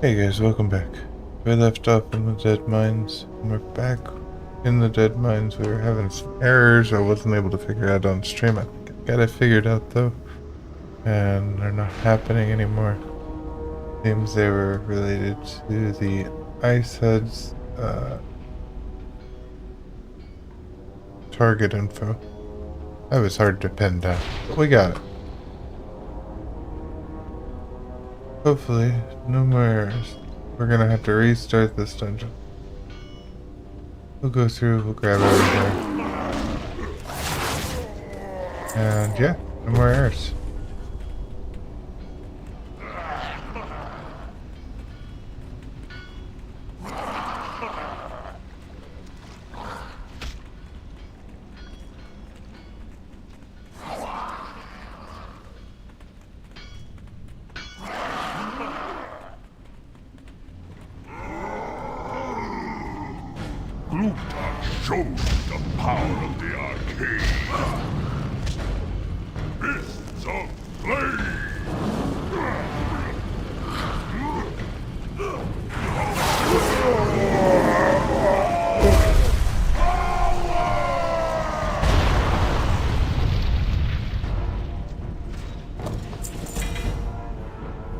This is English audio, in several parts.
Hey guys, welcome back. We left off in the dead mines, and we're back in the dead mines. We were having some errors I wasn't able to figure out on stream. I think I got it figured out though, and they're not happening anymore. Seems they were related to the ice heads target info. That was hard to pin down, but we got it. Hopefully, no more errors. We're gonna have to restart this dungeon. We'll go through, we'll grab everything. And yeah, no more errors. Shows the power of the arcade. Fists of flame.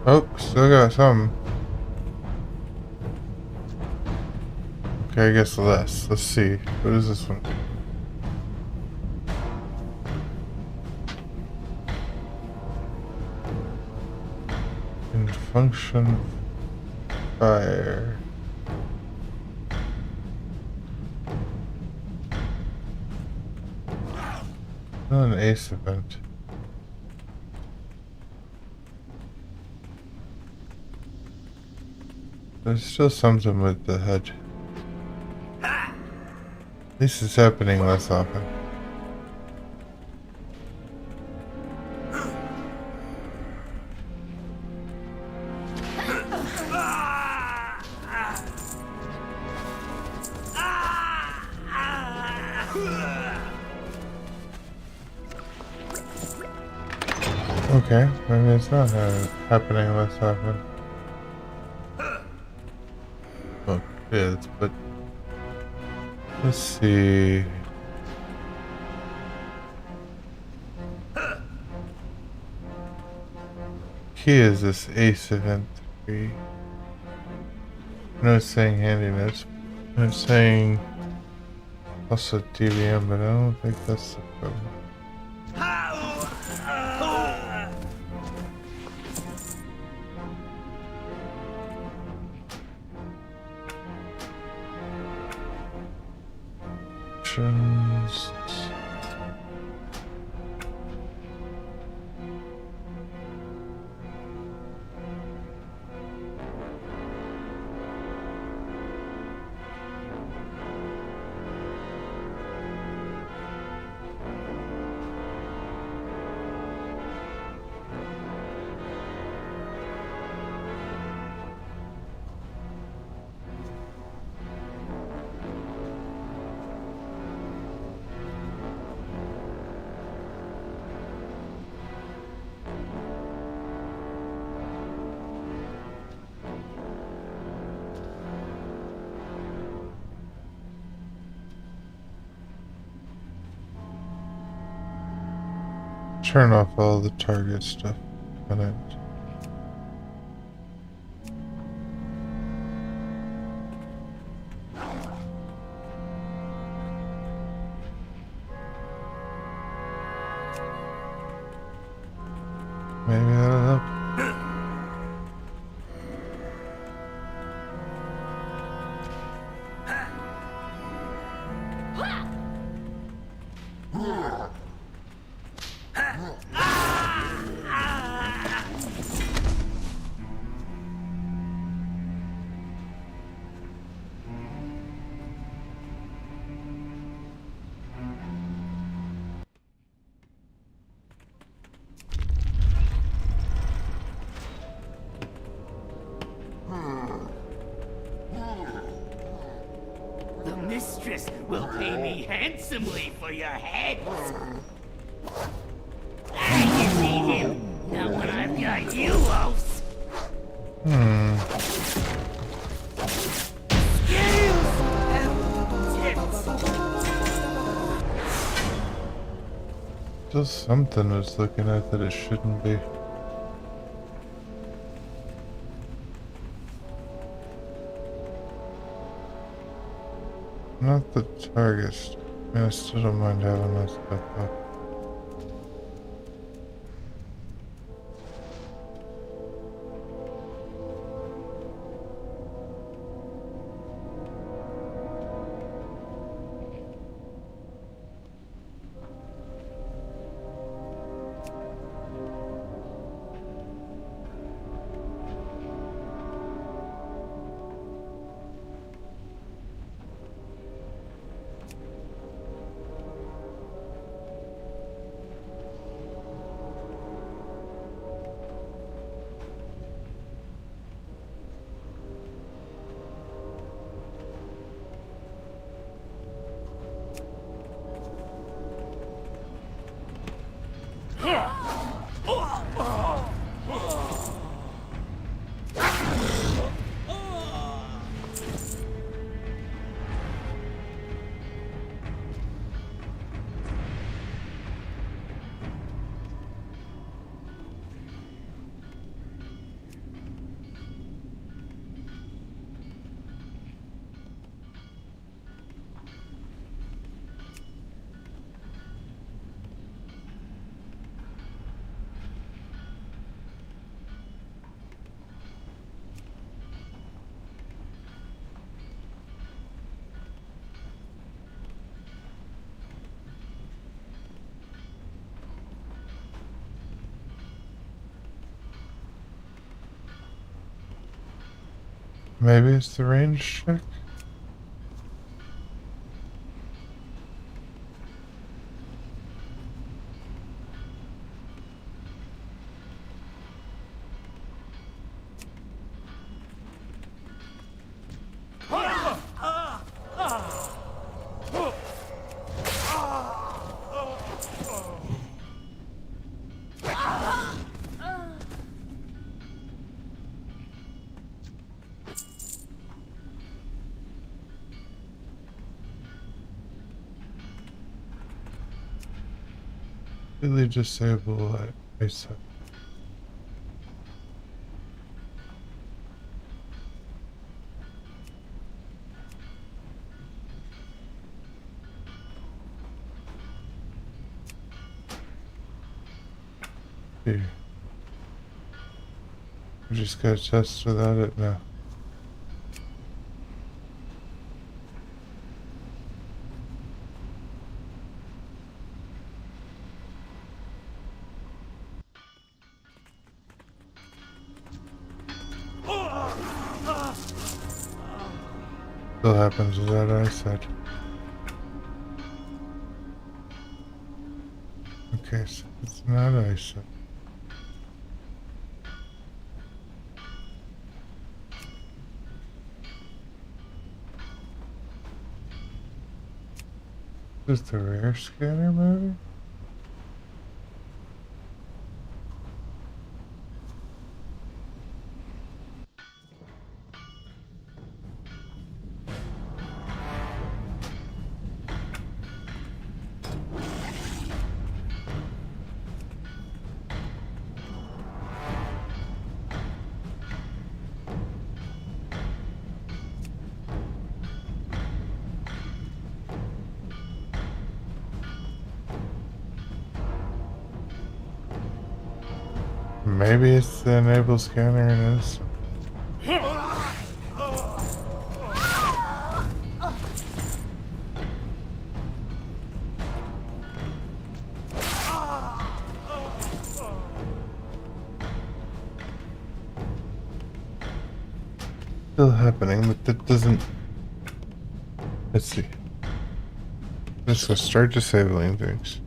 Oh, still got some. Okay, I guess less. Let's see. What is this one? In function fire. Not an ace event. There's still something with the HUD. At least it's happening less often. Okay, maybe it's not happening less often. Oh, yeah, but let's see. Key is this ace event 3. No, it's saying handiness. It's saying also TVM, but I don't think that's the problem. Options. Turn off all the target stuff on it. Maybe that'll help. The mistress will pay me handsomely for your heads. You need him. Now when I've got you, Wolves. Still something it's looking at that it shouldn't be. Not the target. I mean, I still don't mind having that stuff up. Maybe it's the range check? Completely disable ISO. Here. We just gotta test without it now. Still happens without eyesight. Okay, so it's not eyesight. Is the rear scanner maybe? Maybe it's the enable scanner and it's... Still happening, but that doesn't... Let's see. Let's go start disabling things.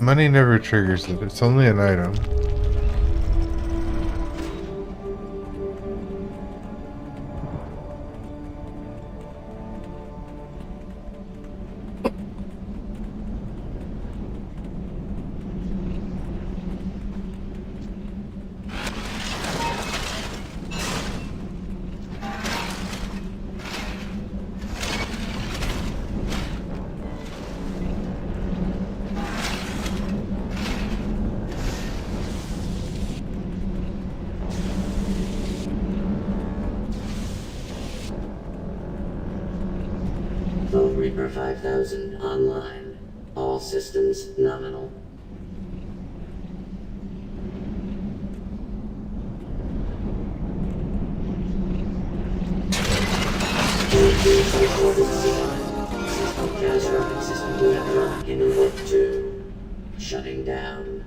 Money never triggers it, it's only an item. Phone Reaper 5000 online. All systems nominal. Catastrophic system electronic in alert 2. Shutting down.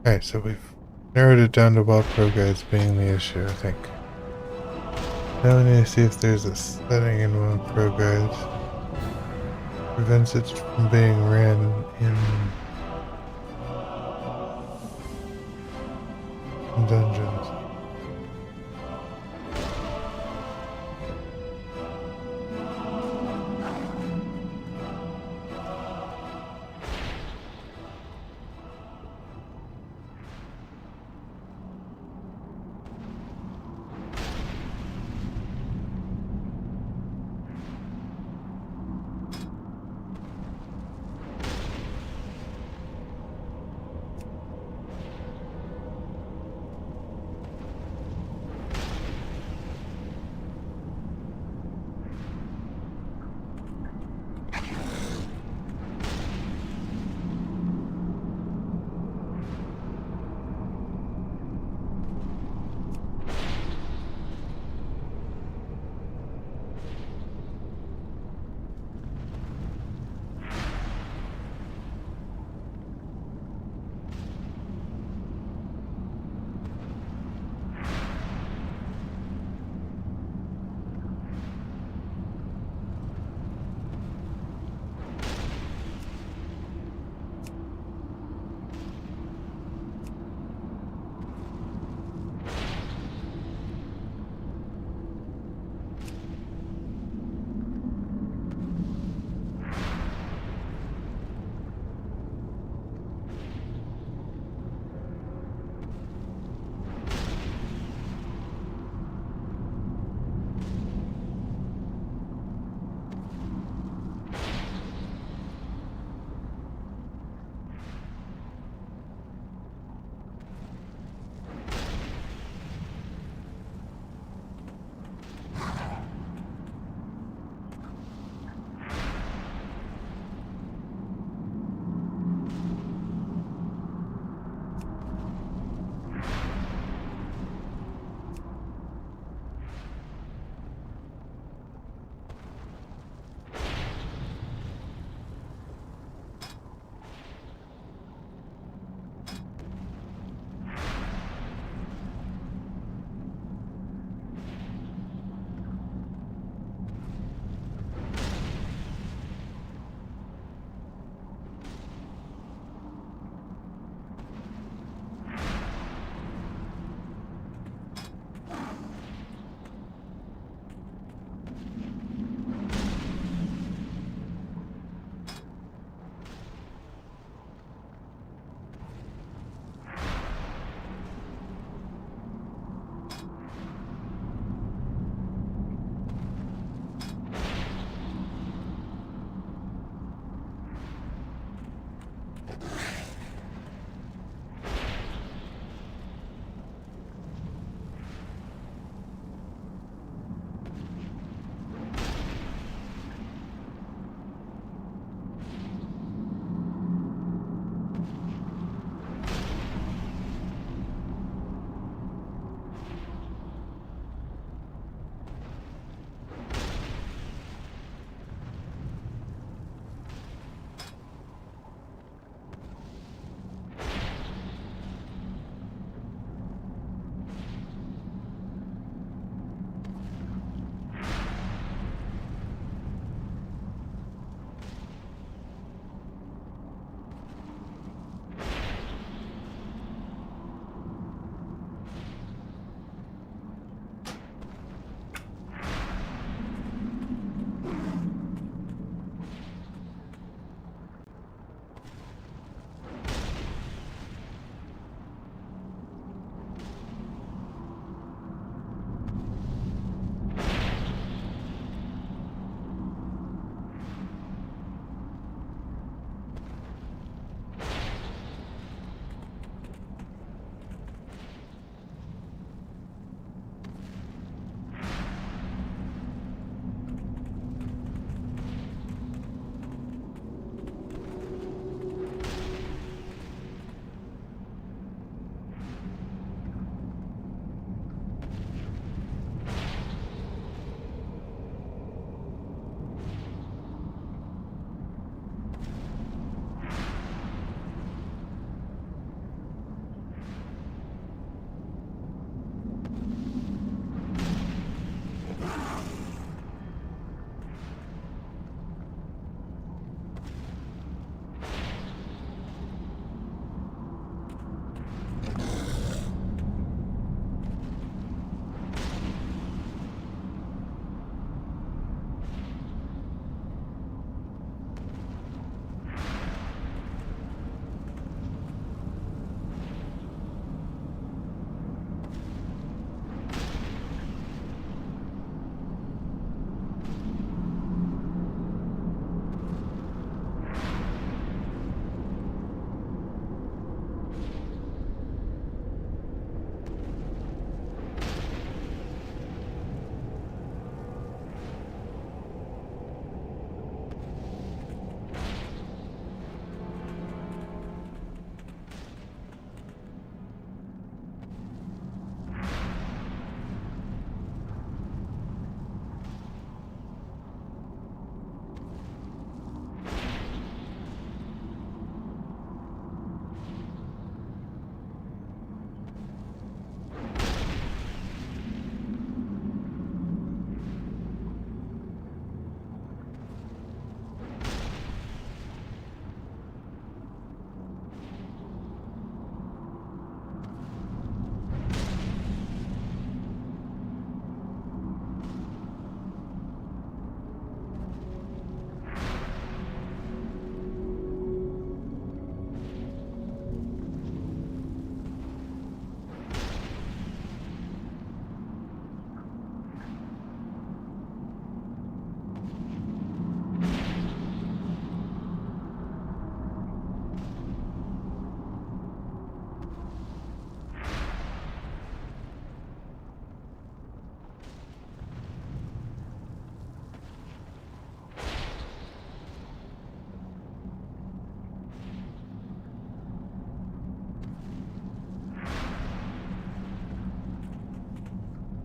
Alright, so we've narrowed it down to WoW Pro Guides being the issue, I think. Now we need to see if there's a setting in WoW Pro Guides prevents it from being ran in dungeons.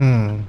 Hmm.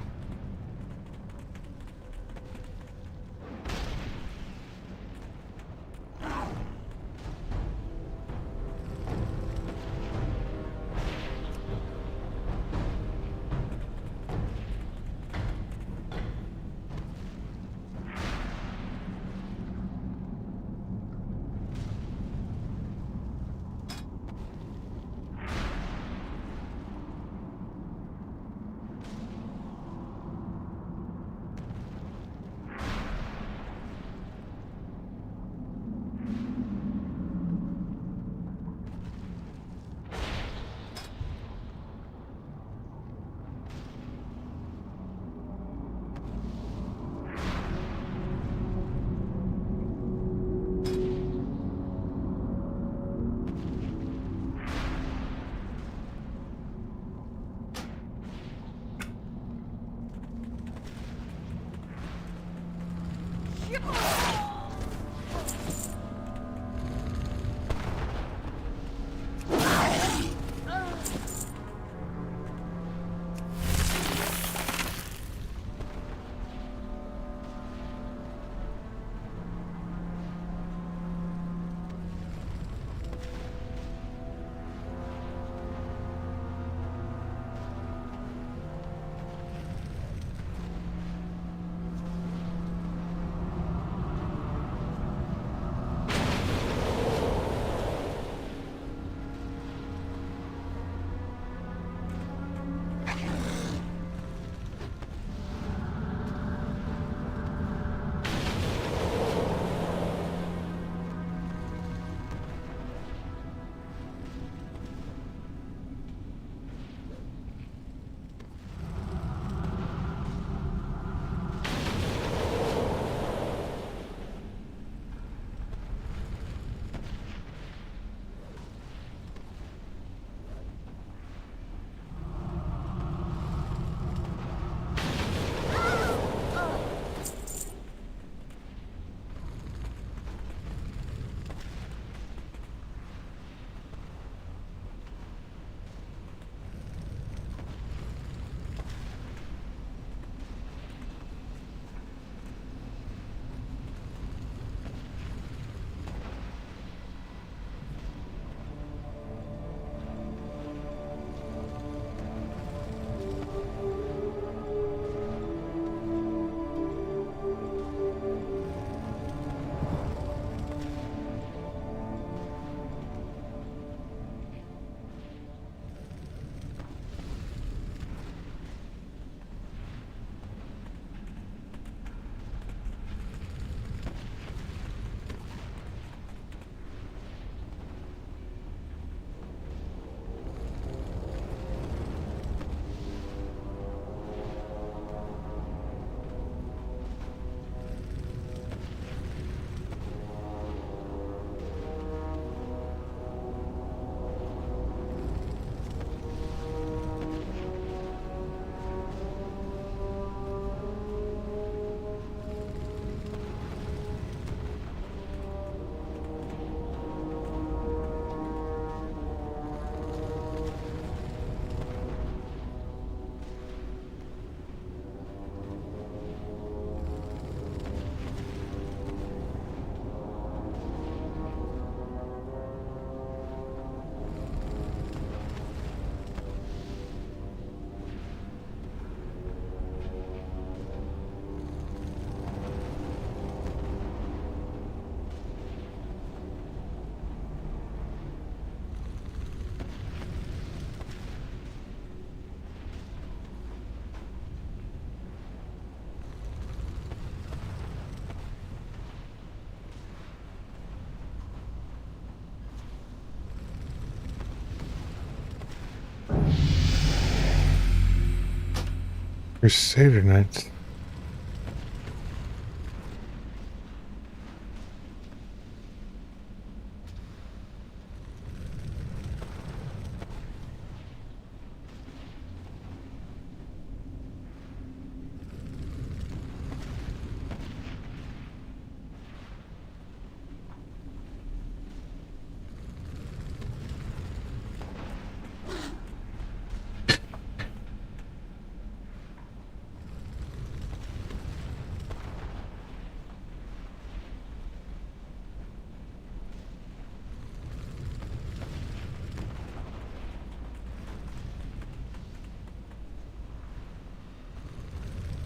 Crusader Knights.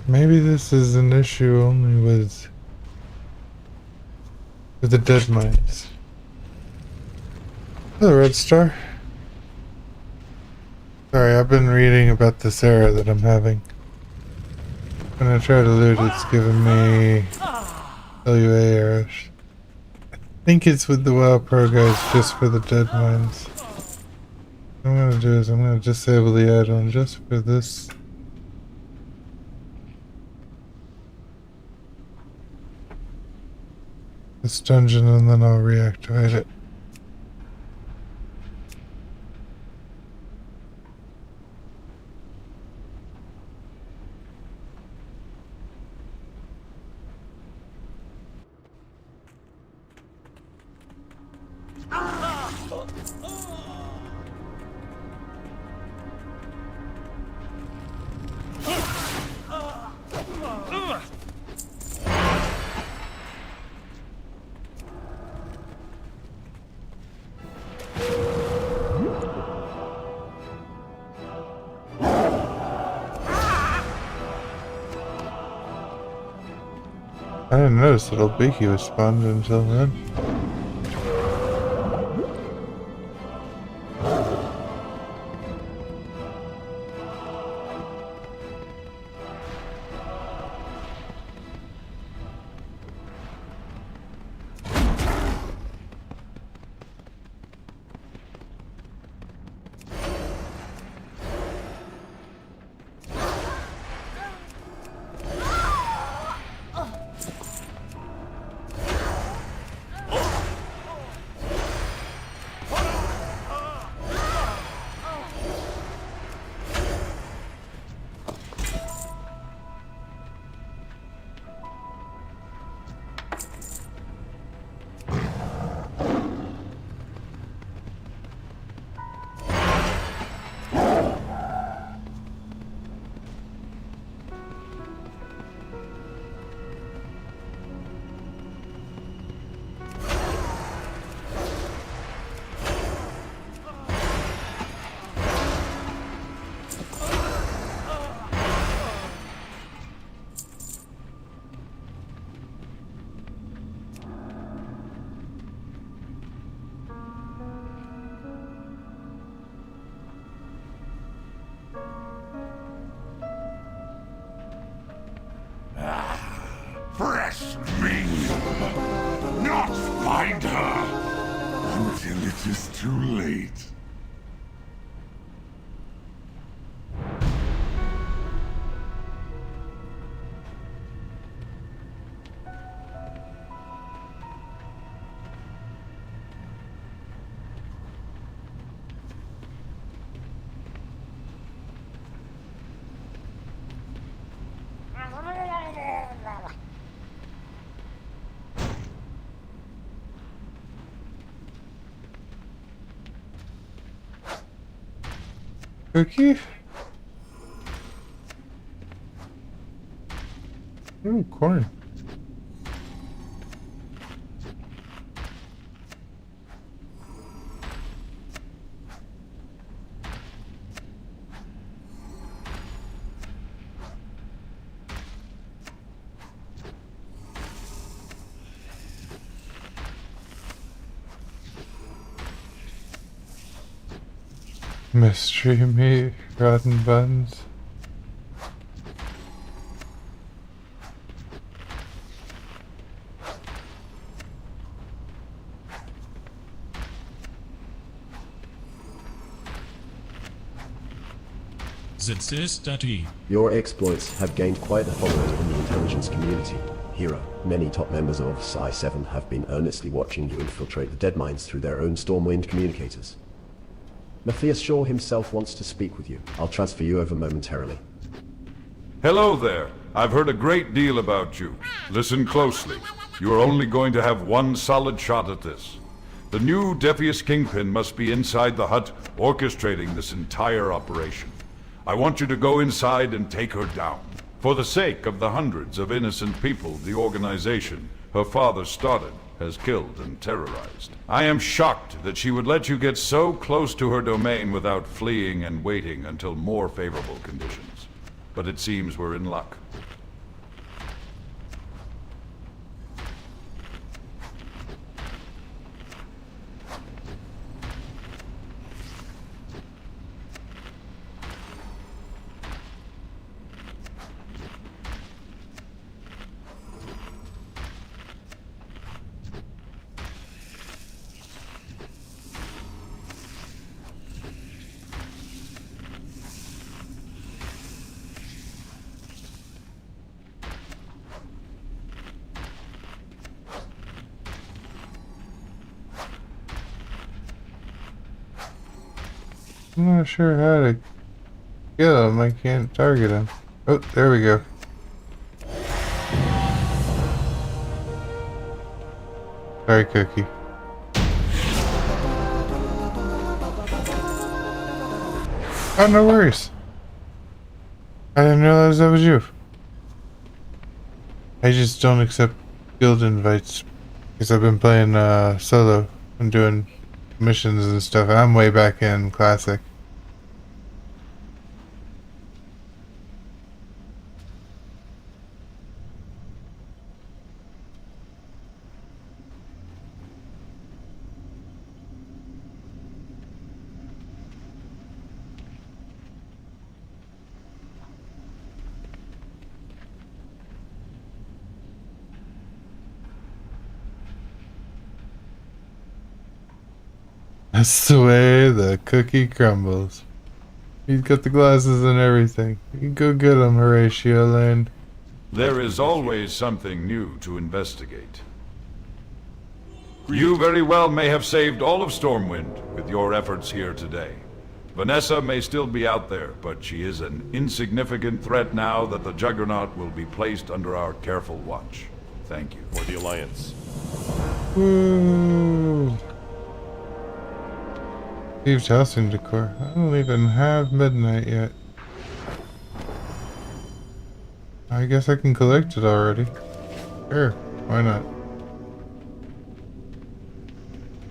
Maybe this is an issue only with the dead mines. Hello, Red Star. Sorry, I've been reading about this error that I'm having. When I try to loot, it's giving me LUA errors. I think it's with the WoW Pro guys just for the dead mines. What I'm gonna do is I'm gonna disable the add-on just for this. This dungeon, and then I'll reactivate it. I didn't notice that old Beaky was spawned until then. Fresh meat! Not find her until it is too late. Cookie? Ooh, corn. Mystery meat, rotten buns. Your exploits have gained quite a following in the intelligence community. Hero, many top members of Psi-7 have been earnestly watching you infiltrate the dead mines through their own Stormwind communicators. Matthias Shaw himself wants to speak with you. I'll transfer you over momentarily. Hello there. I've heard a great deal about you. Listen closely. You are only going to have one solid shot at this. The new Defius Kingpin must be inside the hut, orchestrating this entire operation. I want you to go inside and take her down. For the sake of the hundreds of innocent people the organization her father started has killed and terrorized. I am shocked that she would let you get so close to her domain without fleeing and waiting until more favorable conditions. But it seems we're in luck. I'm not sure how to kill him. I can't target him. Oh, there we go. Sorry, Cookie. Oh, no worries. I didn't realize that was you. I just don't accept guild invites because I've been playing solo and doing missions and stuff, and I'm way back in Classic. That's the way the cookie crumbles. He's got the glasses and everything. You can go get him, Horatio Land. There is always something new to investigate. You very well may have saved all of Stormwind with your efforts here today. Vanessa may still be out there, but she is an insignificant threat now that the Juggernaut will be placed under our careful watch. Thank you. For the Alliance. Woo! Steve's housing decor. I don't even have midnight yet. I guess I can collect it already. Sure, why not?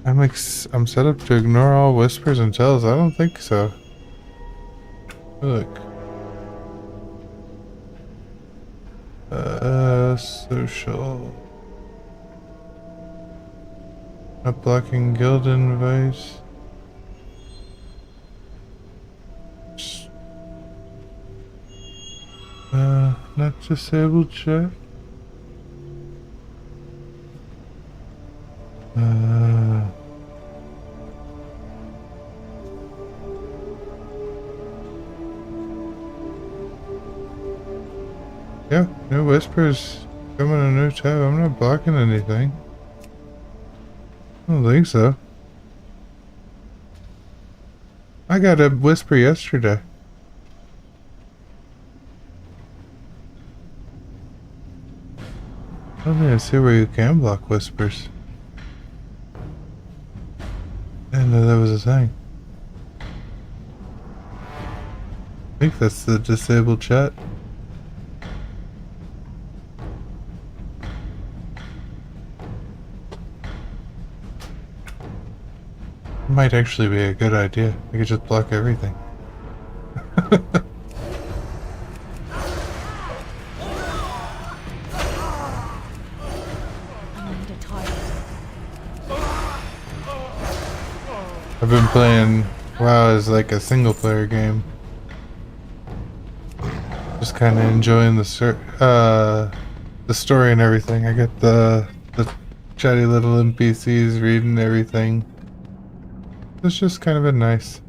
I'm set up to ignore all whispers and tells. I don't think so. Look. Social. Not blocking guild invites. Not disabled chat. Yeah, no whispers. Coming a new tab. I'm not blocking anything. I don't think so. I got a whisper yesterday. I don't think I see where you can block whispers. I didn't know that was a thing. I think that's the disabled chat. Might actually be a good idea. I could just block everything. I've been playing WoW as like a single player game. Just kind of enjoying the story and everything. I got the chatty little NPCs reading everything. It's just kind of been nice.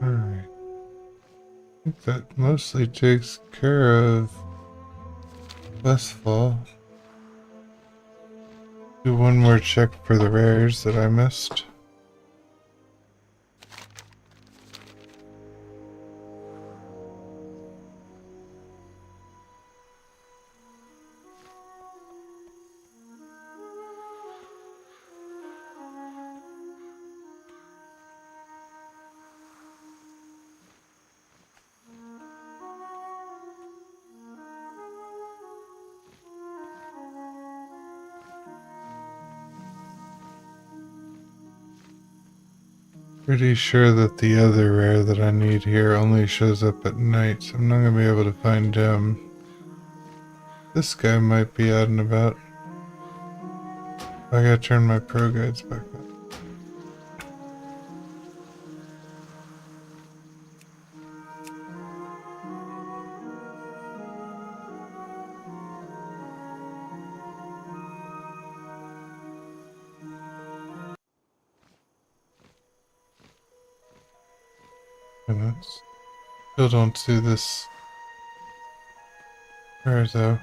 Alright. I think that mostly takes care of Westfall. Do one more check for the rares that I missed. Pretty sure that the other rare that I need here only shows up at night, so I'm not gonna be able to find him. This guy might be out and about. I gotta turn my pro guides back on. Goodness. Still don't see this rare though.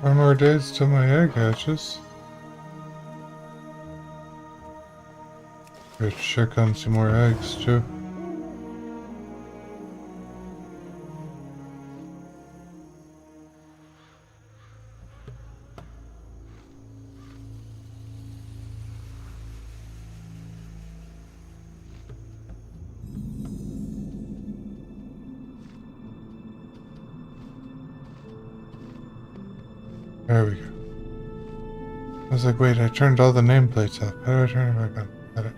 Four more days till my egg hatches. Gotta check on some more eggs too. There we go. I was like, wait, I turned all the nameplates off. How do I turn it back on? Got it.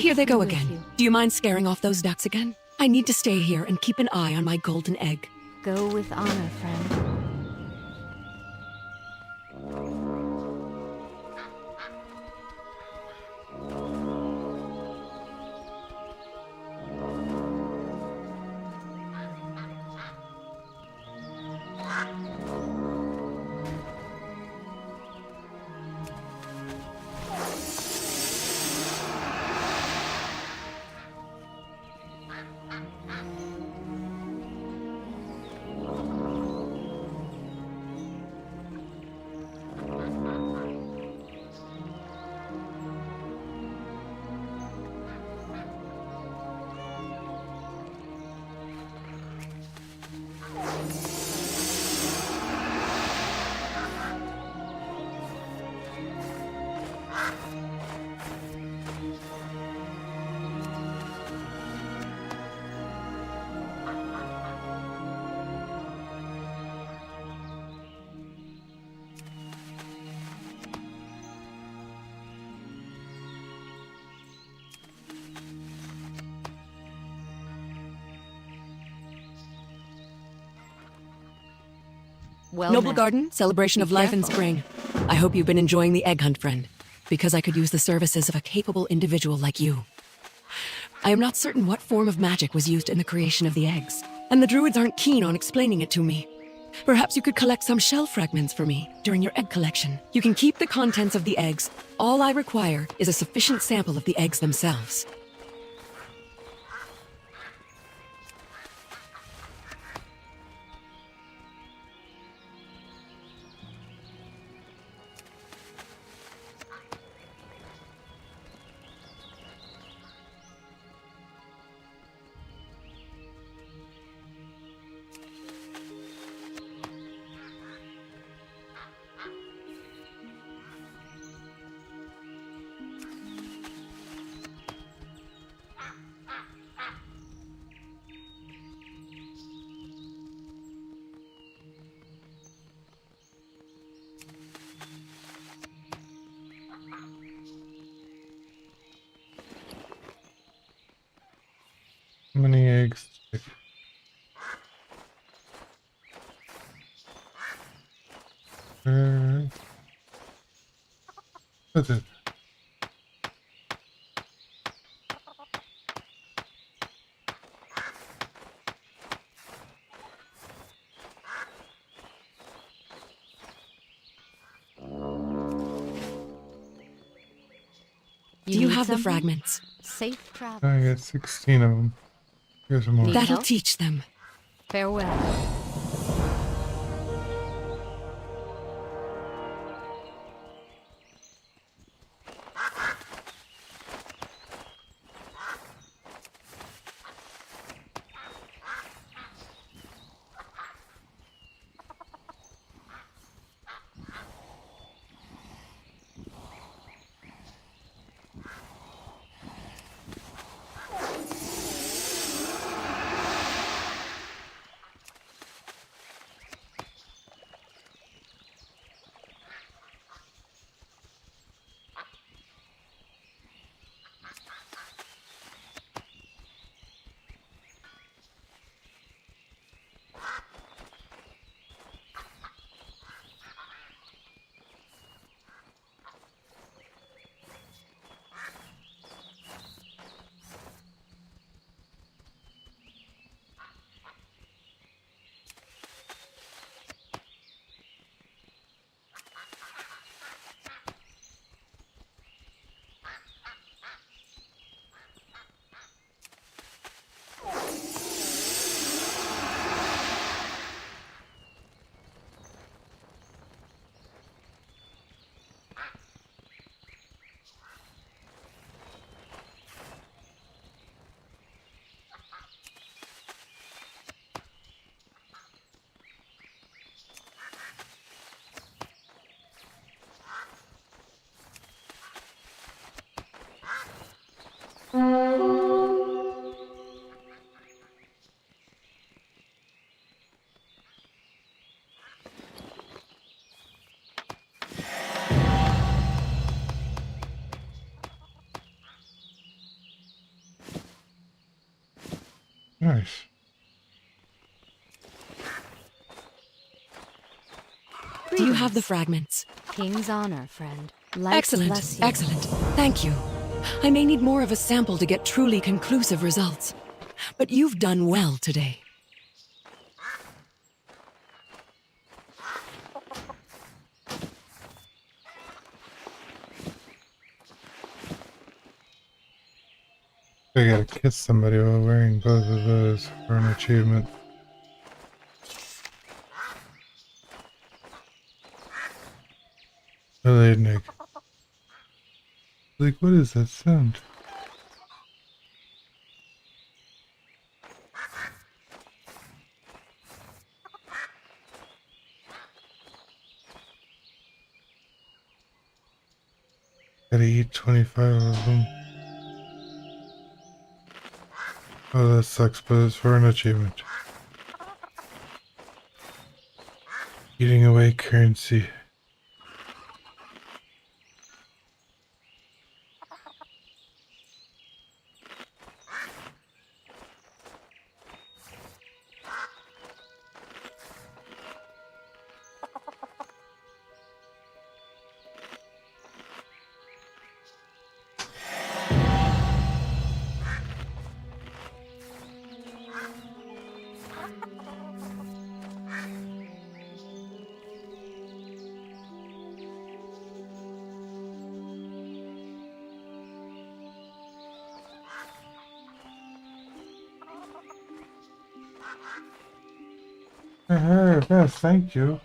Here they go again. Do you mind scaring off those ducks again? I need to stay here and keep an eye on my golden egg. Go with honor, friend. Well Noble met. Garden, celebration Be of life and careful. spring. I hope you've been enjoying the egg hunt, friend, because I could use the services of a capable individual like you. I am not certain what form of magic was used in the creation of the eggs, and the druids aren't keen on explaining it to me. Perhaps you could collect some shell fragments for me during your egg collection. You can keep the contents of the eggs. All I require is a sufficient sample of the eggs themselves. many eggs? That's it. Do you need have the something? fragments? Safe travel. I got 16 of them. Here's some more. Need That'll help? teach them. Farewell. Nice. Do you have the fragments? King's honor, friend. Light Excellent, bless you. excellent. Thank you. I may need more of a sample to get truly conclusive results. But you've done well today. I gotta kiss somebody while wearing both of those for an achievement. Hello, Nick. Like, what is that sound? Gotta eat 25 of them. Oh, that sucks, but it's for an achievement. Eating away currency. Yes, thank you.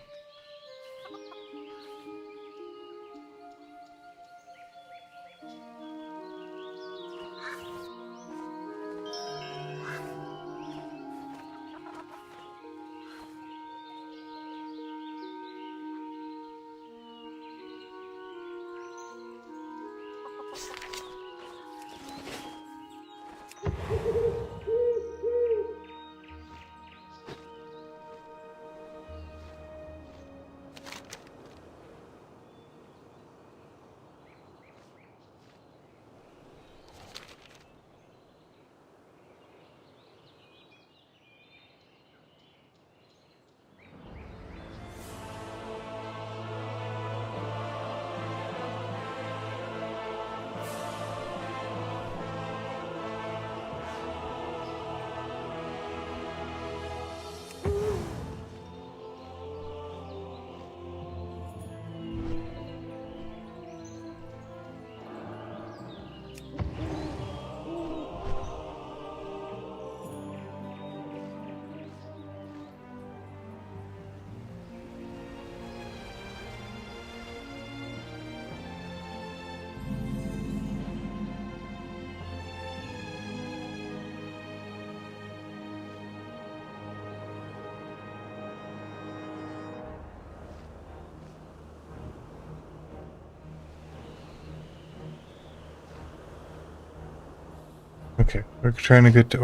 Okay, we're trying to get to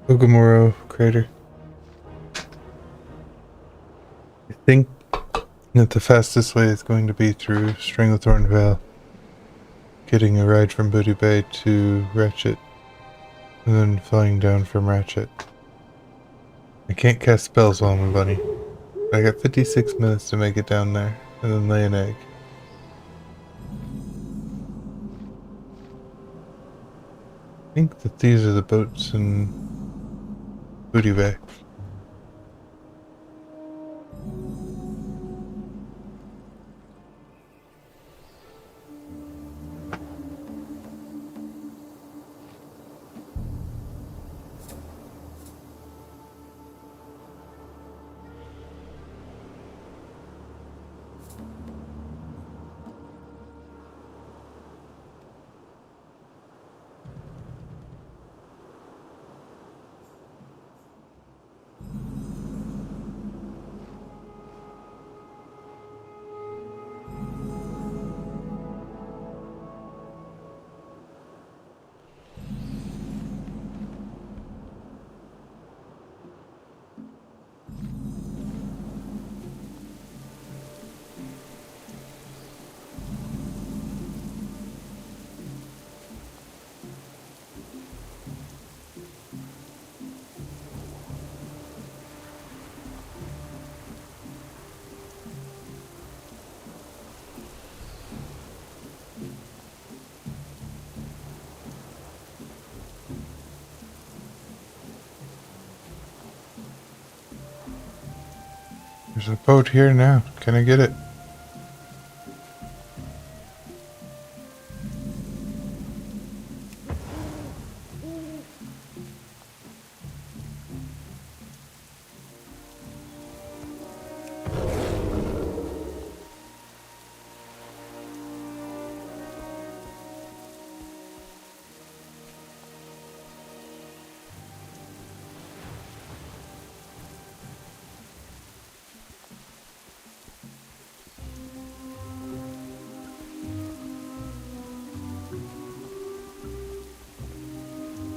Ogamoro crater. I think that the fastest way is going to be through Stranglethorn Vale, getting a ride from Booty Bay to Ratchet, and then flying down from Ratchet. I can't cast spells while I'm a bunny. I got 56 minutes to make it down there, and then lay an egg. I think that these are the boats in Booty Bay. There's a boat here now. Can I get it?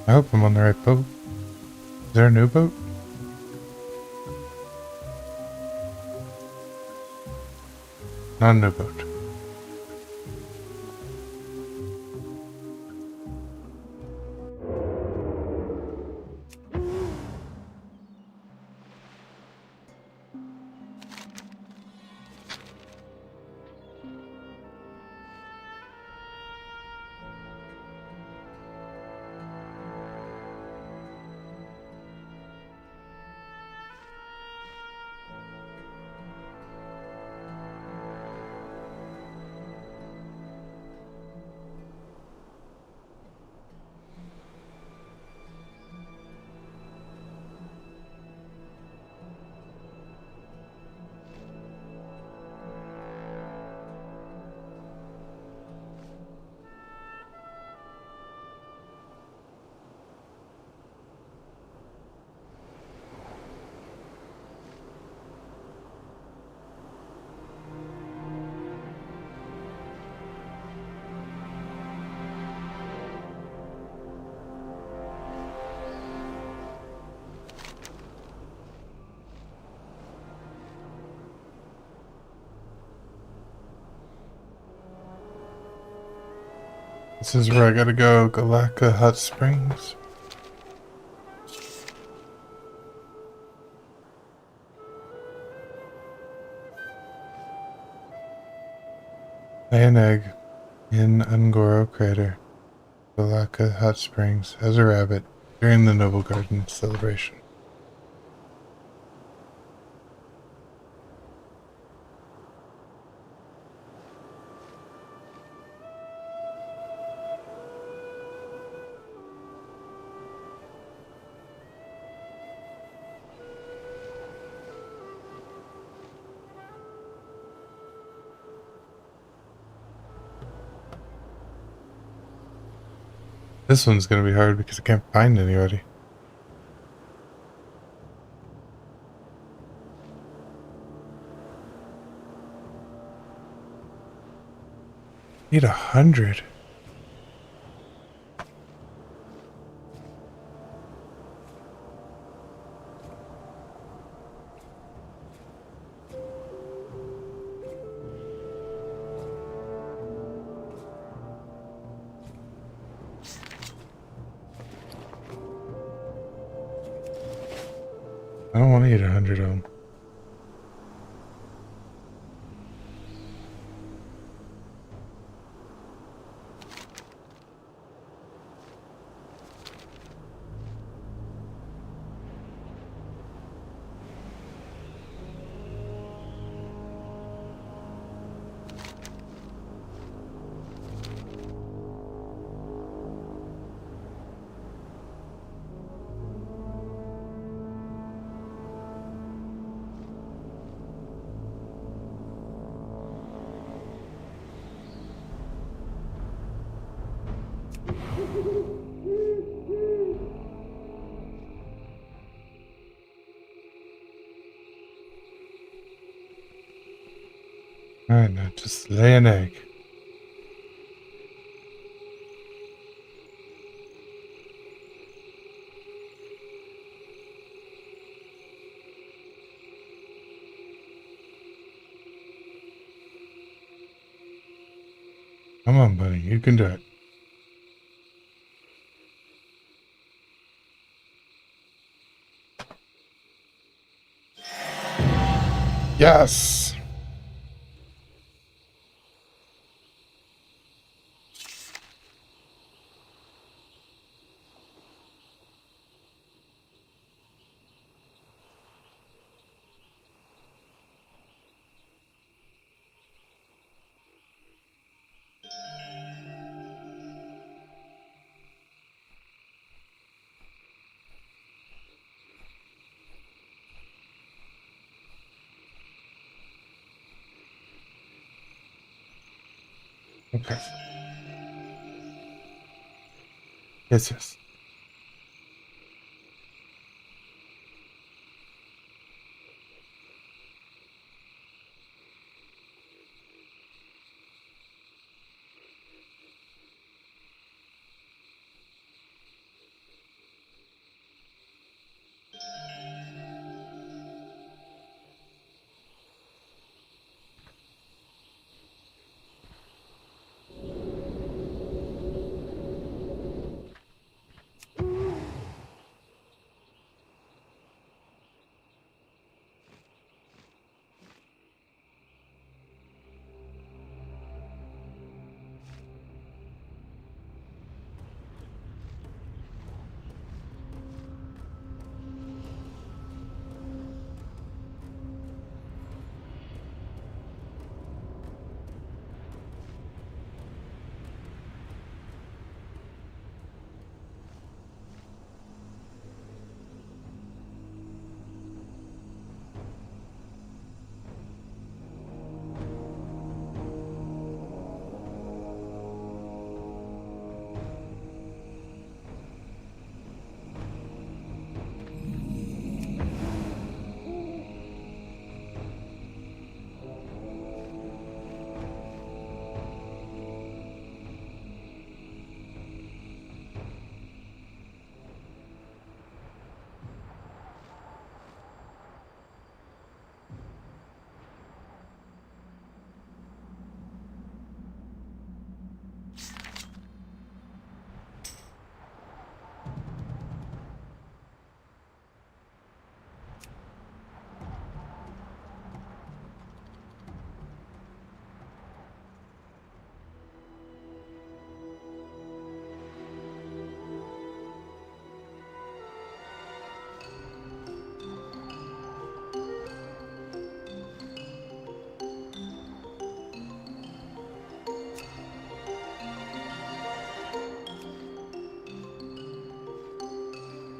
I hope I'm on the right boat. Is there a new boat? Not a new boat. This is where I gotta go, Galaka Hot Springs. Lay an egg in Ungoro Crater, Galaka Hot Springs, as a rabbit during the Noble Garden celebration. This one's gonna be hard because I can't find anybody. Need 100. I don't want to eat 100 of them. Alright, now just lay an egg. Come on, buddy, you can do it. Yes! Okay. Yes, yes.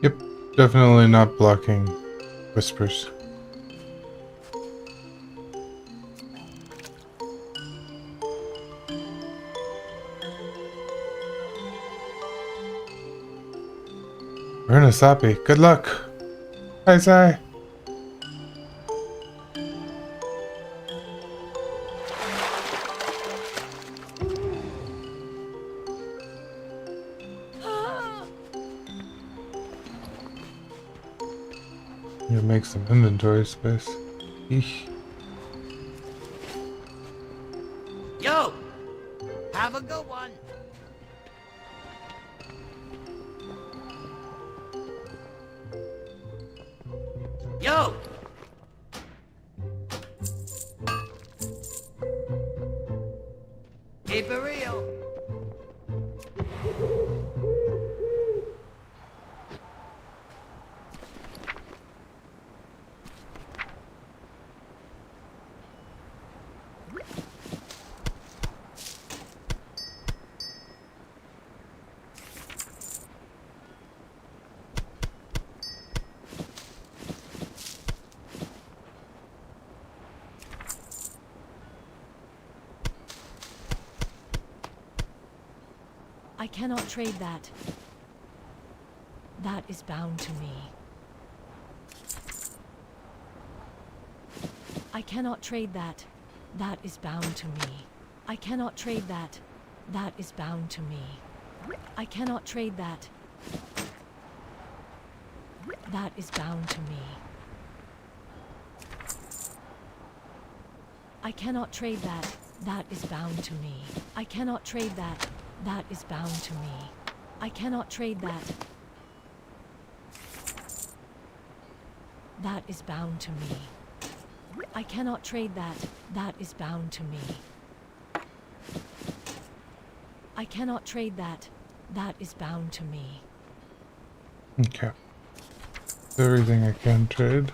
Yep, definitely not blocking whispers. Bernasapi, good luck. Bye, Zai. You make some inventory space. Eesh. Yo! Have a good one! Yo! Keep it real. I cannot trade that. That is bound to me. I cannot trade that. That is bound to me. I cannot trade that. That is bound to me. I cannot trade that. That is bound to me. I cannot trade that. That is bound to me. I cannot trade that. That is bound to me. I cannot trade that. That is bound to me. I cannot trade that. That is bound to me. I cannot trade that. That is bound to me. Okay. Everything I can trade.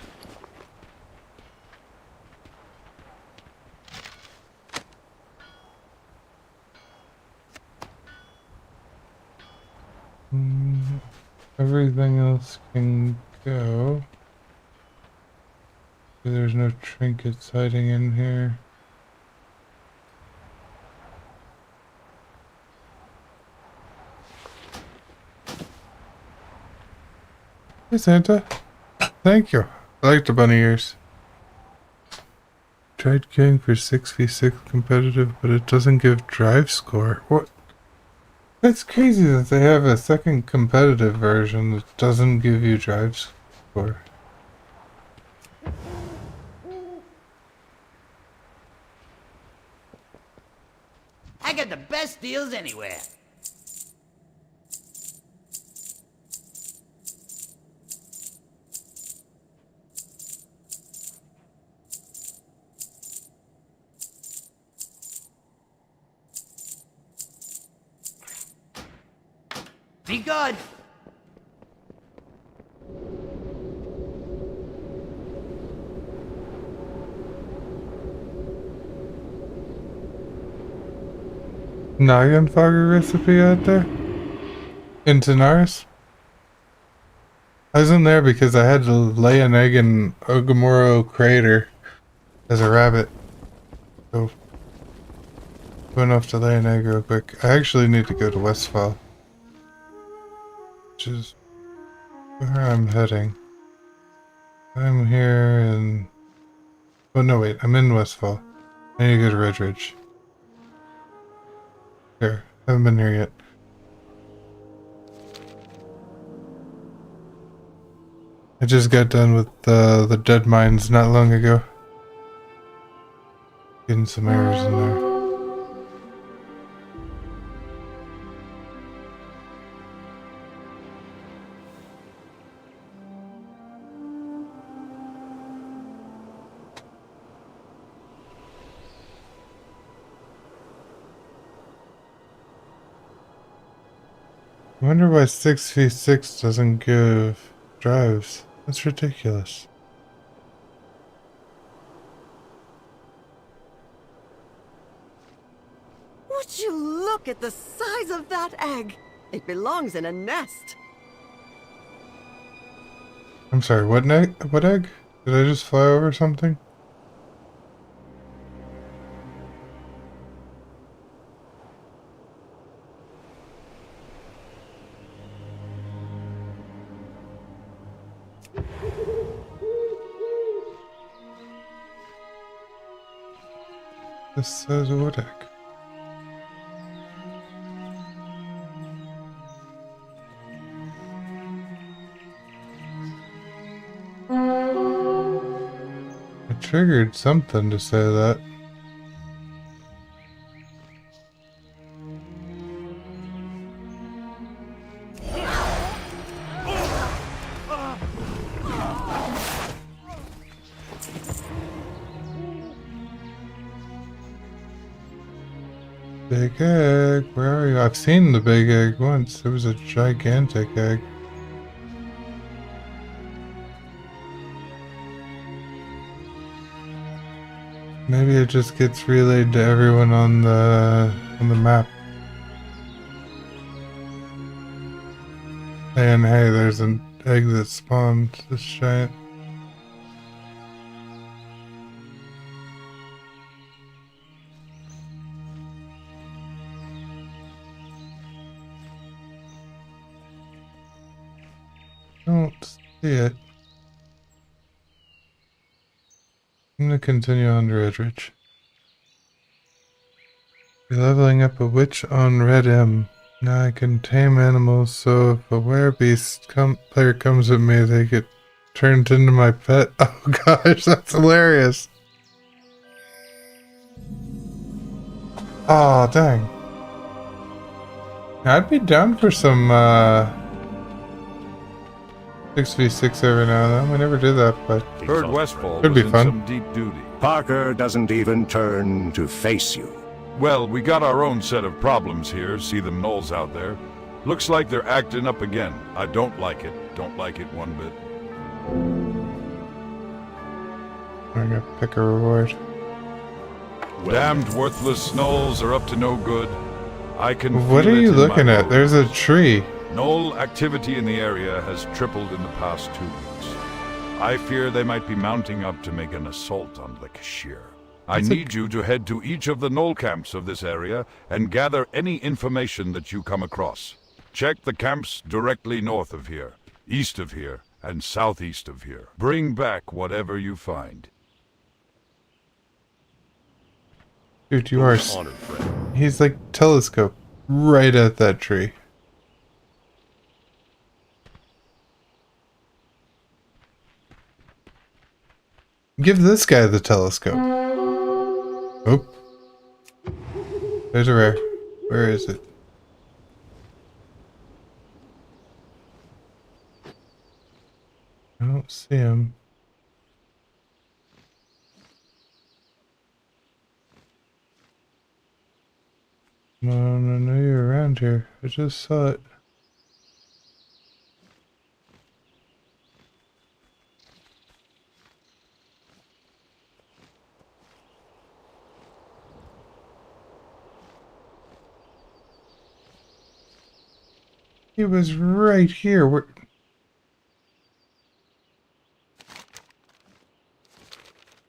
Everything else can go. There's no trinkets hiding in here. Hey Santa. Thank you. I like the bunny ears. Tried queuing for 6v6 competitive, but it doesn't give drive score. What? That's crazy that they have a second competitive version that doesn't give you drive score. I got the best deals anywhere. Be good. Noggin fogger recipe out there? In Tanaris? I was in there because I had to lay an egg in Ogamoro crater as a rabbit. So, going off to lay an egg real quick. I actually need to go to Westfall, which is where I'm heading. I'm here in... Oh no, wait, I'm in Westfall. I need to go to Red Ridge. Here, haven't been here yet. I just got done with the dead mines not long ago. Getting some errors in there. I wonder why 6v6 doesn't give drives. That's ridiculous. Would you look at the size of that egg? It belongs in a nest. I'm sorry, what egg? What egg? Did I just fly over something? This says what egg? I triggered something to say that. Big egg, where are you? I've seen the big egg once. It was a gigantic egg. Maybe it just gets relayed to everyone on the map. And hey, there's an egg that spawned this giant. Don't see it. I'm gonna continue on to Redridge. Be leveling up a witch on Red M. Now I can tame animals, so if a werebeast player comes at me, they get turned into my pet. Oh gosh, that's hilarious. Oh dang. I'd be down for some 6v6 every now and then. We never did that, but Heard Westfall could was be in fun. some deep duty. Parker doesn't even turn to face you. Well, we got our own set of problems here, see them gnolls out there. Looks like they're acting up again. I don't like it. Don't like it one bit. I'm gonna pick a reward. Damned worthless gnolls are up to no good. I can What feel are it you in my looking at? bones. There's a tree. Gnoll activity in the area has tripled in the past 2 weeks. I fear they might be mounting up to make an assault on the Kashir. I need you to head to each of the Gnoll camps of this area and gather any information that you come across. Check the camps directly north of here, east of here, and southeast of here. Bring back whatever you find. Dude, you are... He's like telescope right at that tree. Give this guy the telescope. Oh. There's a rare. Where is it? I don't see him. No, I know you're around here. I just saw it. He was right here. Where...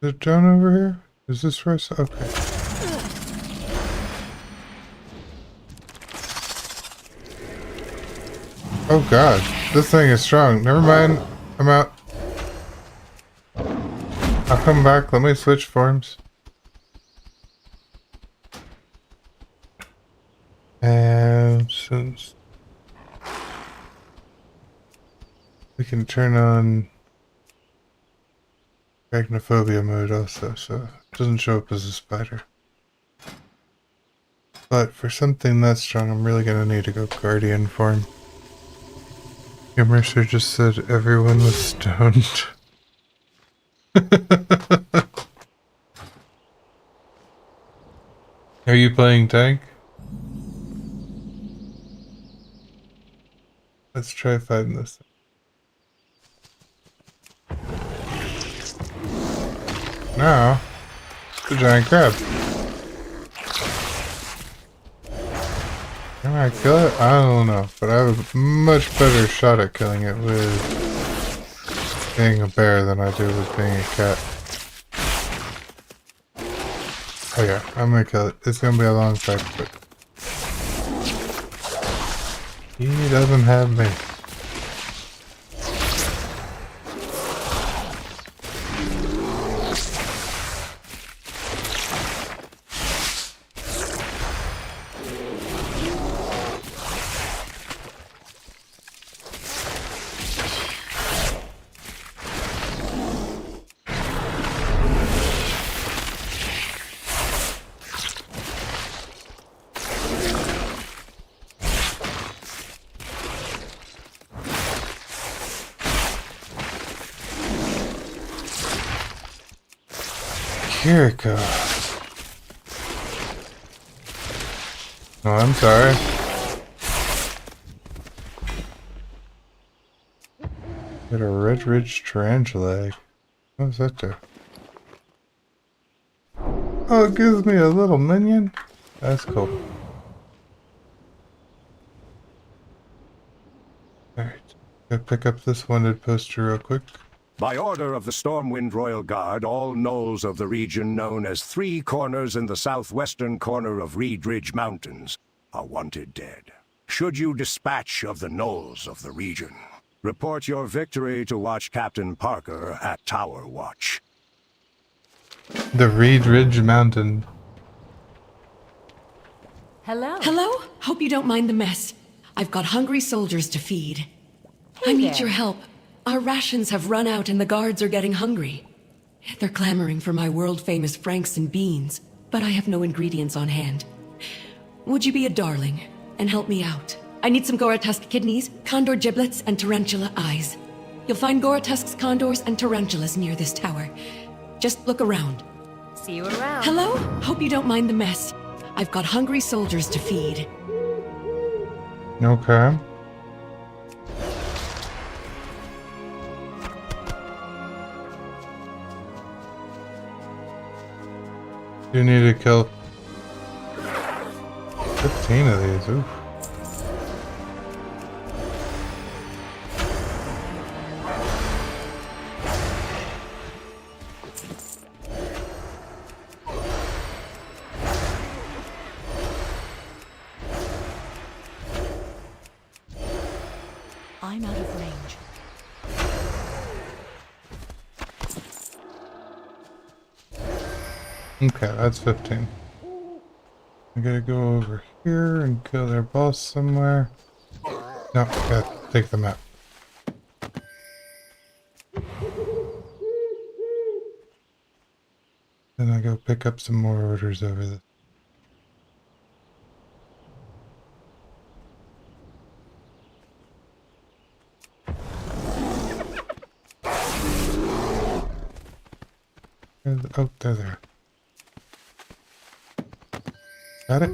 Is it down over here? Is this where I saw? Okay. Oh god, this thing is strong. Never mind. I'm out. I'll come back. Let me switch forms. And since we can turn on arachnophobia mode also, so it doesn't show up as a spider. But for something that strong, I'm really gonna need to go guardian form. Your Mercer just said everyone was stoned. Are you playing tank? Let's try fighting this. Now, it's a giant crab. Can I kill it? I don't know, but I have a much better shot at killing it with being a bear than I do with being a cat. Oh yeah, I'm gonna kill it. It's gonna be a long fight, but he doesn't have me. Here it goes. Oh, I'm sorry. Got a red ridge tarantula egg. What does that do? Oh, it gives me a little minion? That's cool. Alright. Gotta pick up this wanted poster real quick. By order of the Stormwind Royal Guard, all gnolls of the region known as Three Corners in the southwestern corner of Reed Ridge Mountains are wanted dead. Should you dispatch of the gnolls of the region, report your victory to Watch Captain Parker at Tower Watch. The Reed Ridge Mountain. Hello. Hello? Hope you don't mind the mess. I've got hungry soldiers to feed. I need there. your help. Our rations have run out and the guards are getting hungry. They're clamoring for my world-famous franks and beans, but I have no ingredients on hand. Would you be a darling and help me out? I need some Goratusk kidneys, condor giblets, and tarantula eyes. You'll find Goratusks, condors, and tarantulas near this tower. Just look around. See you around. Hello? Hope you don't mind the mess. I've got hungry soldiers to feed. Okay. You need to kill 15 of these. Oof. I'm out of range. Okay, that's 15. I gotta go over here and kill their boss somewhere. No, gotta take them out. Then I go pick up some more orders over there. Oh, they're there. Got it?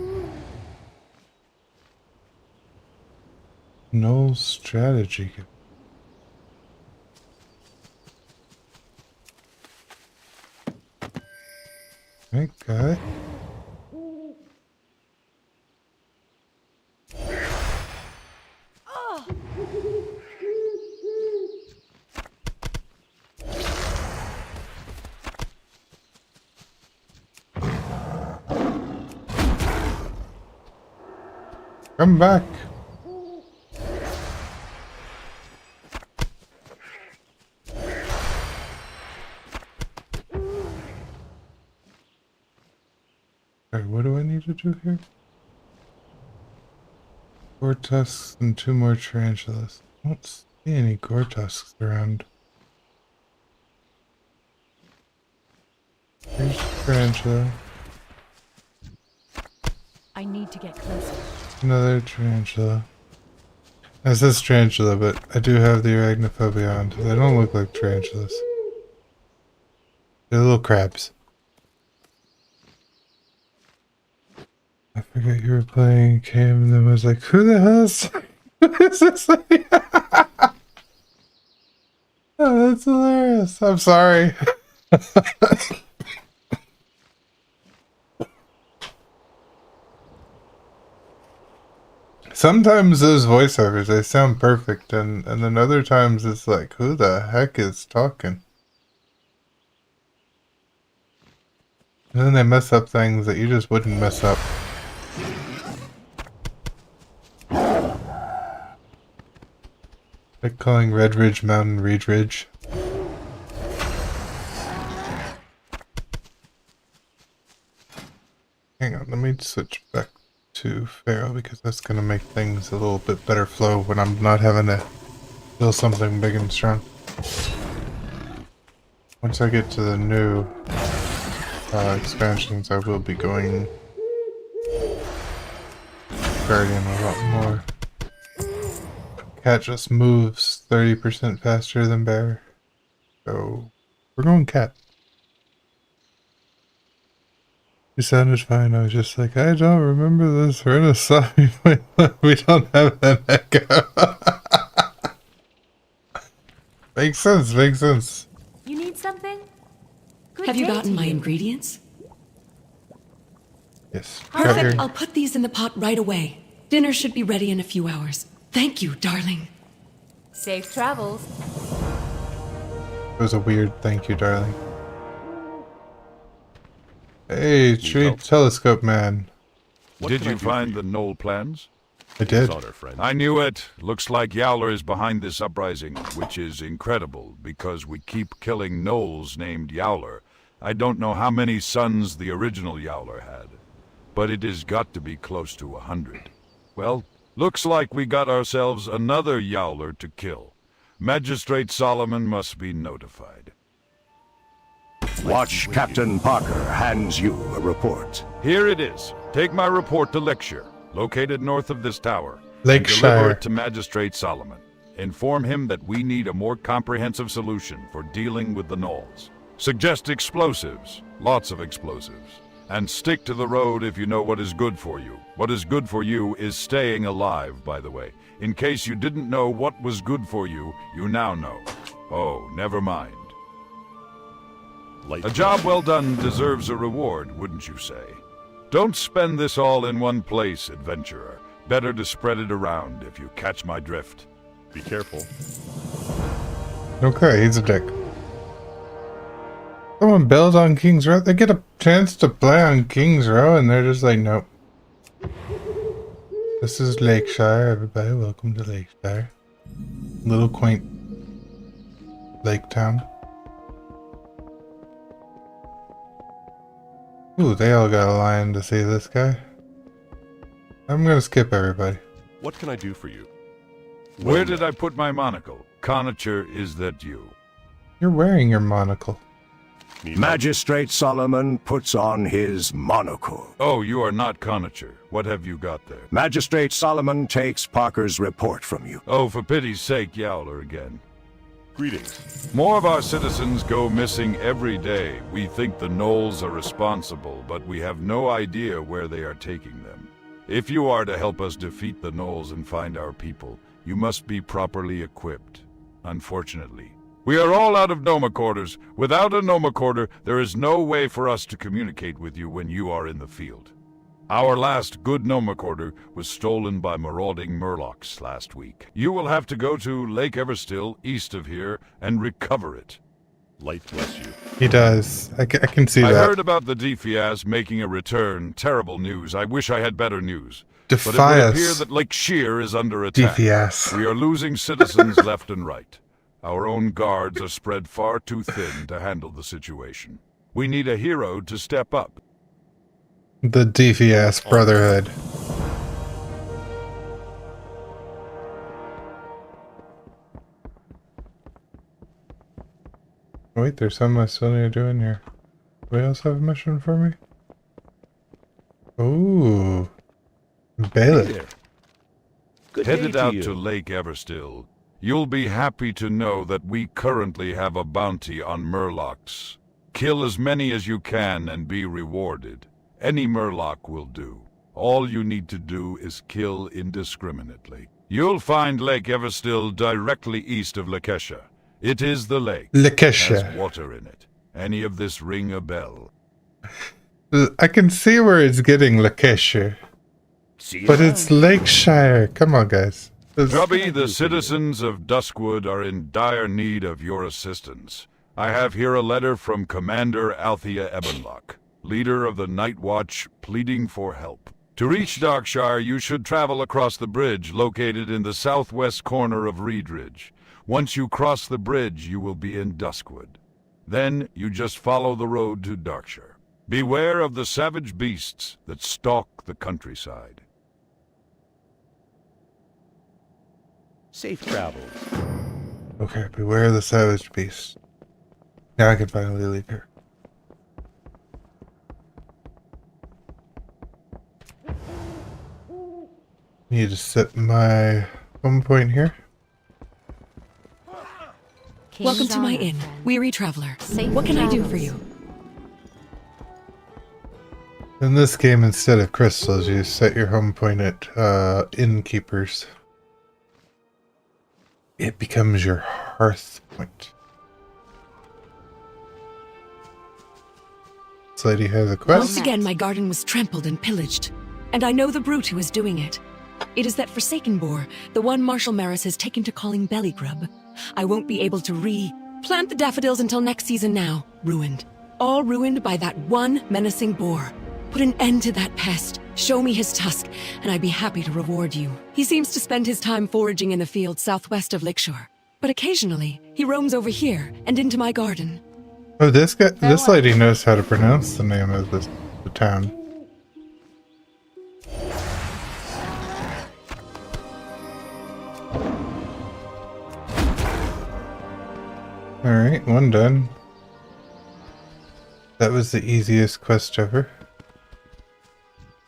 No strategy. Okay, got it. Come back. Okay, what do I need to do here? 4 tusks and 2 more tarantulas. I don't see any gore tusks around. Here's a tarantula. I need to get closer. Another tarantula. It says tarantula, but I do have the arachnophobia on. They don't look like tarantulas. They're little crabs. I forgot you were playing a game and then was like, who the hell is this? Oh, that's hilarious. I'm sorry. Sometimes those voiceovers, they sound perfect, and then other times it's like, who the heck is talking? And then they mess up things that you just wouldn't mess up. Like calling Red Ridge Mountain Reed Ridge. Hang on, let me switch back to Pharaoh because that's going to make things a little bit better flow when I'm not having to build something big and strong. Once I get to the new expansions, I will be going Guardian a lot more. Cat just moves 30% faster than Bear, so we're going Cat. You sounded fine. I was just like, I don't remember this. We're in a zombie point. We don't have an echo. Makes sense, makes sense. You need something? Good Have you day gotten to my you. ingredients? Yes. Perfect. Sugar. I'll put these in the pot right away. Dinner should be ready in a few hours. Thank you, darling. Safe travels. It was a weird thank you, darling. Hey, treat telescope man. Did you find the Knoll plans? I did. I knew it. Looks like Yowler is behind this uprising, which is incredible, because we keep killing Knolls named Yowler. I don't know how many sons the original Yowler had, but it has got to be close to 100. Well, looks like we got ourselves another Yowler to kill. Magistrate Solomon must be notified. Watch Captain Parker hands you a report. Here it is. Take my report to Lakeshire, located north of this tower. Lakeshire. And deliver it to Magistrate Solomon. Inform him that we need a more comprehensive solution for dealing with the Knolls. Suggest explosives, lots of explosives. And stick to the road if you know what is good for you. What is good for you is staying alive, by the way. In case you didn't know what was good for you, you now know. Oh, never mind. A job well done deserves a reward, wouldn't you say? Don't spend this all in one place, adventurer. Better to spread it around, if you catch my drift. Be careful. Okay, he's a dick. Someone build on King's Row? They get a chance to play on King's Row and they're just like, nope. This is Lakeshire, everybody. Welcome to Lakeshire. Little quaint lake town. Ooh, they all got a line to see this guy. I'm gonna skip everybody. What can I do for you? Where did I put my monocle? Conacher, is that you? You're wearing your monocle. Magistrate Solomon puts on his monocle. Oh, you are not Conacher. What have you got there? Magistrate Solomon takes Parker's report from you. Oh, for pity's sake, Yowler again. Greetings. More of our citizens go missing every day. We think the Knolls are responsible, but we have no idea where they are taking them. If you are to help us defeat the Knolls and find our people, you must be properly equipped. Unfortunately, we are all out of Noma quarters. Without a Noma quarter, there is no way for us to communicate with you when you are in the field. Our last good Noma quarter was stolen by marauding Murlocs last week. You will have to go to Lake Everstill, east of here, and recover it. Light bless you. He does. I can see I that. heard about the Defias making a return. Terrible news. I wish I had better news. But it would Defias. appear that Lake Sheer is under attack. Defias. We are losing citizens left and right. Our own guards are spread far too thin to handle the situation. We need a hero to step up. The Defias Brotherhood. Wait, there's something I still need to do in here. Do we also have a mission for me? Ooh. Bailiff. Headed out to Lake Everstill. You'll be happy to know that we currently have a bounty on Murlocs. Kill as many as you can and be rewarded. Any Murloc will do. All you need to do is kill indiscriminately. You'll find Lake Everstill directly east of Lakesha. It is the lake. Lakesha. Has water in it. Any of this ring a bell? I can see where it's getting Lakesha. But it's Lakeshire. Come on, guys. Grubby, the citizens of Duskwood are in dire need of your assistance. I have here a letter from Commander Althea Ebenlock, leader of the Night Watch, pleading for help. To reach Darkshire, you should travel across the bridge located in the southwest corner of Reedridge. Once you cross the bridge, you will be in Duskwood. Then you just follow the road to Darkshire. Beware of the savage beasts that stalk the countryside. Safe travels. Okay, beware the savage beast. Now I can finally leave here. Need to set my home point here. Welcome to my inn, weary traveler. What can I do for you? In this game, instead of crystals, you set your home point at innkeepers. It becomes your hearth point. This lady has a quest. Once again, my garden was trampled and pillaged, and I know the brute who is doing it. It is that forsaken boar, the one Marshal Maris has taken to calling belly grub. I won't be able to plant the daffodils until next season now. Ruined. All ruined by that one menacing boar. Put an end to that pest. Show me his tusk, and I'd be happy to reward you. He seems to spend his time foraging in the fields southwest of Lakeshore. But occasionally, he roams over here and into my garden. Oh, this lady knows how to pronounce the name of the town. Alright, one done. That was the easiest quest ever.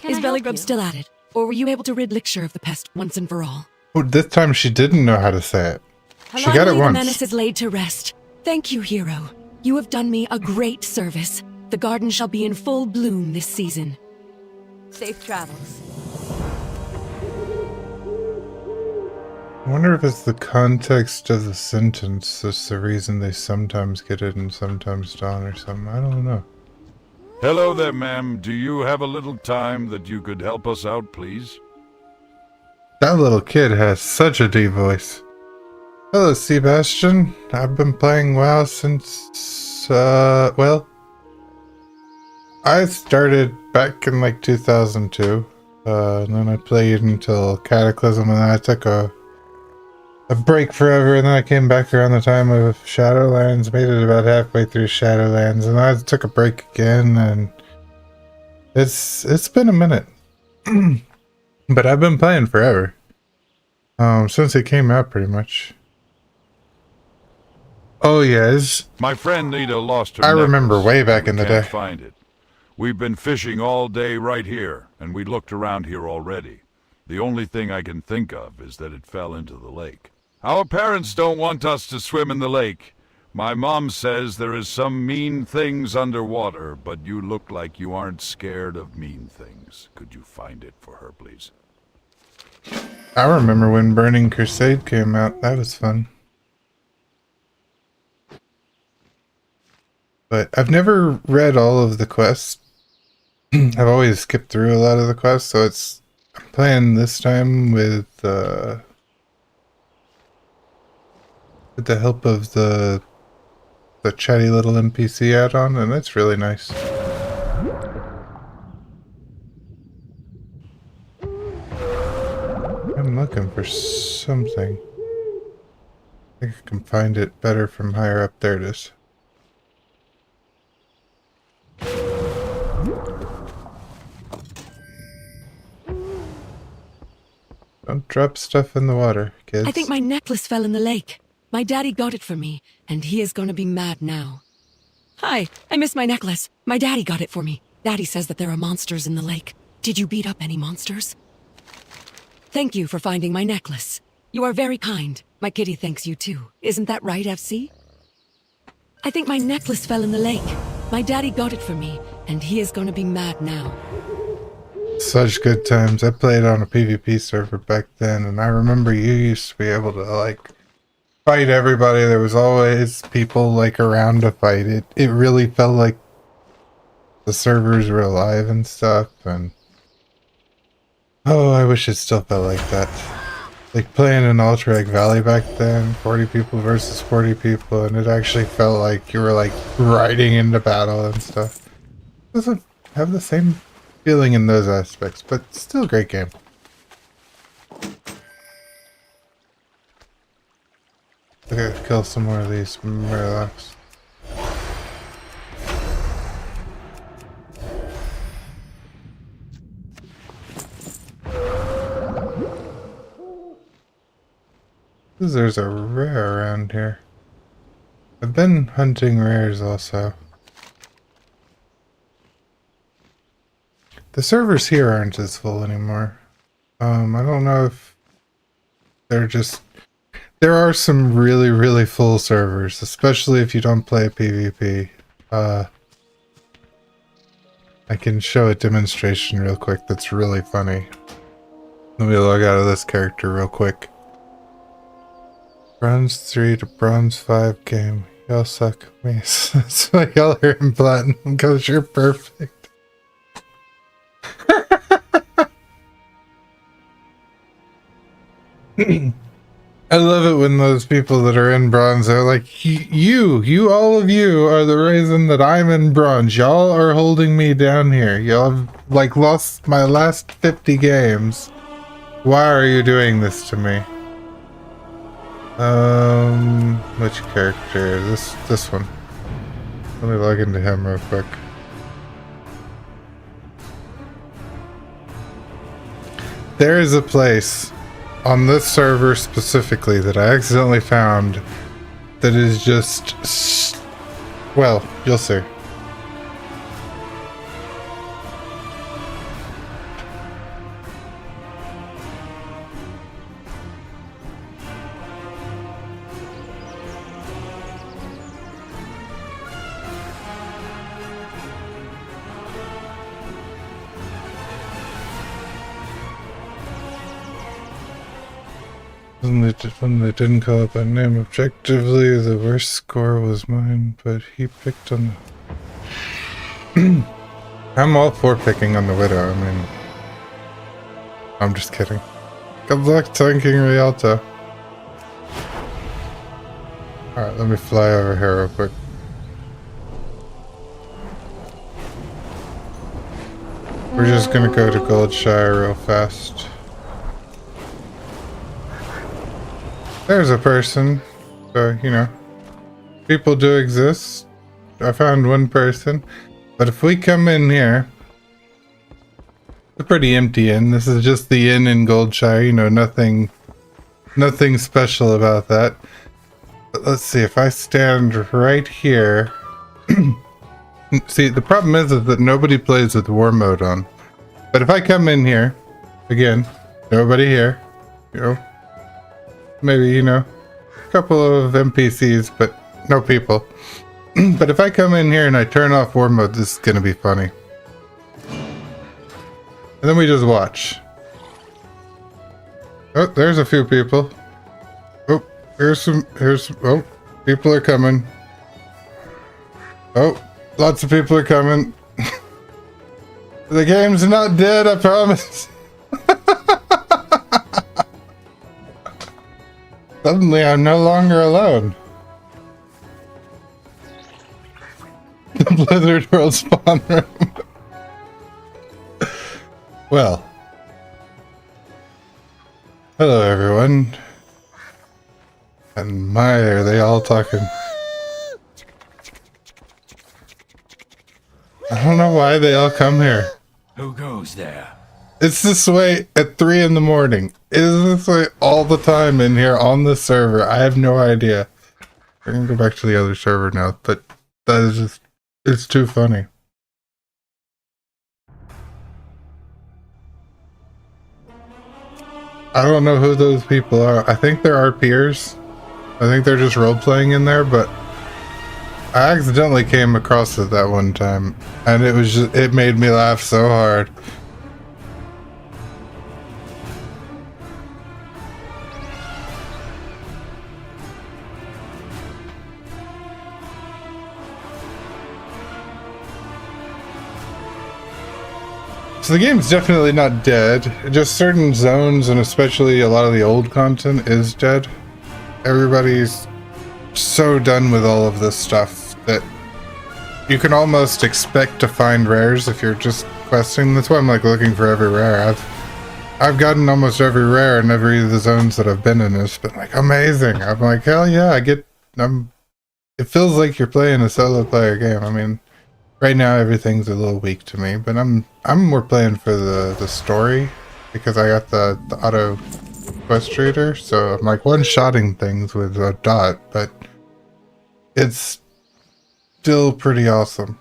Is belly grub still at it? Or were you able to rid Lakeshore of the pest once and for all? Oh, this time she didn't know how to say it. She got it Finally, once. the menace is laid to rest. Thank you, hero. You have done me a great service. The garden shall be in full bloom this season. Safe travels. I wonder if it's the context of the sentence that's the reason they sometimes get it and sometimes don't or something. I don't know. Hello there, ma'am. Do you have a little time that you could help us out, please? That little kid has such a deep voice. Hello, Sebastian. I've been playing WoW since, well, I started back in like 2002, and then I played until Cataclysm, and then I took a break forever, and then I came back around the time of Shadowlands, made it about halfway through Shadowlands, and I took a break again, and it's been a minute. But I've been playing forever. Since it came out, pretty much. Oh, yes. My friend Nita lost her I remember necklace. way back in the We can't day. find it. We've been fishing all day right here, and we looked around here already. The only thing I can think of is that it fell into the lake. Our parents don't want us to swim in the lake. My mom says there is some mean things underwater, but you look like you aren't scared of mean things. Could you find it for her, please? I remember when Burning Crusade came out. That was fun. But I've never read all of the quests. I've always skipped through a lot of the quests, so I'm playing this time with the help of the chatty little NPC add-on, and it's really nice. I'm looking for something. I think I can find it better from higher up. There it is. Don't drop stuff in the water, kids. I think my necklace fell in the lake. My daddy got it for me, and he is going to be mad now. Hi, I missed my necklace. My daddy got it for me. Daddy says that there are monsters in the lake. Did you beat up any monsters? Thank you for finding my necklace. You are very kind. My kitty thanks you too. Isn't that right, FC? I think my necklace fell in the lake. My daddy got it for me, and he is going to be mad now. Such good times. I played on a PvP server back then, and I remember you used to be able to, like, fight everybody. There was always people, like, around to fight. It really felt like the servers were alive and stuff, and oh, I wish it still felt like that. Like, playing in Alterac Valley back then, 40 people versus 40 people, and it actually felt like you were, like, riding into battle and stuff. It doesn't have the same feeling in those aspects, but still a great game. I gotta kill some more of these Murlocs. There's a rare around here. I've been hunting rares also. The servers here aren't as full anymore. I don't know if they're just... There are some really, really full servers, especially if you don't play PvP. I can show a demonstration real quick that's really funny. Let me log out of this character real quick. Bronze 3 to Bronze 5 game. Y'all suck me. That's why y'all are in platinum, because you're perfect. I love it when those people that are in bronze are like, all of you are the reason that I'm in bronze. Y'all are holding me down here. Y'all have, like, lost my last 50 games. Why are you doing this to me? Which character? This one. Let me log into him real quick. There is a place on this server specifically that I accidentally found that is just, well, you'll see. When they didn't call it by name objectively, the worst score was mine, but he picked on the... I'm all for picking on the widow, I mean... I'm just kidding. Good luck tanking Rialto. Alright, let me fly over here real quick. We're just gonna go to Goldshire real fast. There's a person, so, you know, people do exist. I found one person, but if we come in here, it's a pretty empty inn. This is just the inn in Goldshire, you know, nothing special about that. But let's see, if I stand right here, see, the problem is that nobody plays with war mode on. But if I come in here, again, nobody here, you know, maybe, you know, a couple of NPCs, but no people. But if I come in here and I turn off war mode, this is gonna be funny. And then we just watch. Oh, there's a few people. Oh, oh, people are coming. Oh, lots of people are coming. The game's not dead, I promise. Suddenly, I'm no longer alone. The Blizzard World spawn room. Well. Hello, everyone. And my, are they all talking? I don't know why they all come here. Who goes there? It's this way at 3 in the morning. It is this way all the time in here on this server. I have no idea. I'm gonna go back to the other server now, but that is just, it's too funny. I don't know who those people are. I think they're our peers. I think they're just role-playing in there, but I accidentally came across it that one time, and it was just, it made me laugh so hard. So the game's definitely not dead. Just certain zones, and especially a lot of the old content, is dead. Everybody's so done with all of this stuff that you can almost expect to find rares if you're just questing. That's why I'm like looking for every rare. I've gotten almost every rare in every of the zones that I've been in. It's been like amazing. I'm like, hell yeah, it feels like you're playing a solo player game. I mean, right now everything's a little weak to me, but I'm more playing for the story because I got the auto quest reader, so I'm like one-shotting things with a dot, but it's still pretty awesome.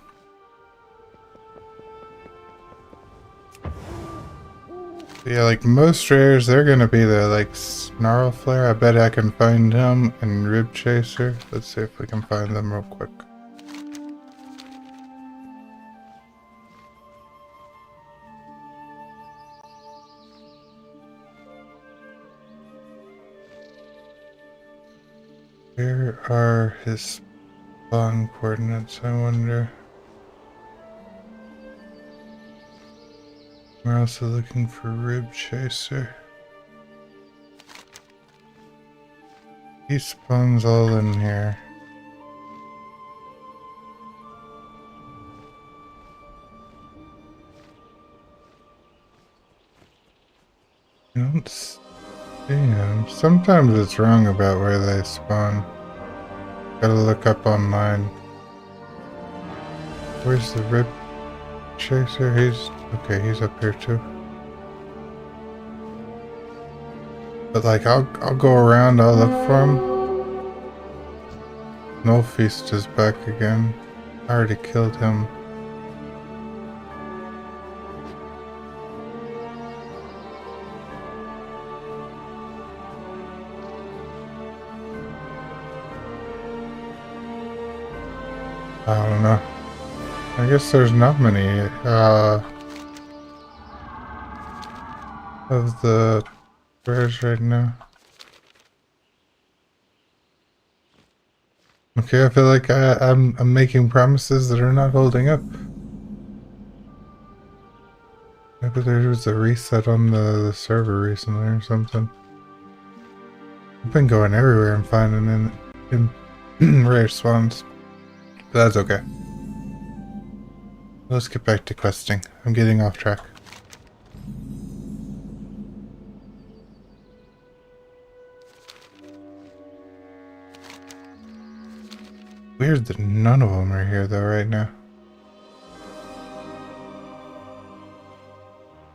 Yeah, like most rares, they're gonna be there, like Snarl Flare. I bet I can find him, and Rib Chaser. Let's see if we can find them real quick. Where are his spawn coordinates, I wonder? We're also looking for Rib Chaser. He spawns all in here. I don't see him. Sometimes it's wrong about where they spawn. Gotta look up online. Where's the Rib Chaser? He's okay, he's up here too. But like I'll go around, I'll look for him. Null Feast is back again. I already killed him. I don't know. I guess there's not many of the bears right now. Okay, I feel like I'm making promises that are not holding up. Maybe there was a reset on the server recently or something. I've been going everywhere and finding in rare spawns. But that's okay. Let's get back to questing. I'm getting off track. Weird that none of them are here though right now.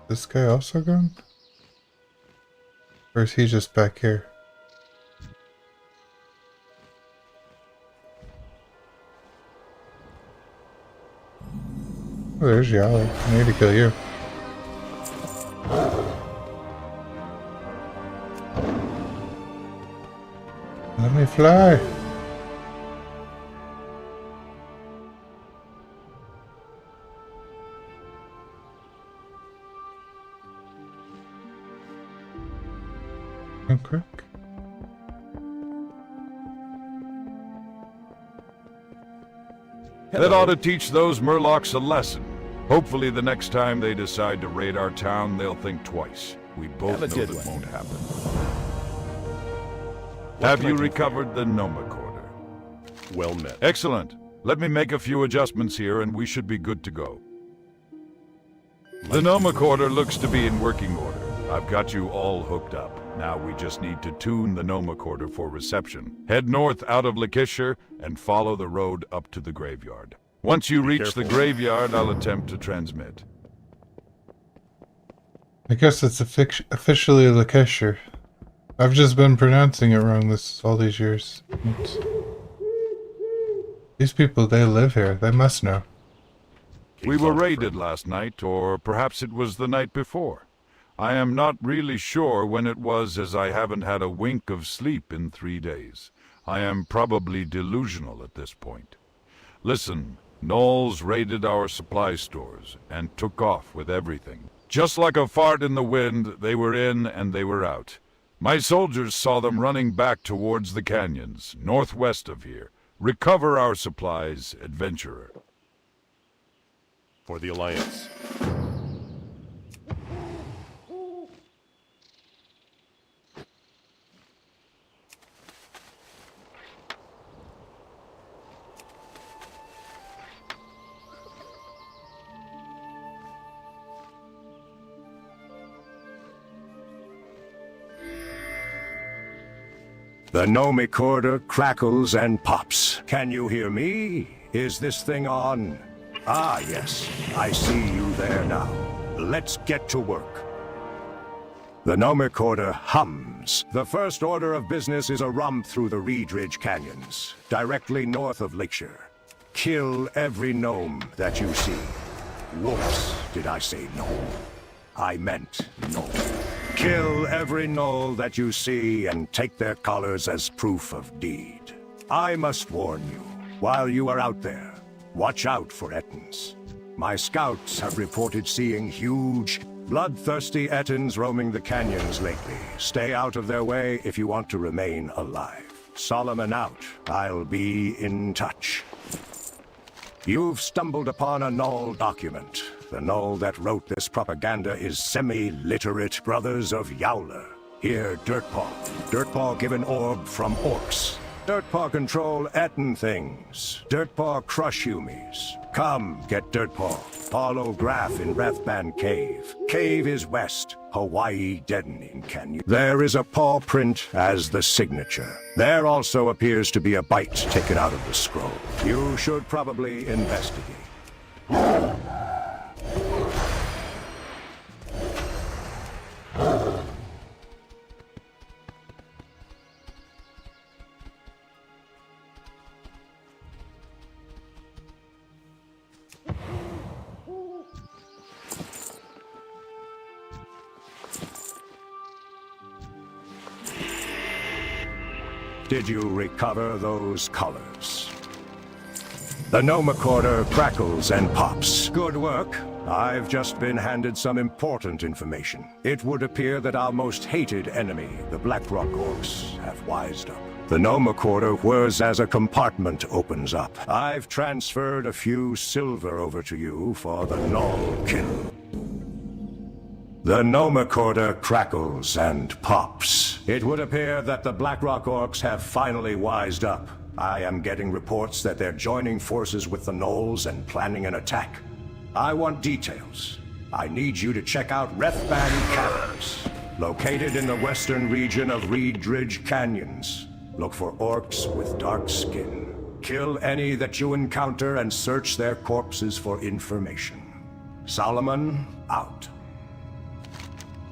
This guy also gone? Or is he just back here? Oh, there's Yali. I need to kill you. Let me fly. Quick. That ought to teach those Murlocs a lesson. Hopefully the next time they decide to raid our town, they'll think twice. We both know that won't happen. Have you recovered the Nomacorder? Well met. Excellent. Let me make a few adjustments here and we should be good to go. The Nomacorder looks to be in working order. I've got you all hooked up. Now we just need to tune the Nomacorder for reception. Head north out of Lancashire and follow the road up to the graveyard. Once you reach the graveyard, I'll attempt to transmit. I guess it's officially Lancashire. I've just been pronouncing it wrong all these years. These people, they live here. They must know. We were raided last night, or perhaps it was the night before. I am not really sure when it was, as I haven't had a wink of sleep in 3 days. I am probably delusional at this point. Listen, Gnolls raided our supply stores and took off with everything. Just like a fart in the wind, they were in and they were out. My soldiers saw them running back towards the canyons, northwest of here. Recover our supplies, adventurer. For the Alliance. The Nomacorder crackles and pops. Can you hear me? Is this thing on? Ah, yes. I see you there now. Let's get to work. The Nomacorder hums. The first order of business is a romp through the Reed Ridge Canyons, directly north of Lakeshire. Kill every gnome that you see. Whoops, did I say gnome? I meant gnome. Kill every gnoll that you see and take their collars as proof of deed. I must warn you, while you are out there, watch out for Ettins. My scouts have reported seeing huge, bloodthirsty Ettins roaming the canyons lately. Stay out of their way if you want to remain alive. Solomon out. I'll be in touch. You've stumbled upon a Null document. The Null that wrote this propaganda is semi-literate brothers of Yowler. Here, Dirtpaw. Dirtpaw give an orb from orcs. Dirtpaw control Etten things. Dirtpaw crush humies. Come, get Dirtpaw. Follow Graph in Rathban Cave. Cave is west. Hawaii deadening canyon. There is a paw print as the signature. There also appears to be a bite taken out of the scroll. You should probably investigate. Did you recover those colors? The Nomacorder crackles and pops. Good work. I've just been handed some important information. It would appear that our most hated enemy, the Blackrock Orcs, have wised up. The Nomacorder whirs as a compartment opens up. I've transferred a few silver over to you for the Null kill. The Nomacorder crackles and pops. It would appear that the Blackrock Orcs have finally wised up. I am getting reports that they're joining forces with the Gnolls and planning an attack. I want details. I need you to check out Rathban Caverns, located in the western region of Reedridge Canyons. Look for orcs with dark skin. Kill any that you encounter and search their corpses for information. Solomon, out.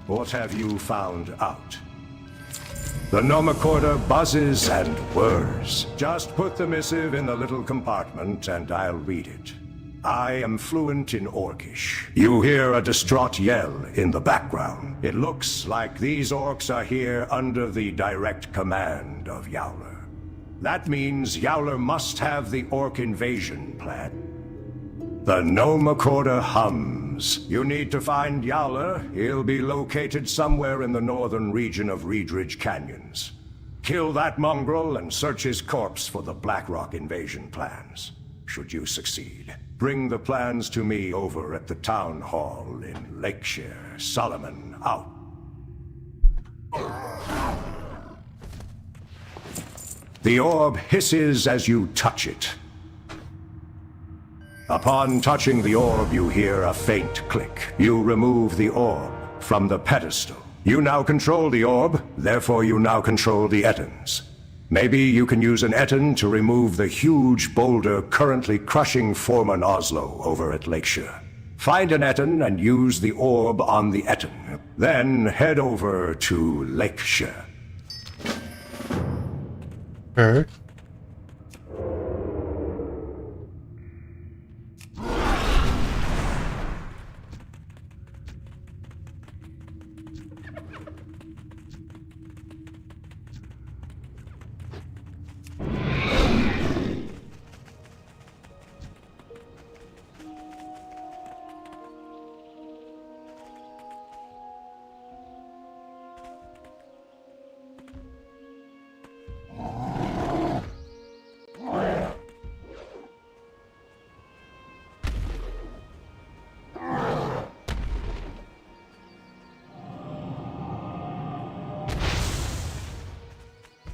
What have you found out? The Nomacorder buzzes and whirs. Just put the missive in the little compartment and I'll read it. I am fluent in Orcish. You hear a distraught yell in the background. It looks like these orcs are here under the direct command of Yowler. That means Yowler must have the orc invasion plan. The Nomacorder hums. You need to find Yowler. He'll be located somewhere in the northern region of Reedridge Canyons. Kill that mongrel and search his corpse for the Blackrock invasion plans. Should you succeed, bring the plans to me over at the town hall in Lakeshire. Solomon, out. The orb hisses as you touch it. Upon touching the orb, you hear a faint click. You remove the orb from the pedestal. You now control the orb, therefore you now control the Ettins. Maybe you can use an Ettin to remove the huge boulder currently crushing Foreman Oslo over at Lakeshire. Find an Ettin and use the orb on the Ettin. Then head over to Lakeshire. Okay.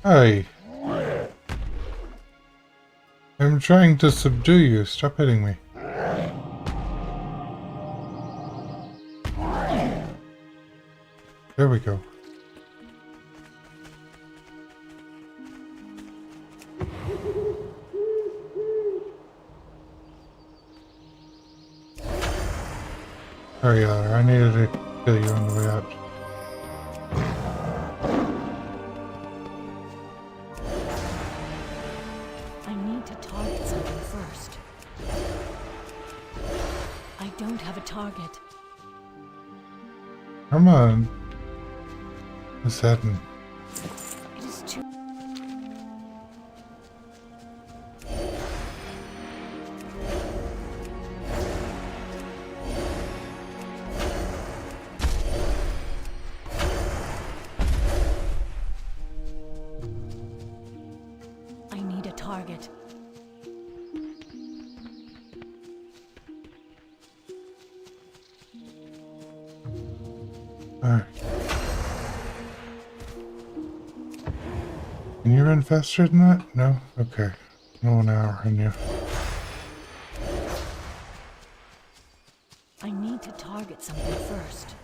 Hi. I'm trying to subdue you. Stop hitting me. There we go. Sorry, I needed to kill you on the way out. Target. Come on. What's happening? It is too... Alright. Can you run faster than that? No? Okay. No 1 hour on you. I need to target something first.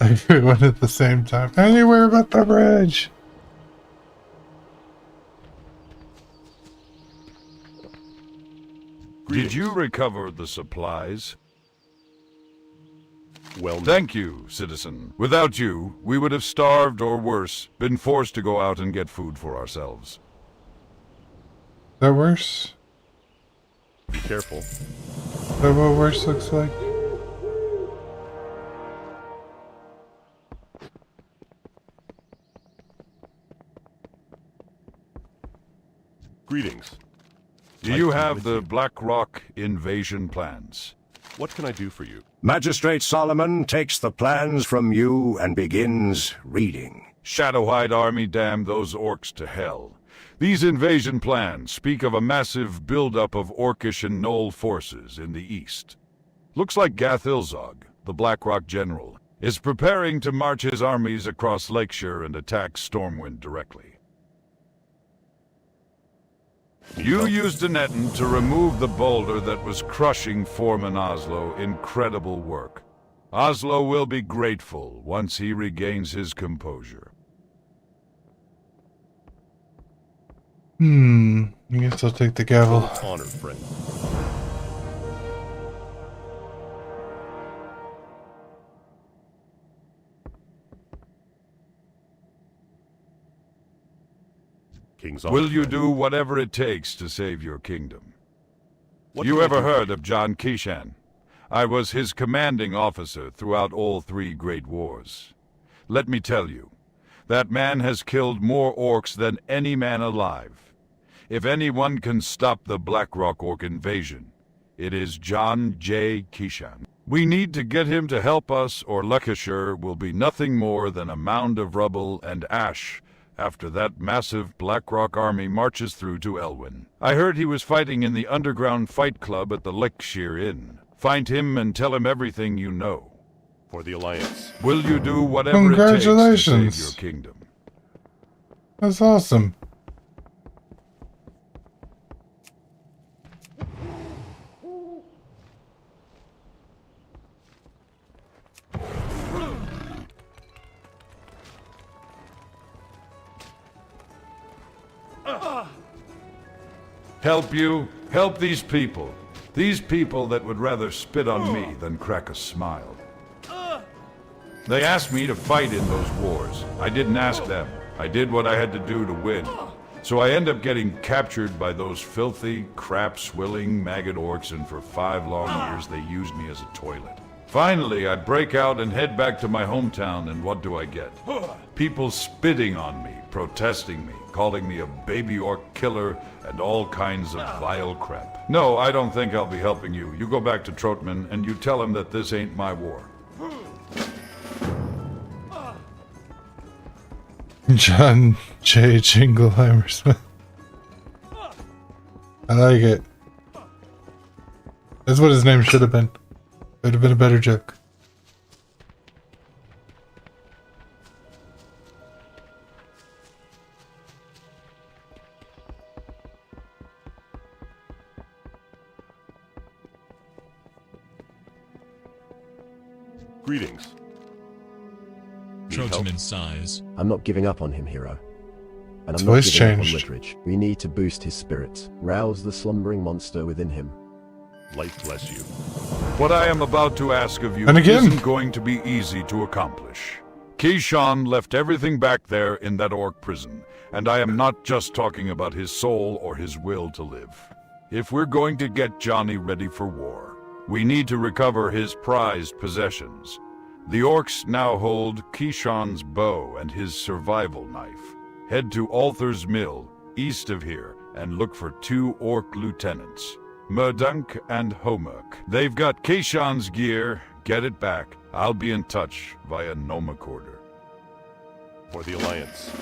Everyone at the same time. Anywhere but the bridge. Did you recover the supplies? Well, Thank you, citizen. Without you, we would have starved or worse, been forced to go out and get food for ourselves. Is that worse? be careful. Is that what worse looks like? Greetings. Do you have the Black Rock invasion plans? What can I do for you? Magistrate Solomon takes the plans from you and begins reading. Shadowhide army, damn those orcs to hell. These invasion plans speak of a massive buildup of orcish and Knoll forces in the east. Looks like Gath Ilzog, the Black Rock general, is preparing to march his armies across Lakeshire and attack Stormwind directly. You used Denetton to remove the boulder that was crushing Foreman Oslo. Incredible work. Oslo will be grateful once he regains his composure. I guess I'll take the gavel. Honored friend. King's honor, Will you friend. do whatever it takes to save your kingdom? What You can I ever do? heard of John Kishan? I was his commanding officer throughout all 3 great wars. Let me tell you, that man has killed more orcs than any man alive. If anyone can stop the Blackrock orc invasion, it is John J. Kishan. We need to get him to help us, or Lancashire will be nothing more than a mound of rubble and ash after that massive Blackrock army marches through to Elwyn. I heard he was fighting in the underground fight club at the Lakeshire Inn. Find him and tell him everything you know. For the Alliance. Will you do whatever it takes to Congratulations. save your kingdom? That's awesome. Help you? Help these people. These people that would rather spit on me than crack a smile. They asked me to fight in those wars. I didn't ask them. I did what I had to do to win. So I end up getting captured by those filthy, crap-swilling maggot orcs, and for 5 long years they used me as a toilet. Finally, I break out and head back to my hometown, and what do I get? People spitting on me, protesting me, calling me a baby orc killer, and all kinds of vile crap. No, I don't think I'll be helping you. You go back to Trotman, and you tell him that this ain't my war. John J. Jingleheimer Smith. I like it. That's what his name should have been. Would have been a better joke. Greetings. Need help? Trotaman sighs. I'm not giving up on him, hero. And His I'm not voice giving up on changed. Woodridge. We need to boost his spirits, rouse the slumbering monster within him. Life bless you. What I am about to ask of you And again. isn't going to be easy to accomplish. Keyshawn left everything back there in that orc prison, and I am not just talking about his soul or his will to live. If we're going to get Johnny ready for war, we need to recover his prized possessions. The orcs now hold Keyshawn's bow and his survival knife. Head to Althor's Mill, east of here, and look for 2 orc lieutenants, Murdunk and Homerk. They've got Keyshawn's gear. Get it back. I'll be in touch via Nomacorder. For the Alliance.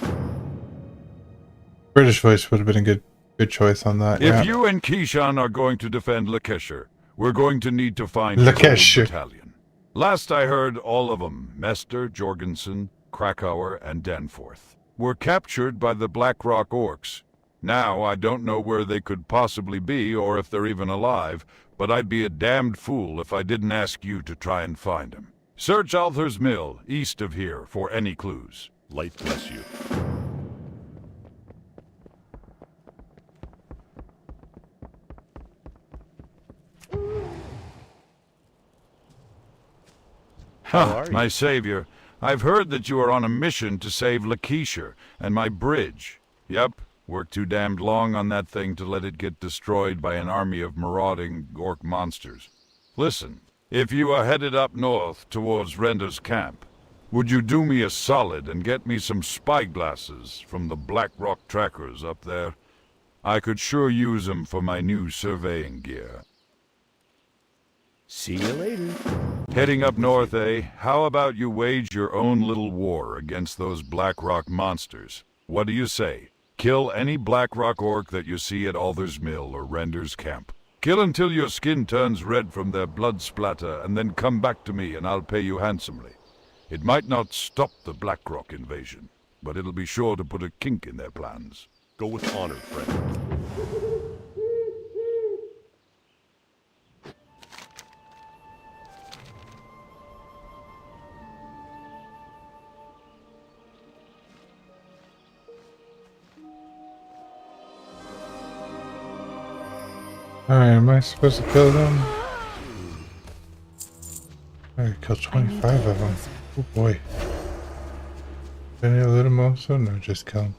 British voice would have been a good choice on that. If you and Keyshawn are going to defend Lancashire, we're going to need to find his Lancashire whole battalion. Last I heard, all of them, Mester, Jorgensen, Krakauer, and Danforth, were captured by the Blackrock orcs. Now, I don't know where they could possibly be or if they're even alive, but I'd be a damned fool if I didn't ask you to try and find them. Search Althor's Mill, east of here, for any clues. Light bless you. Ha, my savior. I've heard that you are on a mission to save Lancashire and my bridge. Yep, worked too damned long on that thing to let it get destroyed by an army of marauding orc monsters. Listen, if you are headed up north towards Render's camp, would you do me a solid and get me some spyglasses from the Blackrock trackers up there? I could sure use them for my new surveying gear. See you later. Heading up north, eh? How about you wage your own little war against those Blackrock monsters? What do you say? Kill any Blackrock orc that you see at Althor's Mill or Render's camp. Kill until your skin turns red from their blood splatter, and then come back to me and I'll pay you handsomely. It might not stop the Blackrock invasion, but it'll be sure to put a kink in their plans. Go with honor, friend. Alright, am I supposed to kill them? Alright, kill 25 of them. Oh boy. Any of them also? No, just kill them.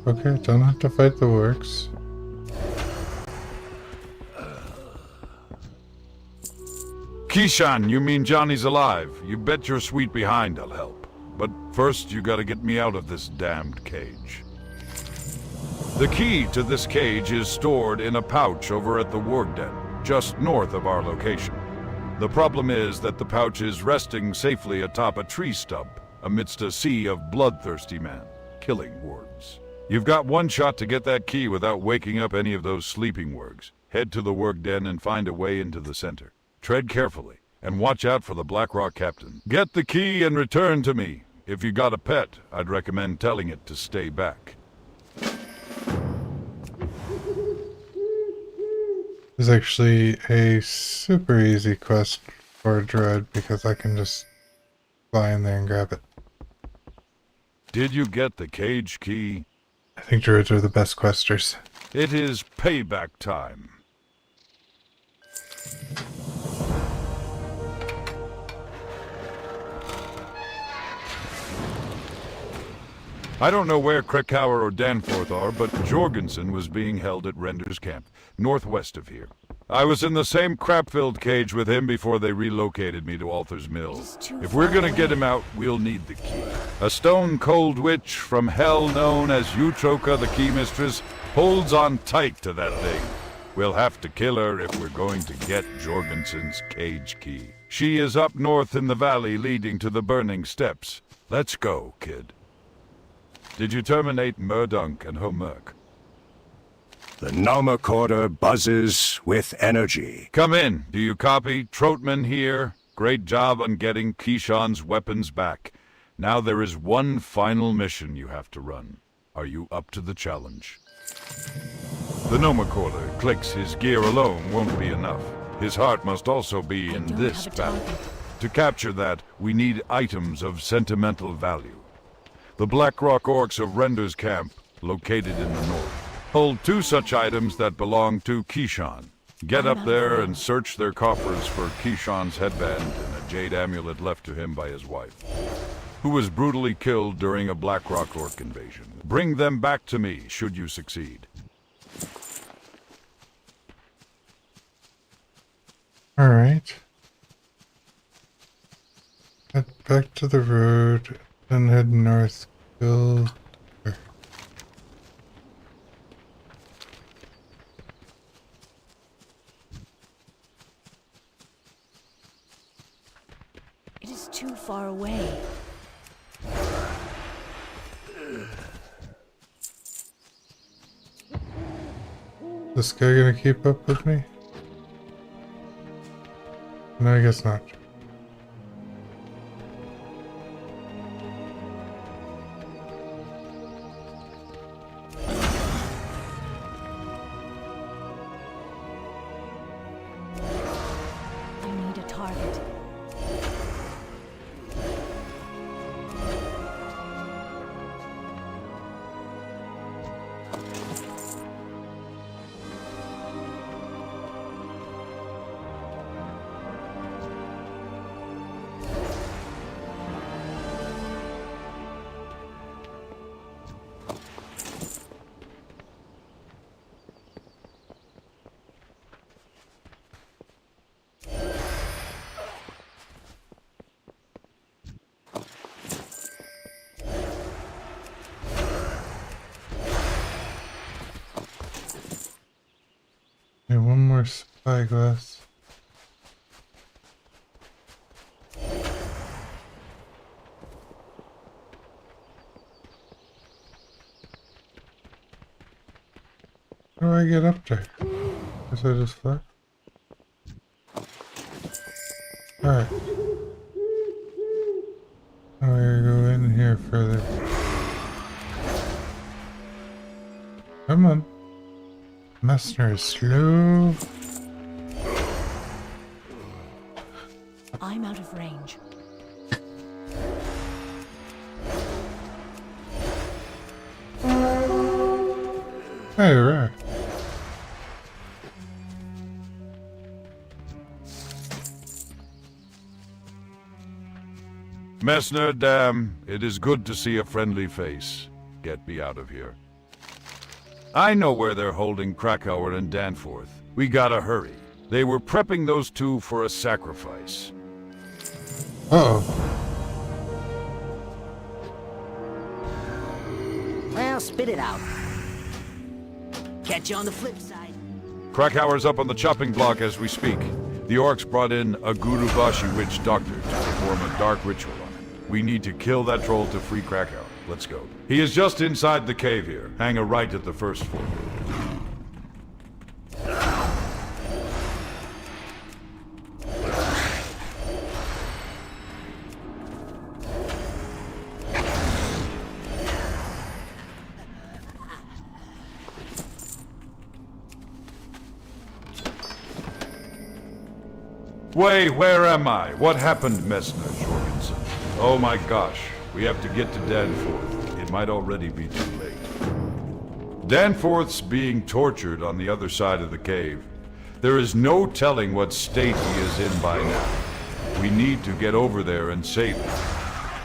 Okay, don't have to fight the orcs. Keyshawn, you mean Johnny's alive? You bet your sweet behind I'll help. But first you gotta get me out of this damned cage. The key to this cage is stored in a pouch over at the Warg Den, just north of our location. The problem is that the pouch is resting safely atop a tree stump amidst a sea of bloodthirsty men, killing wargs. You've got one shot to get that key without waking up any of those sleeping wargs. Head to the Warg Den and find a way into the center. Tread carefully, and watch out for the Blackrock captain. Get the key and return to me. If you got a pet, I'd recommend telling it to stay back. This is actually a super easy quest for a druid because I can just fly in there and grab it. Did you get the cage key? I think druids are the best questers. It is payback time. I don't know where Krakauer or Danforth are, but Jorgensen was being held at Render's camp, northwest of here. I was in the same crap-filled cage with him before they relocated me to Althor's Mill. If we're gonna get him out, we'll need the key. A stone-cold witch from hell known as Utroka the Key Mistress holds on tight to that thing. We'll have to kill her if we're going to get Jorgensen's cage key. She is up north in the valley leading to the Burning Steps. Let's go, kid. Did you terminate Murdunk and Homerk? The Nomacorder buzzes with energy. Come in. Do you copy? Trotman here. Great job on getting Keyshawn's weapons back. Now there is one final mission you have to run. Are you up to the challenge? The Nomacorder clicks his gear alone won't be enough. His heart must also be in this battle. To capture that, we need items of sentimental value. The Blackrock Orcs of Render's camp, located in the north, hold 2 such items that belong to Keyshawn. Get up there and search their coffers for Keyshawn's headband and a jade amulet left to him by his wife, who was brutally killed during a Blackrock Orc invasion. Bring them back to me, should you succeed. Alright. Head back to the road, then head north. Kill. It is too far away. This guy gonna keep up with me? No, I guess not. You need a target. Okay, one more spyglass. How do I get up there? Guess I just left. Alright. Now I gotta go in here further. Come on. Messner is slow. I'm out of range. Hey, right. Messner, damn, it is good to see a friendly face. Get me out of here. I know where they're holding Krakauer and Danforth. We gotta hurry. They were prepping those 2 for a sacrifice. Uh-oh. Well, spit it out. Catch you on the flip side. Krakauer's up on the chopping block as we speak. The orcs brought in a Gurubashi witch doctor to perform a dark ritual on him. We need to kill that troll to free Krakauer. Let's go. He is just inside the cave here. Hang a right at the first floor. Wait, where am I? What happened, Messner Jorgensen? Oh my gosh, we have to get to Danforth. It might already be too late. Danforth's being tortured on the other side of the cave. There is no telling what state he is in by now. We need to get over there and save him.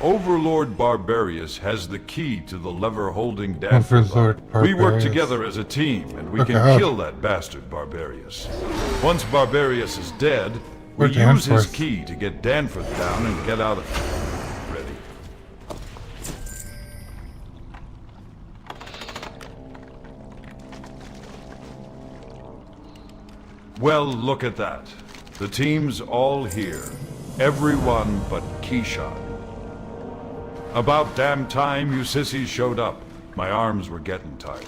Overlord Barbarius has the key to the lever holding Danforth. We work together as a team, and we can kill that bastard Barbarius. Once Barbarius is dead, we use his key to get Danforth down and get out of here. Ready. Well, look at that. The team's all here. Everyone but Keyshawn. About damn time you sissies showed up. My arms were getting tired.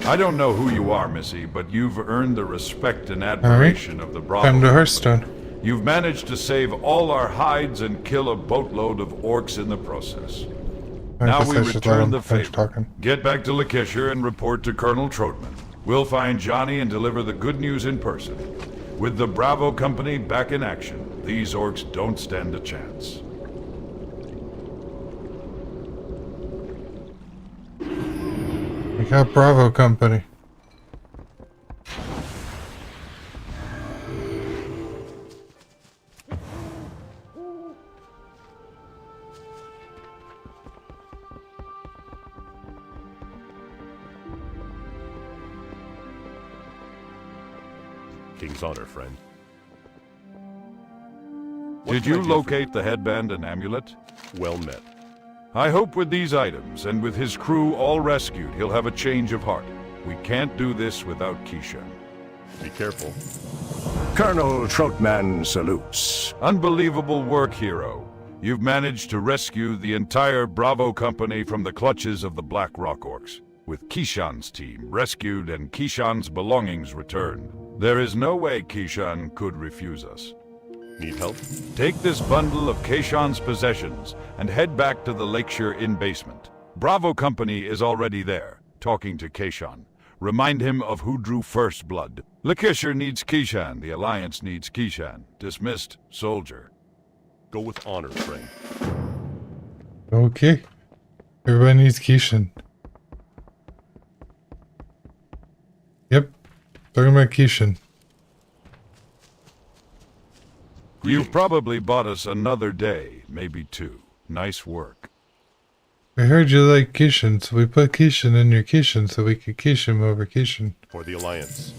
I don't know who you are, Missy, but you've earned the respect and admiration of the Bravo. Time to Hearthstone. You've managed to save all our hides and kill a boatload of orcs in the process. Now we return the favor. Get back to Lakeisha and report to Colonel Trotman. We'll find Johnny and deliver the good news in person. With the Bravo Company back in action, these orcs don't stand a chance. got Bravo Company. King's honor, friend. Did you locate the headband and amulet? Well met. I hope with these items, and with his crew all rescued, he'll have a change of heart. We can't do this without Keishan. Be careful. Colonel Trotman salutes. Unbelievable work, hero. You've managed to rescue the entire Bravo Company from the clutches of the Black Rock Orcs, with Keishan's team rescued and Keishan's belongings returned. There is no way Keishan could refuse us. Need help? Take this bundle of Keishan's possessions and head back to the Lakeshire Inn basement. Bravo Company is already there, talking to Keishan. Remind him of who drew first blood. Lakeshire needs Keishan, the Alliance needs Keishan. Dismissed, soldier. Go with honor, friend. Okay. Everybody needs Keishan. Yep. Talking about Keishan. You've probably bought us another day, maybe two. Nice work. I heard you like Keishan, so we put Keishan in your Keishan so we could Keishan over Keishan. For the Alliance.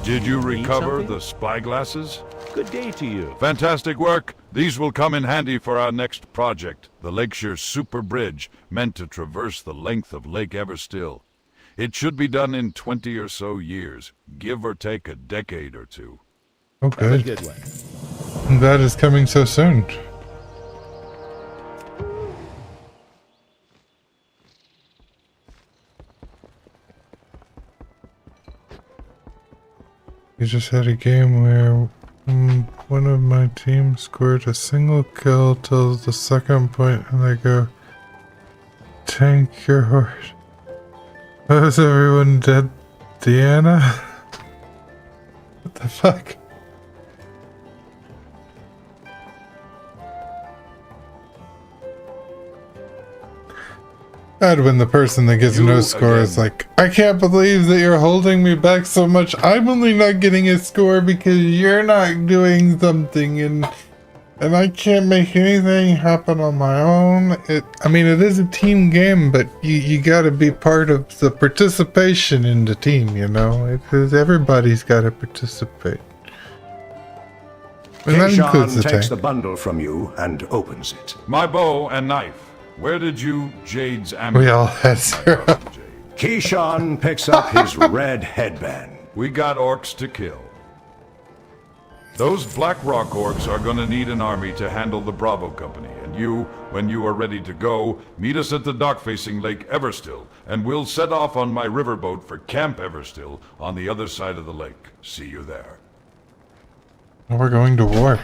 Did you recover the spyglasses? Good day to you. Fantastic work. These will come in handy for our next project, the Lakeshire Super Bridge, meant to traverse the length of Lake Everstill. It should be done in 20 or so years, give or take a decade or two. Oh, good. Good one. I'm glad it's coming so soon. We just had a game where one of my team scored a single kill till the second point, and I go, tank your horse. Was everyone dead, Deanna? What the fuck? I'd win the person that gets no score is like, I can't believe that you're holding me back so much. I'm only not getting a score because you're not doing something, and I can't make anything happen on my own. I mean, it is a team game, but you gotta be part of the participation in the team, you know? Because everybody's gotta participate. And that includes Keishan the takes tank. the bundle from you and opens it. My bow and knife. Where did you, Jade's amulet? We all had zero. Keishan picks up his red headband. We got orcs to kill. Those Black Rock orcs are gonna need an army to handle the Bravo Company, and you, when you are ready to go, meet us at the dock facing Lake Everstill, and we'll set off on my riverboat for Camp Everstill on the other side of the lake. See you there. We're going to war.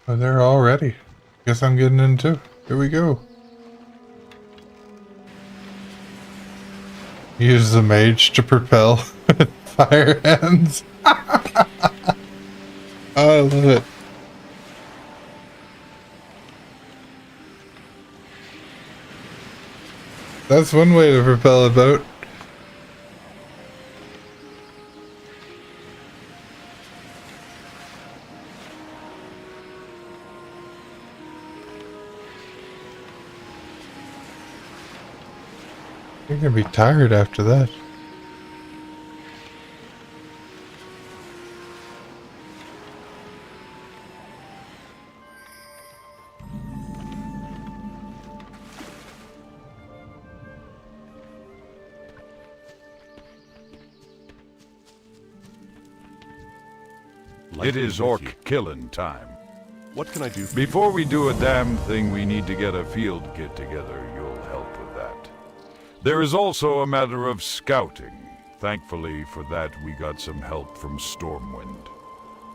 Oh, they're all ready. Guess I'm getting in too. Here we go. Use the mage to propel fire hands. Oh, I love it. That's one way to propel a boat. You're gonna be tired after that. It is orc killing time. What can I do for you? Before we do a damn thing, we need to get a field kit together. You'll help with that. There is also a matter of scouting. Thankfully for that, we got some help from Stormwind.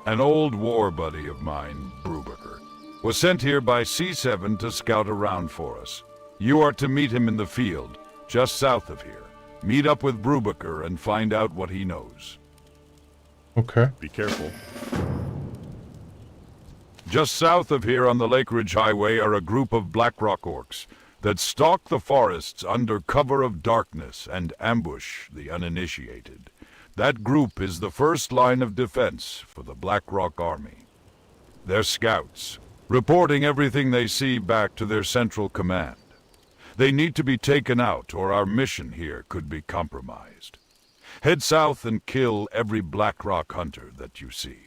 An old war buddy of mine, Brubaker, was sent here by C7 to scout around for us. You are to meet him in the field, just south of here. Meet up with Brubaker and find out what he knows. Okay. Be careful. Just south of here on the Lake Ridge Highway are a group of Blackrock orcs that stalk the forests under cover of darkness and ambush the uninitiated. That group is the first line of defense for the Blackrock army. They're scouts, reporting everything they see back to their central command. They need to be taken out, or our mission here could be compromised. Head south and kill every Blackrock hunter that you see.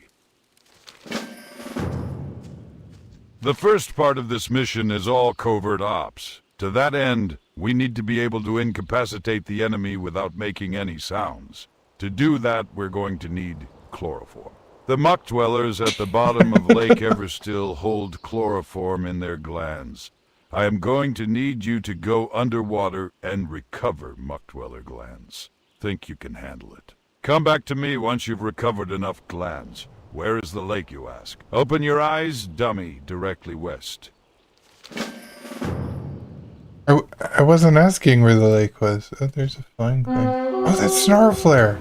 The first part of this mission is all covert ops. To that end, we need to be able to incapacitate the enemy without making any sounds. To do that, we're going to need chloroform. The muck dwellers at the bottom of Lake Everstill hold chloroform in their glands. I am going to need you to go underwater and recover muck dweller glands. Think you can handle it. Come back to me once you've recovered enough glands. Where is the lake, you ask? Open your eyes, dummy, directly west. I wasn't asking where the lake was. Oh, there's a flying thing. Oh, that's Snarlflare!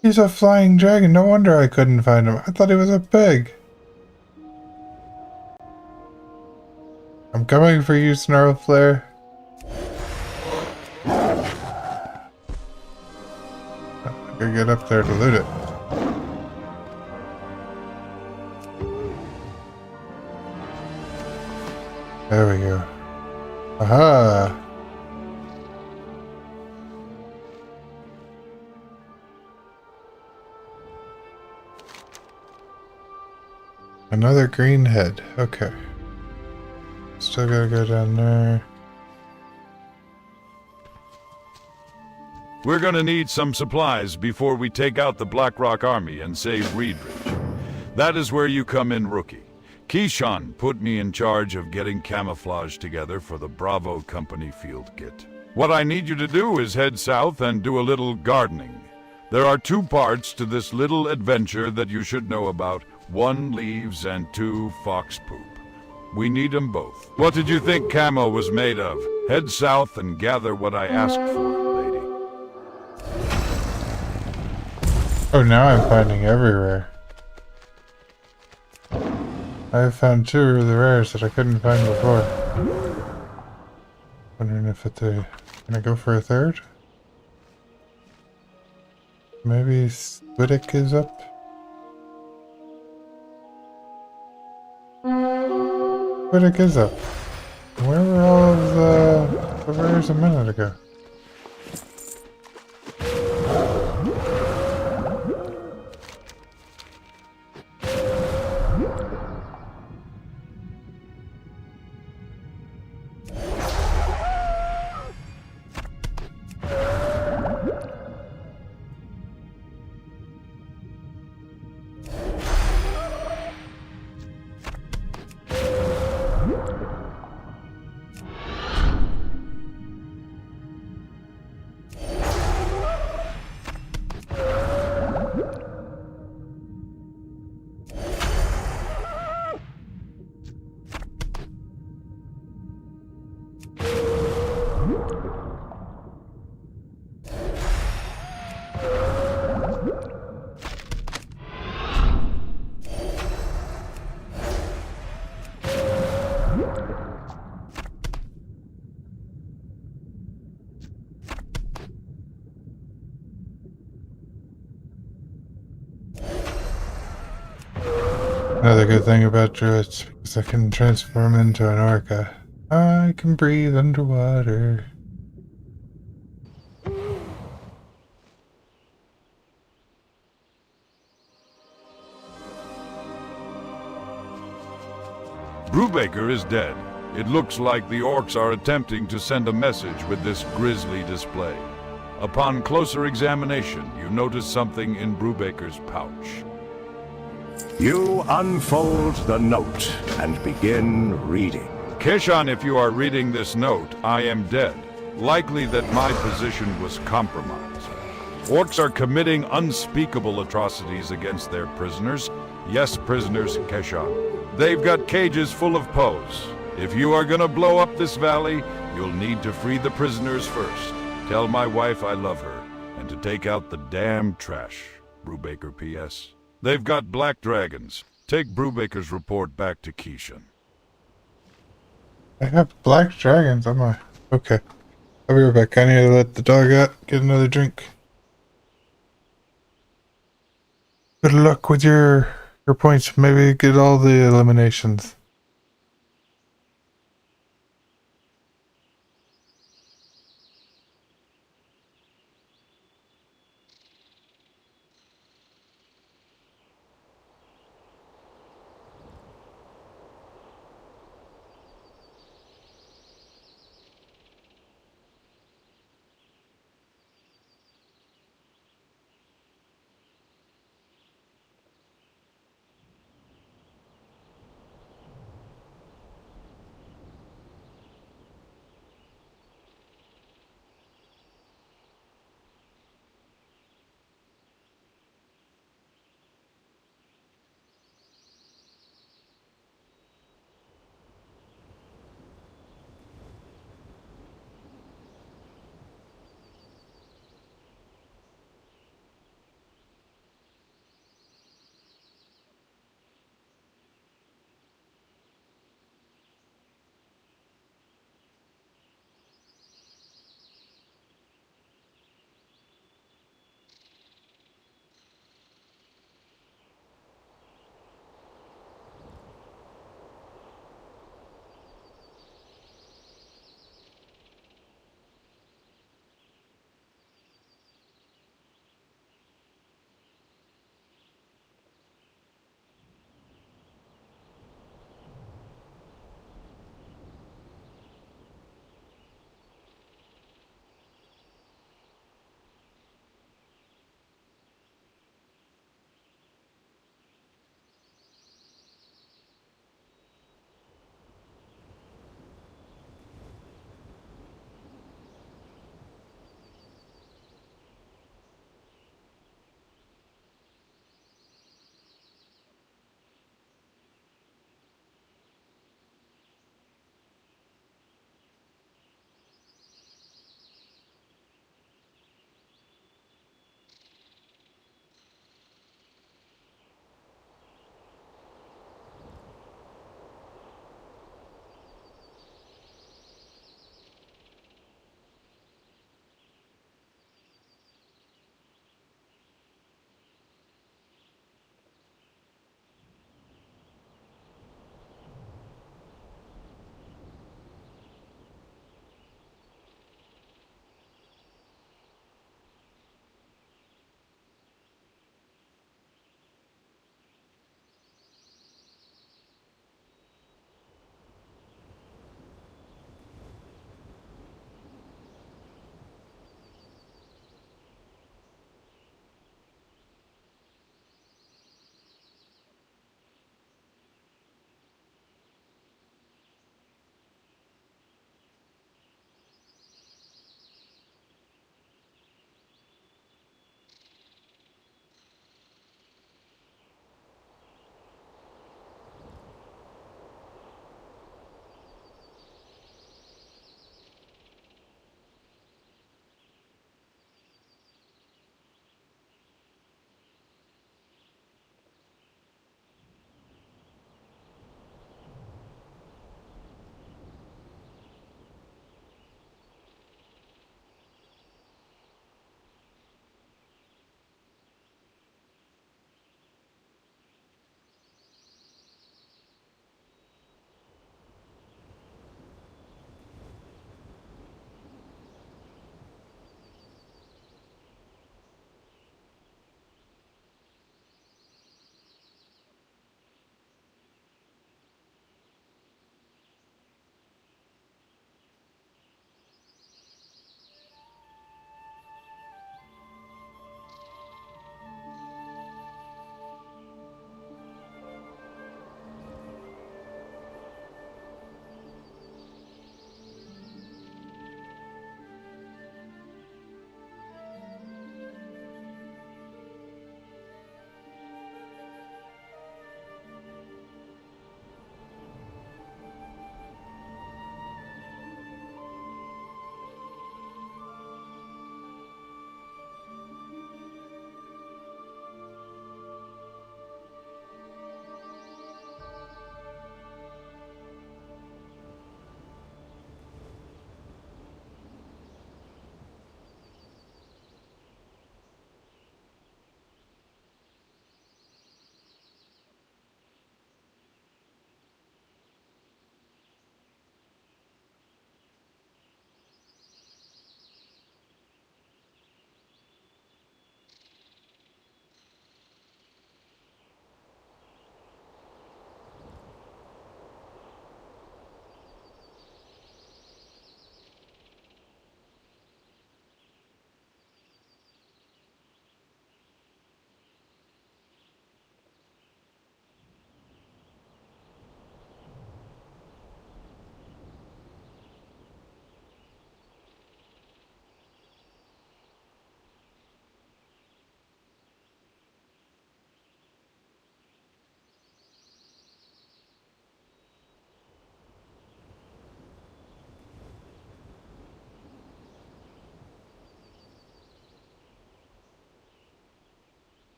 He's a flying dragon. No wonder I couldn't find him. I thought he was a pig. I'm coming for you, Snarlflare. I gotta get up there to loot it. There we go. Aha! Another green head. Okay. Still gotta go down there. We're gonna need some supplies before we take out the Blackrock army and save Reed Ridge. That is where you come in, Rookie. Keyshawn put me in charge of getting camouflage together for the Bravo Company field kit. What I need you to do is head south and do a little gardening. There are 2 parts to this little adventure that you should know about. 1 leaves and 2 fox poop. We need them both. What did you think camo was made of? Head south and gather what I asked for, lady. Oh, now I'm finding everywhere. I have found 2 of the rares that I couldn't find before. Wondering if it's a... Can I go for a 3rd? Maybe Squiddick is up? Squiddick is up. Where were all of the rares a minute ago? Another good thing about druids is I can transform into an orca. I can breathe underwater. Brubaker is dead. It looks like the orcs are attempting to send a message with this grisly display. Upon closer examination, you notice something in Brubaker's pouch. You unfold the note and begin reading. Keyshawn, if you are reading this note, I am dead. Likely that my position was compromised. Orcs are committing unspeakable atrocities against their prisoners. Yes, prisoners, Keshan. They've got cages full of Poes. If you are gonna blow up this valley, you'll need to free the prisoners first. Tell my wife I love her, and to take out the damn trash. Brubaker P.S. They've got black dragons. Take Brubaker's report back to Keishan. I have black dragons. Okay. I'll be right back. I need to let the dog out, get another drink. Good luck with your points. Maybe get all the eliminations.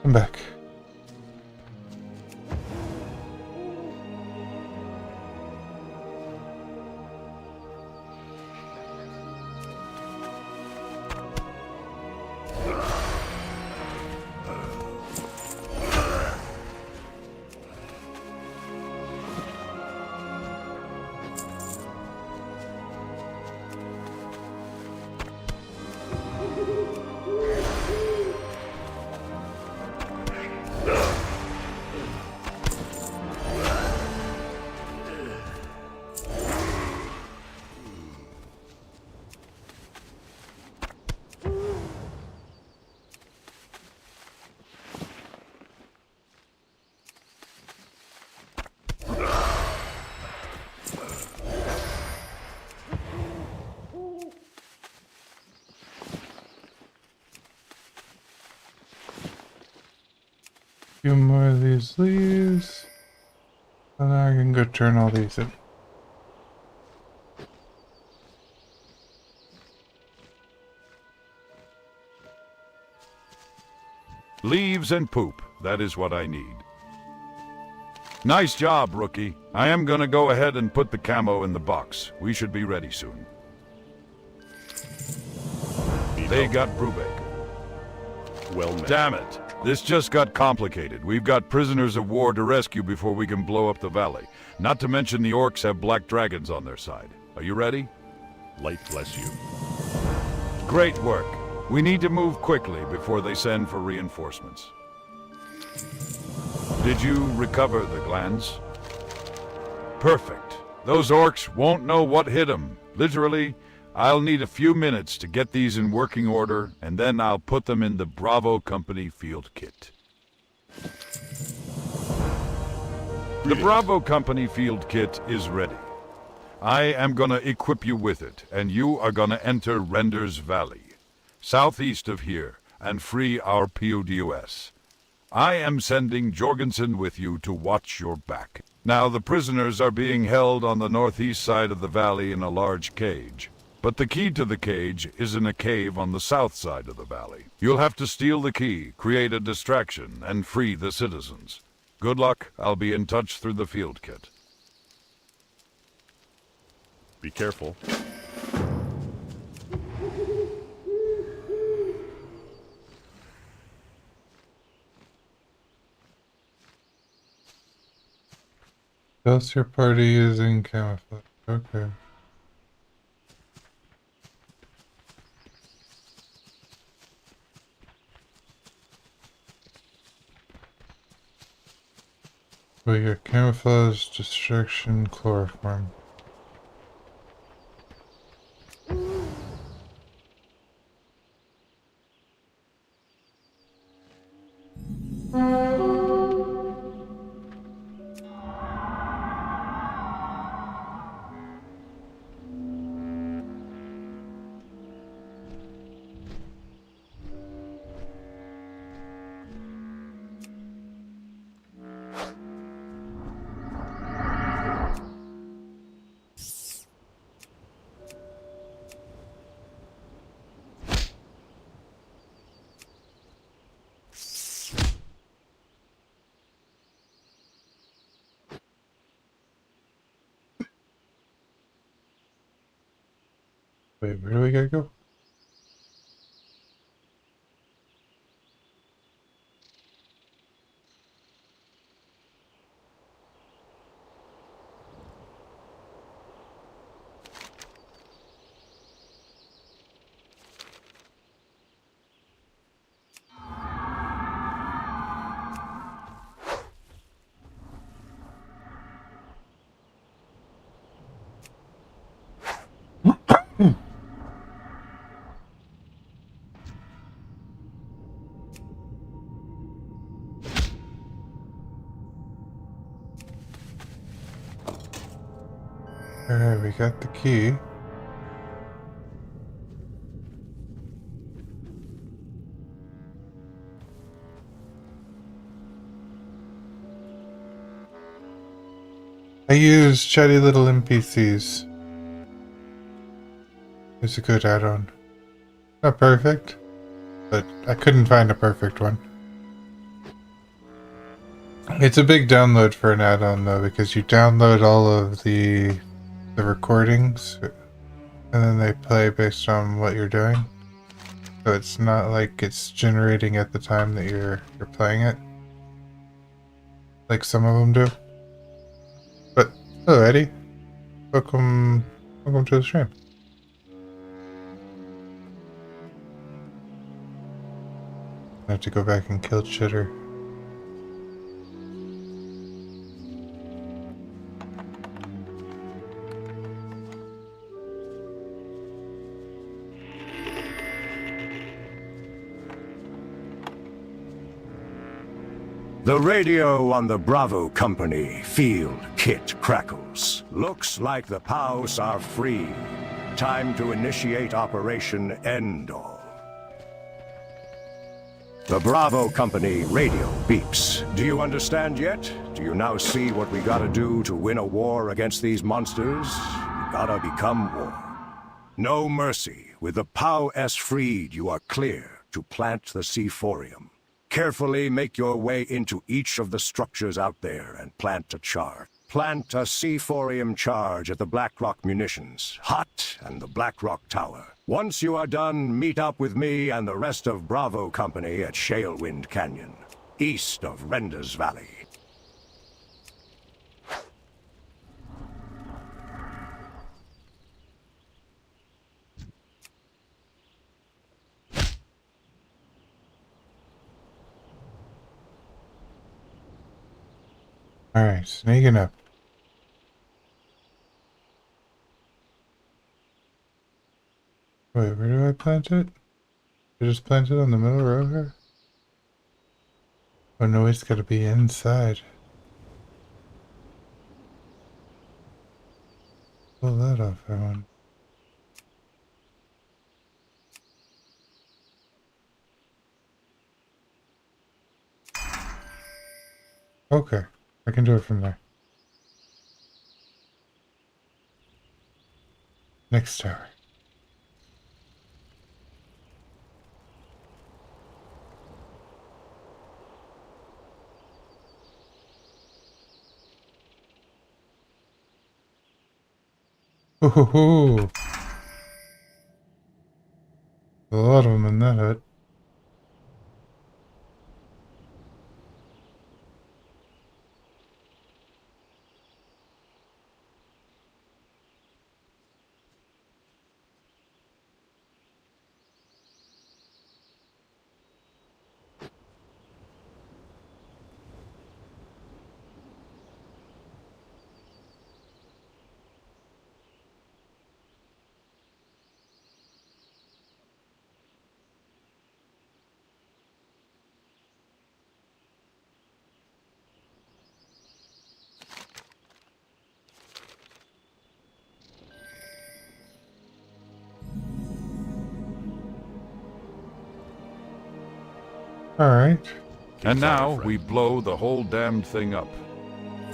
I'm back. Few more of these leaves. And then I can go turn all these in. Leaves and poop, that is what I need. Nice job, rookie. I am gonna go ahead and put the camo in the box. We should be ready soon. They got Brubaker. Well met. Damn it. This just got complicated. We've got prisoners of war to rescue before we can blow up the valley. Not to mention the orcs have black dragons on their side. Are you ready? Light bless you. Great work. We need to move quickly before they send for reinforcements. Did you recover the glands? Perfect. Those orcs won't know what hit them. Literally, I'll need a few minutes to get these in working order, and then I'll put them in the Bravo Company field kit. The Bravo Company field kit is ready. I am gonna equip you with it, and you are gonna enter Render's Valley, southeast of here, and free our PODOS. I am sending Jorgensen with you to watch your back. Now, the prisoners are being held on the northeast side of the valley in a large cage. But the key to the cage is in a cave on the south side of the valley. You'll have to steal the key, create a distraction, and free the citizens. Good luck. I'll be in touch through the field kit. Be careful. Else your party using camouflage. Okay. We got camouflage, distraction, chloroform. Wait, where do we gotta go? Alright, we got the key. I use chatty little NPCs. It's a good add-on. Not perfect, but I couldn't find a perfect one. It's a big download for an add-on though, because you download all of the recordings, and then they play based on what you're doing. So it's not like it's generating at the time that you're playing it, like some of them do. But hello, Eddie. Welcome to the stream. I have to go back and kill Chitter. The radio on the Bravo Company field kit crackles. Looks like the POWs are free. Time to initiate Operation End All. The Bravo Company radio beeps. Do you understand yet? Do you now see what we gotta do to win a war against these monsters? We gotta become war. No mercy. With the POW-S freed, you are clear to plant the C-Forium. Carefully make your way into each of the structures out there and plant a charge. Plant a C-Forium charge at the Blackrock Munitions, Hut, and the Blackrock Tower. Once you are done, meet up with me and the rest of Bravo Company at Shalewind Canyon, east of Renders Valley. Alright, sneaking up. Wait, where do I plant it? I just plant it on the middle row here? Oh no, it's gotta be inside. Pull that off, I want. Okay, I can do it from there. Next tower. Ooh, a lot of them in that hut. Alright. And now we blow the whole damned thing up.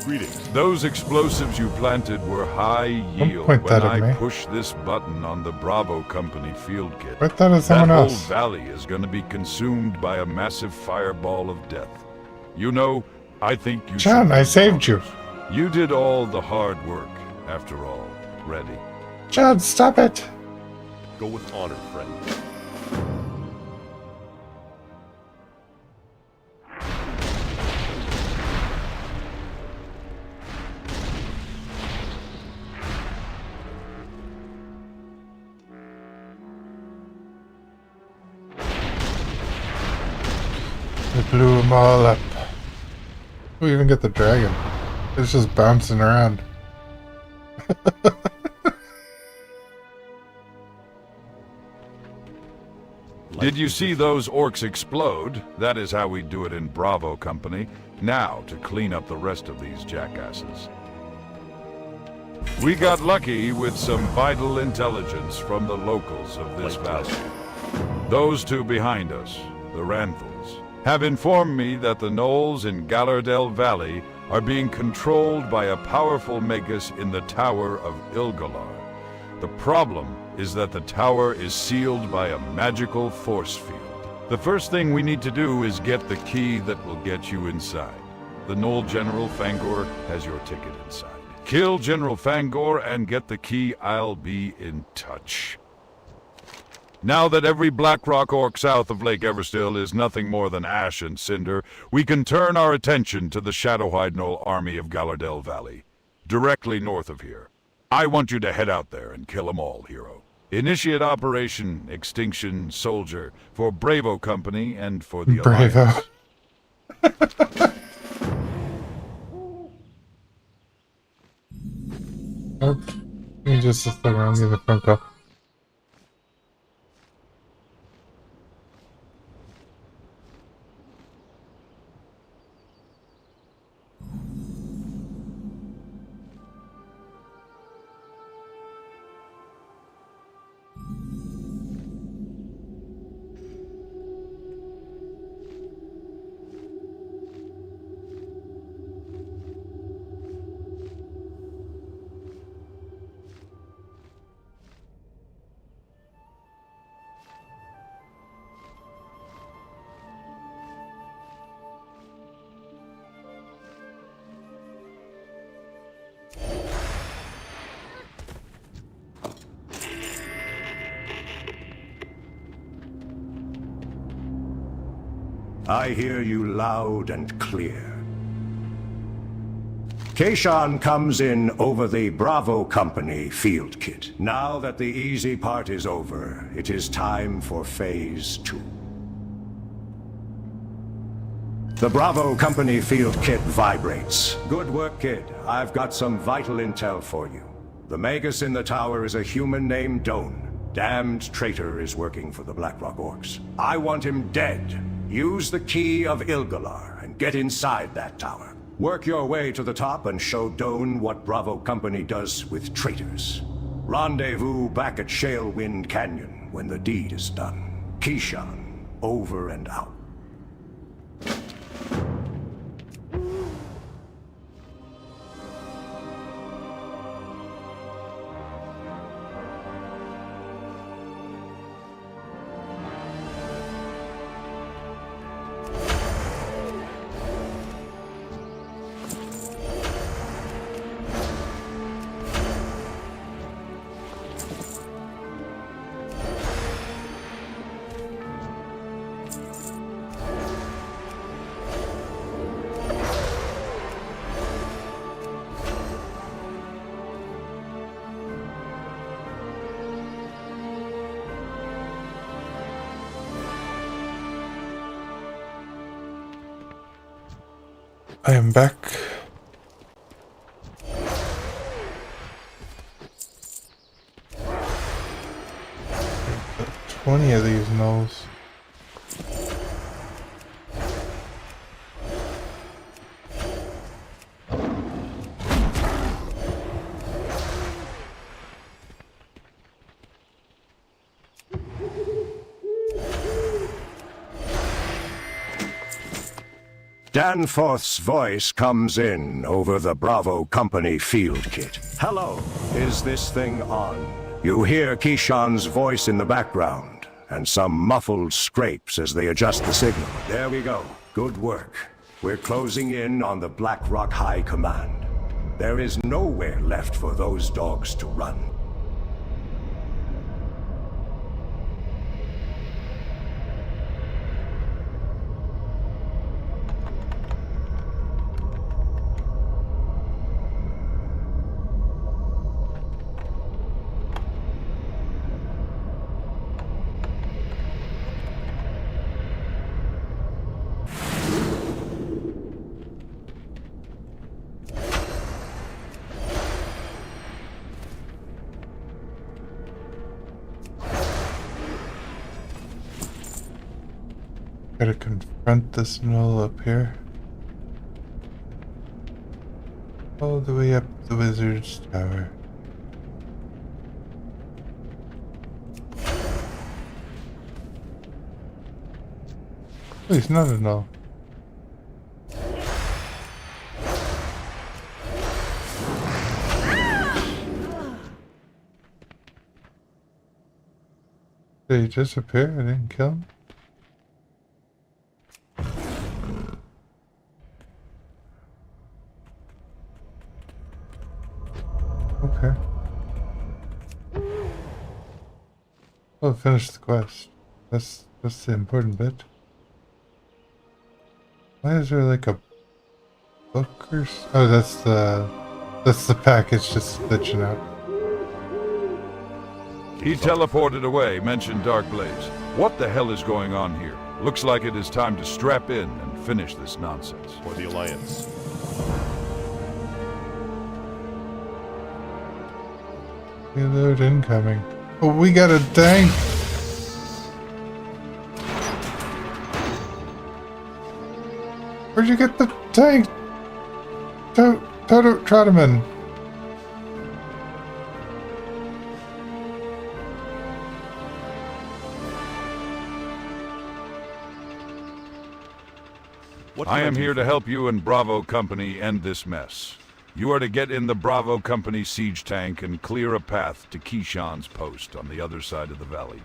Greetings. Those explosives you planted were high yield point when that at I me. push this button on the Bravo Company field kit. Point that at someone That whole else. valley is going to be consumed by a massive fireball of death. You know, I think you John, should I be saved you. cautious. You did all the hard work, after all. Ready? John, stop it! Go with honor, friend. We blew them all up. We even get the dragon. It's just bouncing around. Did you see those orcs explode? That is how we do it in Bravo Company. Now, to clean up the rest of these jackasses. We got lucky with some vital intelligence from the locals of this valley. Those two behind us, the Ranthals, have informed me that the gnolls in Gallardel Valley are being controlled by a powerful magus in the Tower of Ilgalar. The problem is that the tower is sealed by a magical force field. The first thing we need to do is get the key that will get you inside. The Knoll General Fangor has your ticket inside. Kill General Fangor and get the key. I'll be in touch. Now that every Blackrock orc south of Lake Everstill is nothing more than ash and cinder, we can turn our attention to the Shadowhide Knoll army of Galardell Valley, directly north of here. I want you to head out there and kill them all, hero. Initiate Operation Extinction Soldier for Bravo Company and for the Bravo. Alliance. Oh, give me just a second, I'll give a phone call. I hear you loud and clear. Kayshawn comes in over the Bravo Company field kit. Now that the easy part is over, it is time for Phase 2. The Bravo Company field kit vibrates. Good work, kid. I've got some vital intel for you. The Magus in the tower is a human named Doan. Damned traitor is working for the Blackrock Orcs. I want him dead. Use the key of Ilgalar and get inside that tower. Work your way to the top and show Doan what Bravo Company does with traitors. Rendezvous back at Shalewind Canyon when the deed is done. Keyshawn, over and out. I am back. 20 of these gnolls. Danforth's voice comes in over the Bravo Company field kit. Hello, is this thing on? You hear Keyshawn's voice in the background, and some muffled scrapes as they adjust the signal. There we go. Good work. We're closing in on the Blackrock High Command. There is nowhere left for those dogs to run. Gotta confront this gnoll up here. All the way up the wizard's tower. Oh, he's not a gnoll. Did he disappear? I didn't kill him? Okay. Well, finish the quest. That's the important bit. Why is there like a book or oh, that's the package just glitching out. He teleported away, mentioned Darkblaze. What the hell is going on here? Looks like it is time to strap in and finish this nonsense. For the Alliance. Payload incoming. Oh, we got a tank! Where'd you get the tank? Trotaman. I am here to help you and Bravo Company end this mess. You are to get in the Bravo Company siege tank and clear a path to Keyshawn's post on the other side of the valley,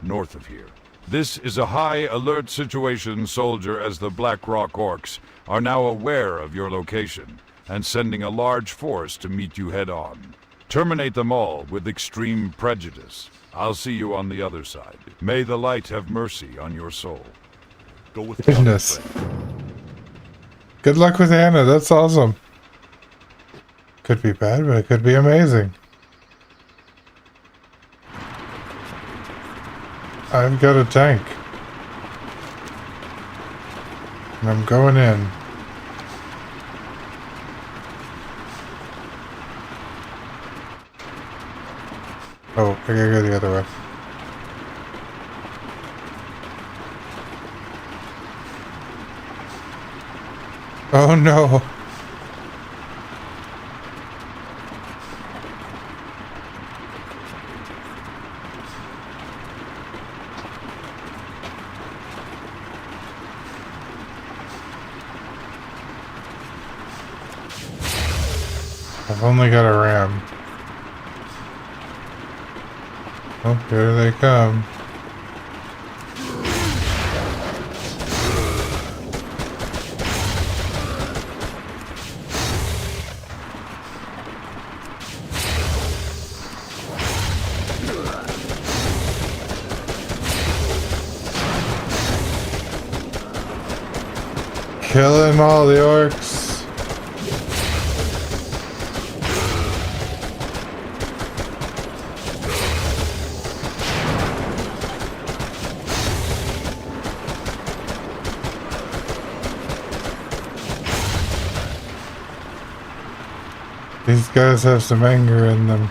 north of here. This is a high alert situation, soldier, as the Blackrock Orcs are now aware of your location and sending a large force to meet you head on. Terminate them all with extreme prejudice. I'll see you on the other side. May the light have mercy on your soul. Go with Goodness. honor, friend. Good luck with Anna, that's awesome. Could be bad, but it could be amazing. I've got a tank. And I'm going in. Oh, I gotta go the other way. Oh no! I've only got a ram. Oh, here they come. Killing all the orcs. These guys have some anger in them.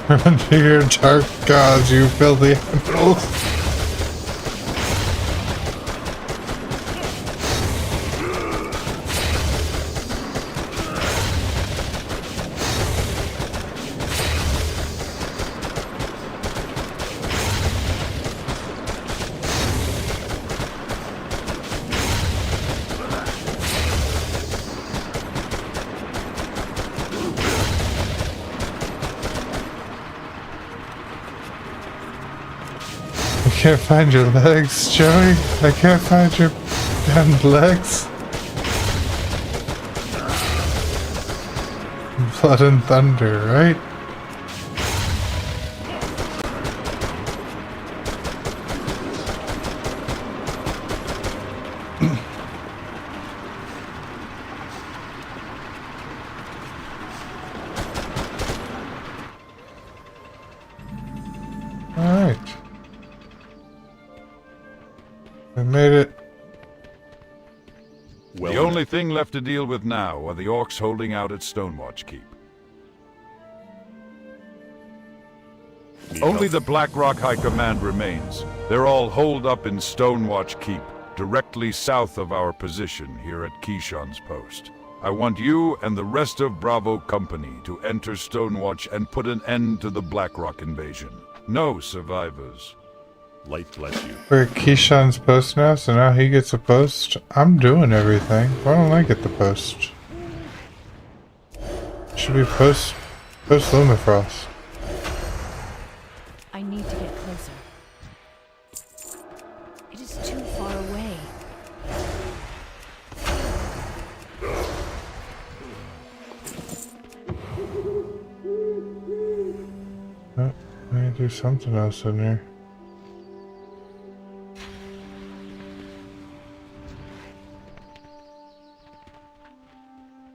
Run to your dark gods, you filthy animals. I can't find your legs, Joey. I can't find your damned legs. Blood and thunder, right? Alright. I made it. The only thing left to deal with now are the orcs holding out at Stonewatch Keep. Only the Blackrock High Command remains. They're all holed up in Stonewatch Keep, directly south of our position here at Keyshawn's post. I want you and the rest of Bravo Company to enter Stonewatch and put an end to the Blackrock invasion. No survivors. Light bless you. We're at Keyshawn's post now, so now he gets a post. I'm doing everything. Why don't I get the post? Should be post Lumifrost. I need to get closer. It is too far away. Oh, I need to do something else in here.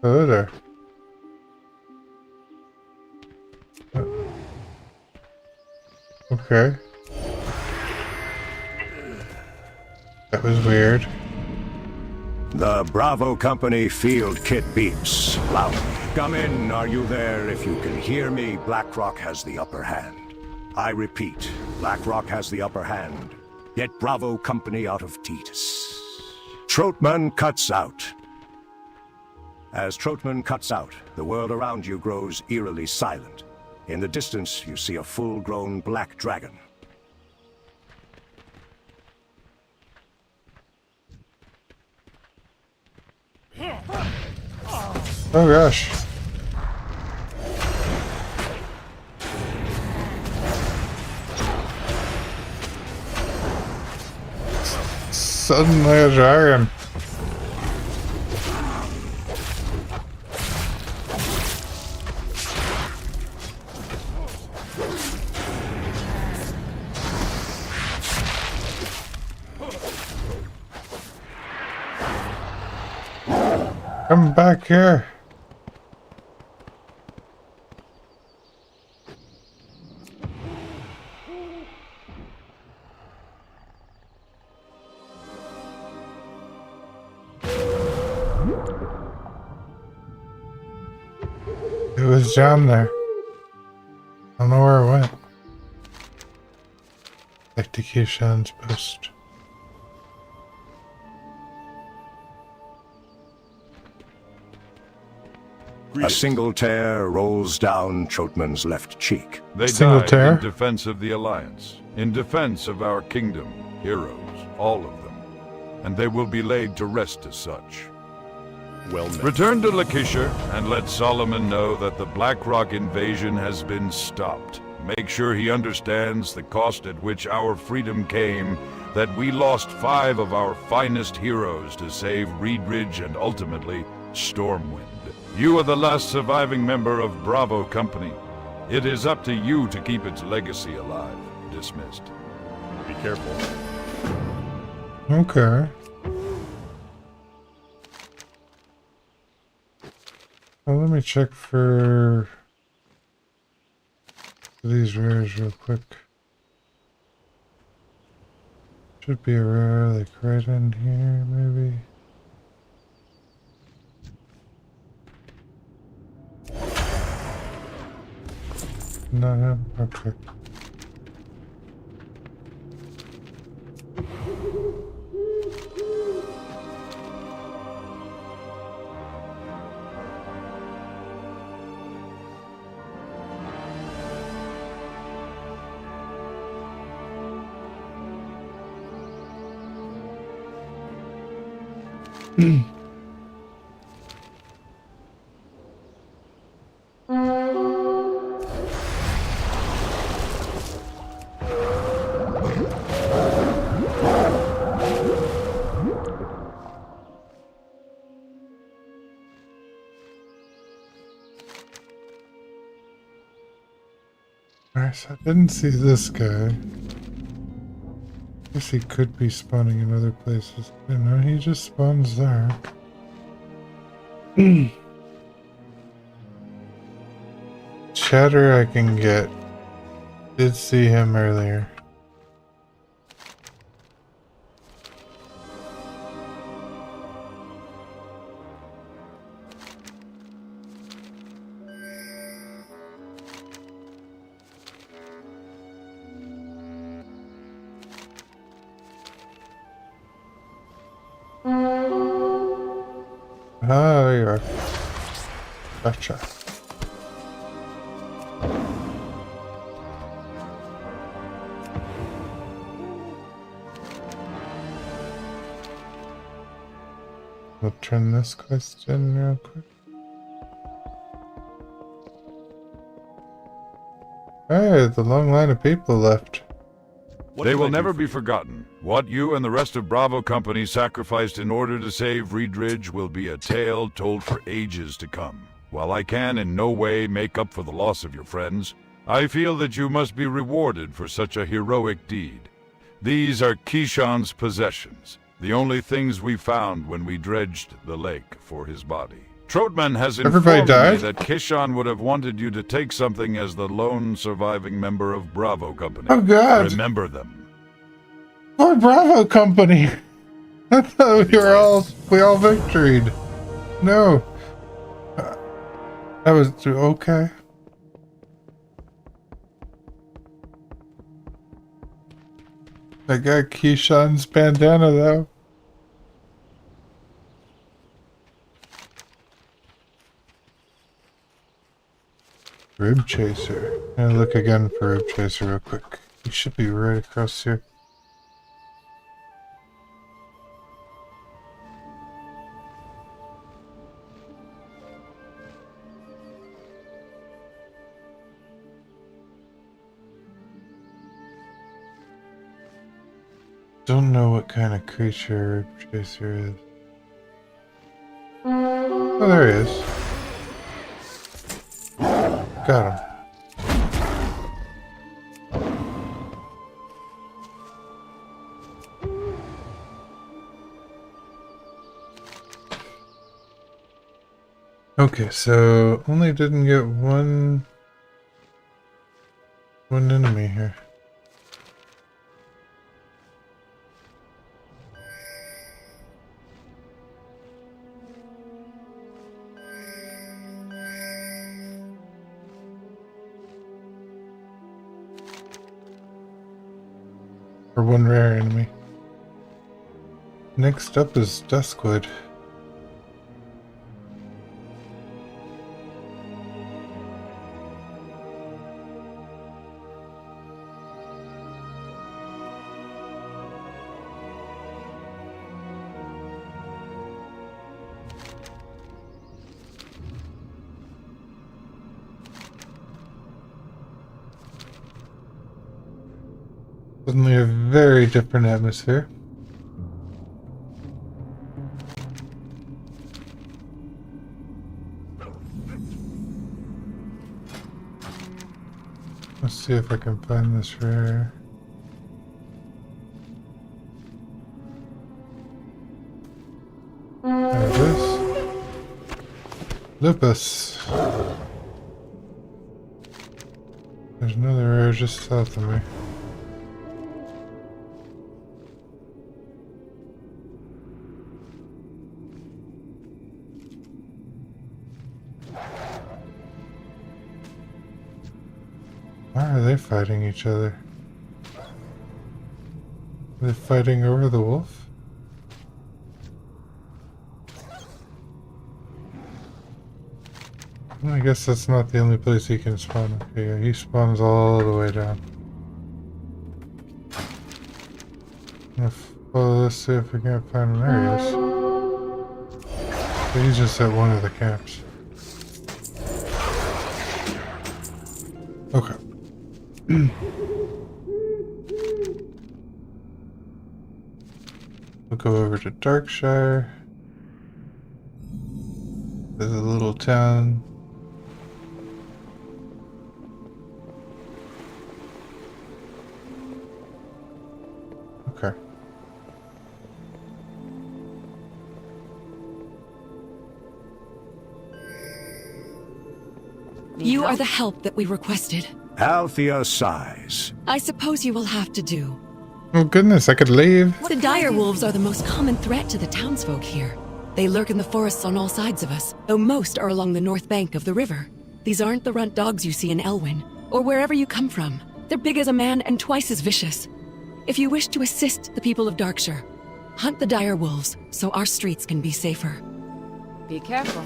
Hello there. Okay. That was weird. The Bravo Company field kit beeps loudly. Come in, are you there? If you can hear me, BlackRock has the upper hand. I repeat, BlackRock has the upper hand. Get Bravo Company out of Titus. Trotman cuts out. As Trotman cuts out, the world around you grows eerily silent. In the distance, you see a full-grown black dragon. Oh gosh. Suddenly a dragon. Come back here. It was down there. I don't know where it went. Back to Keyshawn's post. A single tear rolls down Trotman's left cheek. They Single died tear? in defense of the Alliance, in defense of our kingdom, heroes, all of them. And they will be laid to rest as such. Well met. Return to Lakeisha and let Solomon know that the BlackRock invasion has been stopped. Make sure he understands the cost at which our freedom came, that we lost 5 of our finest heroes to save Reed Ridge and ultimately Stormwind. You are the last surviving member of Bravo Company. It is up to you to keep its legacy alive. Dismissed. Be careful. Okay. Well, let me check for these rares real quick. Should be a rare like right in here, maybe. Not him? Okay. Alright, so I didn't see this guy. Guess he could be spawning in other places. You know, he just spawns there. Chatter I can get. Did see him earlier. Ah, there you are. Gotcha. We'll turn this quest in real quick. Hey, the long line of people left. They will never be forgotten. What you and the rest of Bravo Company sacrificed in order to save Reedridge will be a tale told for ages to come. While I can in no way make up for the loss of your friends, I feel that you must be rewarded for such a heroic deed. These are Keyshawn's possessions, the only things we found when we dredged the lake for his body. Trotman has informed me that Keyshawn would have wanted you to take something as the lone surviving member of Bravo Company. Oh God! Remember them. Oh, Bravo Company! I thought we all victoried. No. That was okay. I got Keyshawn's bandana though. Rib Chaser. I'm gonna look again for Rib Chaser real quick. He should be right across here. Don't know what kind of creature Rib Chaser is. Oh, there he is. Got him. Okay, so only didn't get one enemy here. Or one rare enemy. Next up is Duskwood. Suddenly a very different atmosphere. Let's see if I can find this rare. There it is. Lupus. There's another rare just south of me. Why are they fighting each other? Are they fighting over the wolf? I guess that's not the only place he can spawn. Okay, yeah, he spawns all the way down. I'm gonna follow this, see if we can't find him. There he is. So he's just at one of the camps. Okay. We'll go over to Darkshire. There's a little town. Okay. You are the help that we requested. Althea sighs. I suppose you will have to do. Oh goodness, I could leave. The dire wolves are the most common threat to the townsfolk here. They lurk in the forests on all sides of us, though most are along the north bank of the river. These aren't the runt dogs you see in Elwyn, or wherever you come from. They're big as a man and twice as vicious. If you wish to assist the people of Darkshire, hunt the dire wolves so our streets can be safer. Be careful.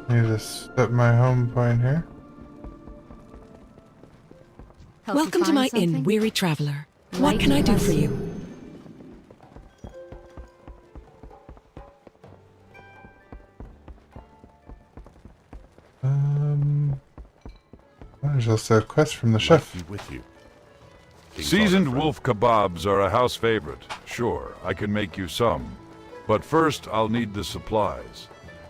Need to set my home point here. Welcome to my inn, weary traveler. What can I do for you? There's also a quest from the Might chef. be with you. Seasoned wolf kebabs are a house favorite. Sure, I can make you some. But first, I'll need the supplies.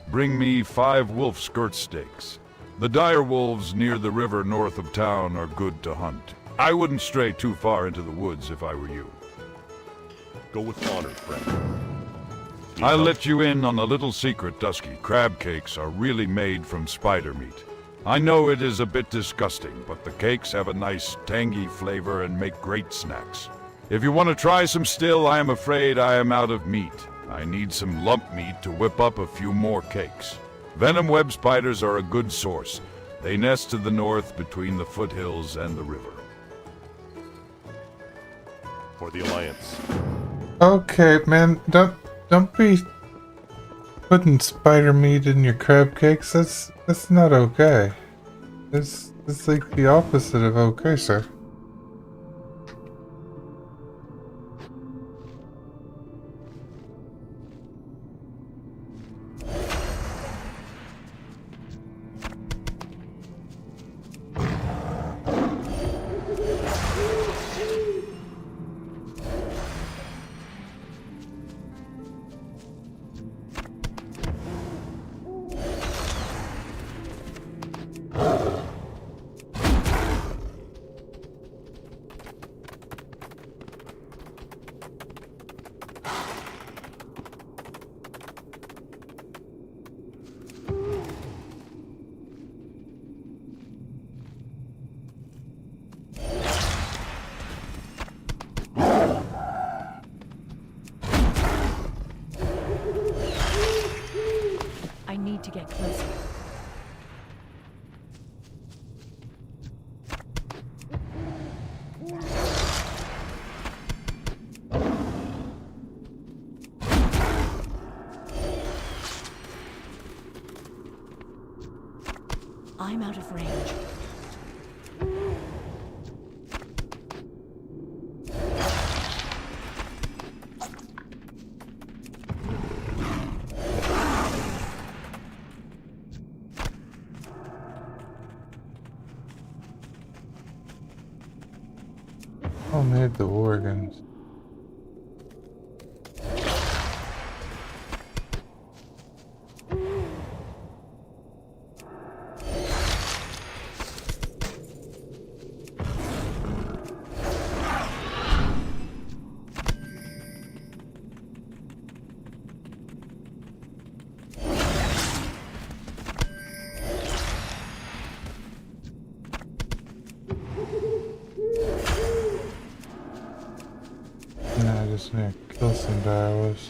Bring me 5 wolf skirt steaks. The dire wolves near the river north of town are good to hunt. I wouldn't stray too far into the woods if I were you. Go with honor, friend. I'll let you in on a little secret, Dusky. Crab cakes are really made from spider meat. I know it is a bit disgusting, but the cakes have a nice, tangy flavor and make great snacks. If you want to try some still, I am afraid I am out of meat. I need some lump meat to whip up a few more cakes. Venom web spiders are a good source. They nest to the north between the foothills and the river. For the Alliance. Okay, man, don't be putting spider meat in your crab cakes. That's not okay. It's like the opposite of okay, sir. I need to get closer. I'm out of range. I'll need the organs. I just need to kill some direwolves.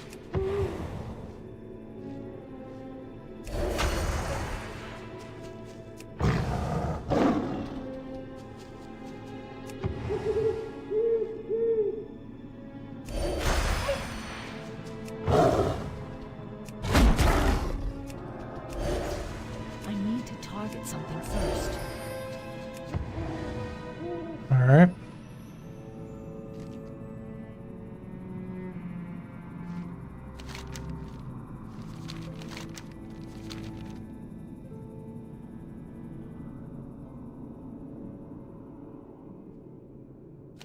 I need to target something first. Alright.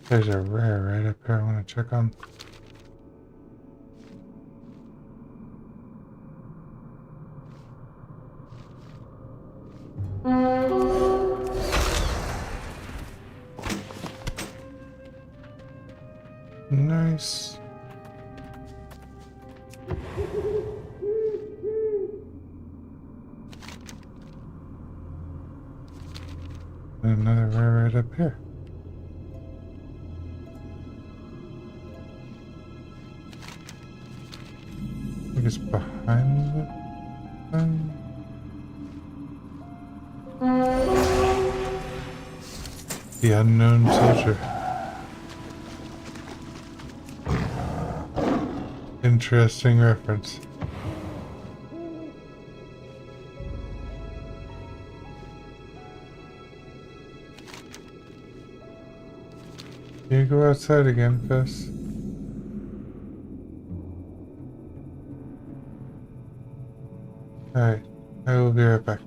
There's a rare right up here I want to check on. Nice. And another rare right up here. I think it's behind the thing. The unknown soldier. Interesting reference. Can you go outside again, Fess? Alright, I will be right back.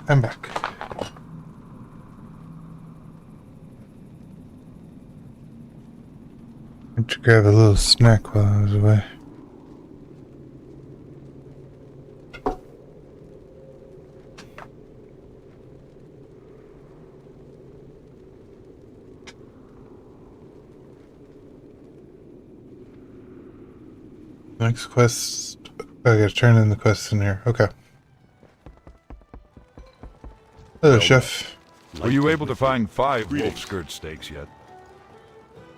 I'm back. Went to grab a little snack while I was away. Next quest. I gotta turn in the quest in here. Okay. Hello, Chef. Were you able to find 5 wolf skirt steaks yet?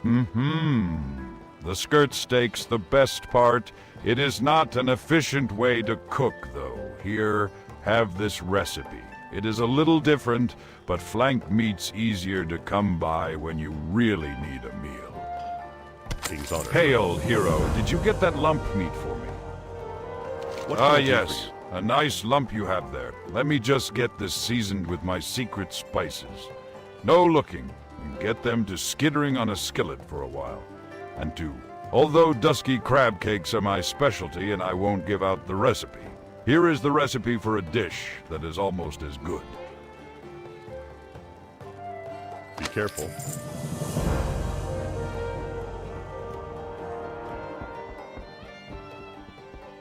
The skirt steak's the best part. It is not an efficient way to cook, though. Here, have this recipe. It is a little different, but flank meat's easier to come by when you really need a meal. King's honor. Hail, hero. Did you get that lump meat for me? What can I do for Yes. you? A nice lump you have there. Let me just get this seasoned with my secret spices. No looking, and get them to skittering on a skillet for a while. And 2, although dusky crab cakes are my specialty and I won't give out the recipe, here is the recipe for a dish that is almost as good. Be careful.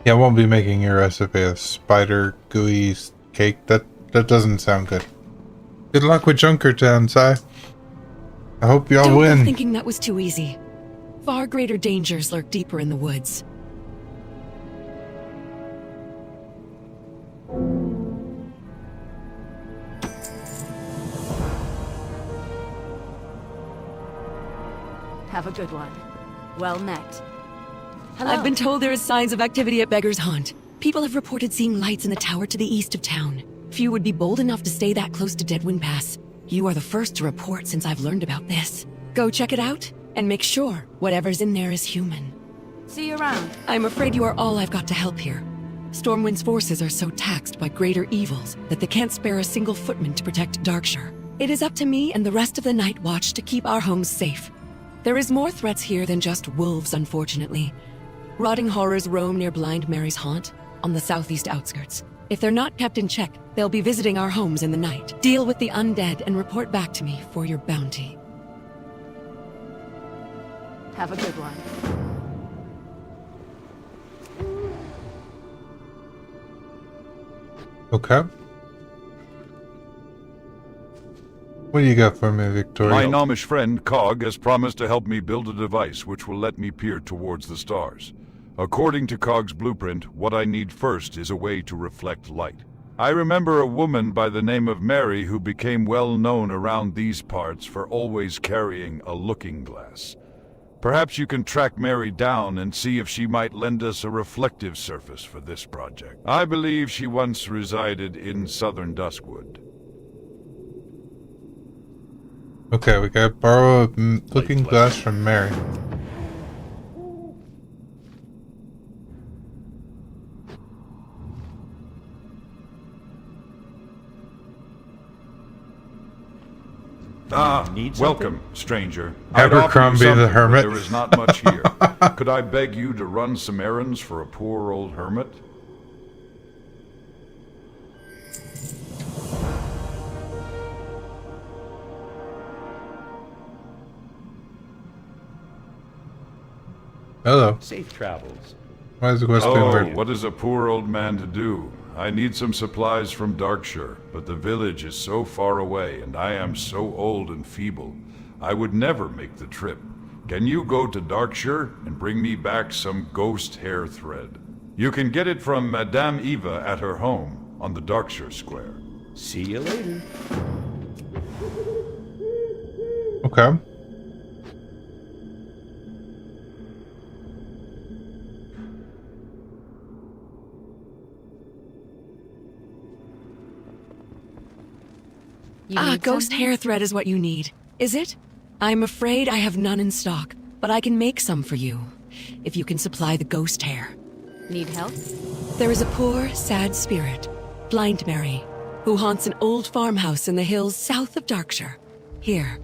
Yeah, I won't be making your recipe of spider gooey cake. That doesn't sound good. Good luck with Junkertown, Si. I hope y'all Don't win. go thinking that was too easy. Far greater dangers lurk deeper in the woods. Have a good one. Well met. Hello. I've been told there is signs of activity at Beggar's Haunt. People have reported seeing lights in the tower to the east of town. Few would be bold enough to stay that close to Deadwind Pass. You are the first to report since I've learned about this. Go check it out, and make sure whatever's in there is human. See you around. I'm afraid you are all I've got to help here. Stormwind's forces are so taxed by greater evils that they can't spare a single footman to protect Darkshire. It is up to me and the rest of the Night Watch to keep our homes safe. There is more threats here than just wolves, unfortunately. Rotting horrors roam near Blind Mary's haunt, on the southeast outskirts. If they're not kept in check, they'll be visiting our homes in the night. Deal with the undead and report back to me for your bounty. Have a good one. Okay. What do you got for me, Victoria? My gnomish friend, Cog, has promised to help me build a device which will let me peer towards the stars. According to Cog's blueprint, what I need first is a way to reflect light. I remember a woman by the name of Mary who became well known around these parts for always carrying a looking glass. Perhaps you can track Mary down and see if she might lend us a reflective surface for this project. I believe she once resided in southern Duskwood. Okay, we gotta borrow a looking glass from Mary. Welcome, stranger. Abercrombie the Hermit. There is not much here. Could I beg you to run some errands for a poor old hermit? Hello. Safe travels. Why is the quest being weird? What is a poor old man to do? I need some supplies from Darkshire, but the village is so far away and I am so old and feeble. I would never make the trip. Can you go to Darkshire and bring me back some ghost hair thread? You can get it from Madame Eva at her home on the Darkshire Square. See you later. Okay. Ghost hair thread is what you need, is it? I'm afraid I have none in stock, but I can make some for you, if you can supply the ghost hair. Need help? There is a poor, sad spirit, Blind Mary, who haunts an old farmhouse in the hills south of Darkshire. Here,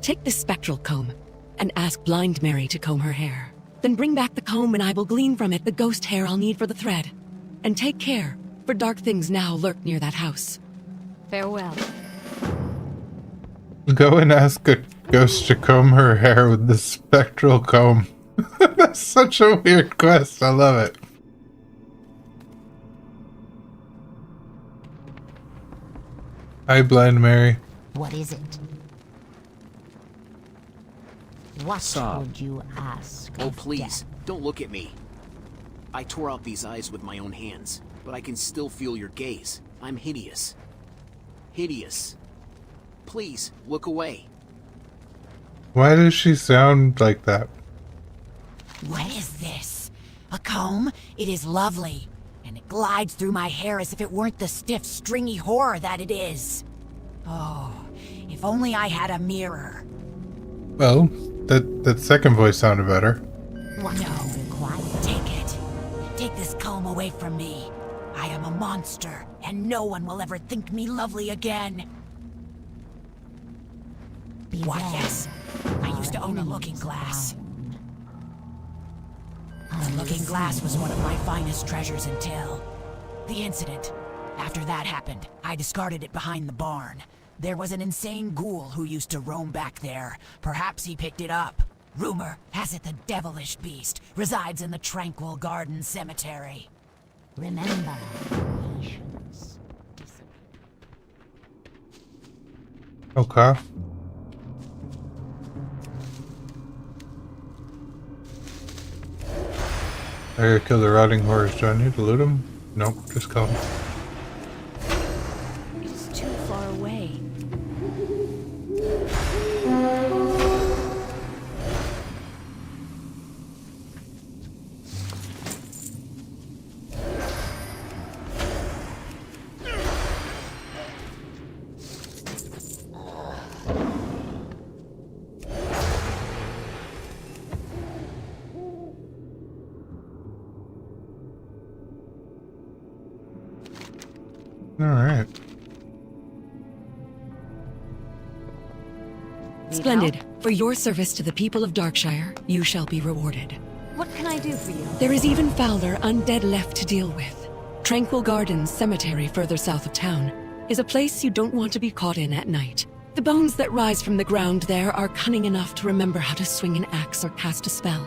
take this spectral comb, and ask Blind Mary to comb her hair. Then bring back the comb and I will glean from it the ghost hair I'll need for the thread. And take care, for dark things now lurk near that house. Farewell. Go and ask a ghost to comb her hair with the spectral comb. That's such a weird quest. I love it. Hi, Blind Mary. What is it? What would you ask? Oh, of please, death? don't look at me. I tore out these eyes with my own hands, but I can still feel your gaze. I'm hideous. Hideous. Please, look away. Why does she sound like that? What is this? A comb? It is lovely, and it glides through my hair as if it weren't the stiff, stringy horror that it is. Oh, if only I had a mirror. Well, that second voice sounded better. No, quiet. Take it. Take this comb away from me. I am a monster, and no one will ever think me lovely again. Why, yes. I used to own a looking glass. The looking glass was one of my finest treasures until the incident. After that happened, I discarded it behind the barn. There was an insane ghoul who used to roam back there. Perhaps he picked it up. Rumor has it the devilish beast resides in the Tranquil Garden Cemetery. Remember, patience. Okay. I gotta kill the rotting horse. Do I need to loot him? Nope, just kill him. It's too far away. Alright. Splendid. For your service to the people of Darkshire, you shall be rewarded. What can I do for you? There is even fouler undead left to deal with. Tranquil Gardens Cemetery, further south of town, is a place you don't want to be caught in at night. The bones that rise from the ground there are cunning enough to remember how to swing an axe or cast a spell.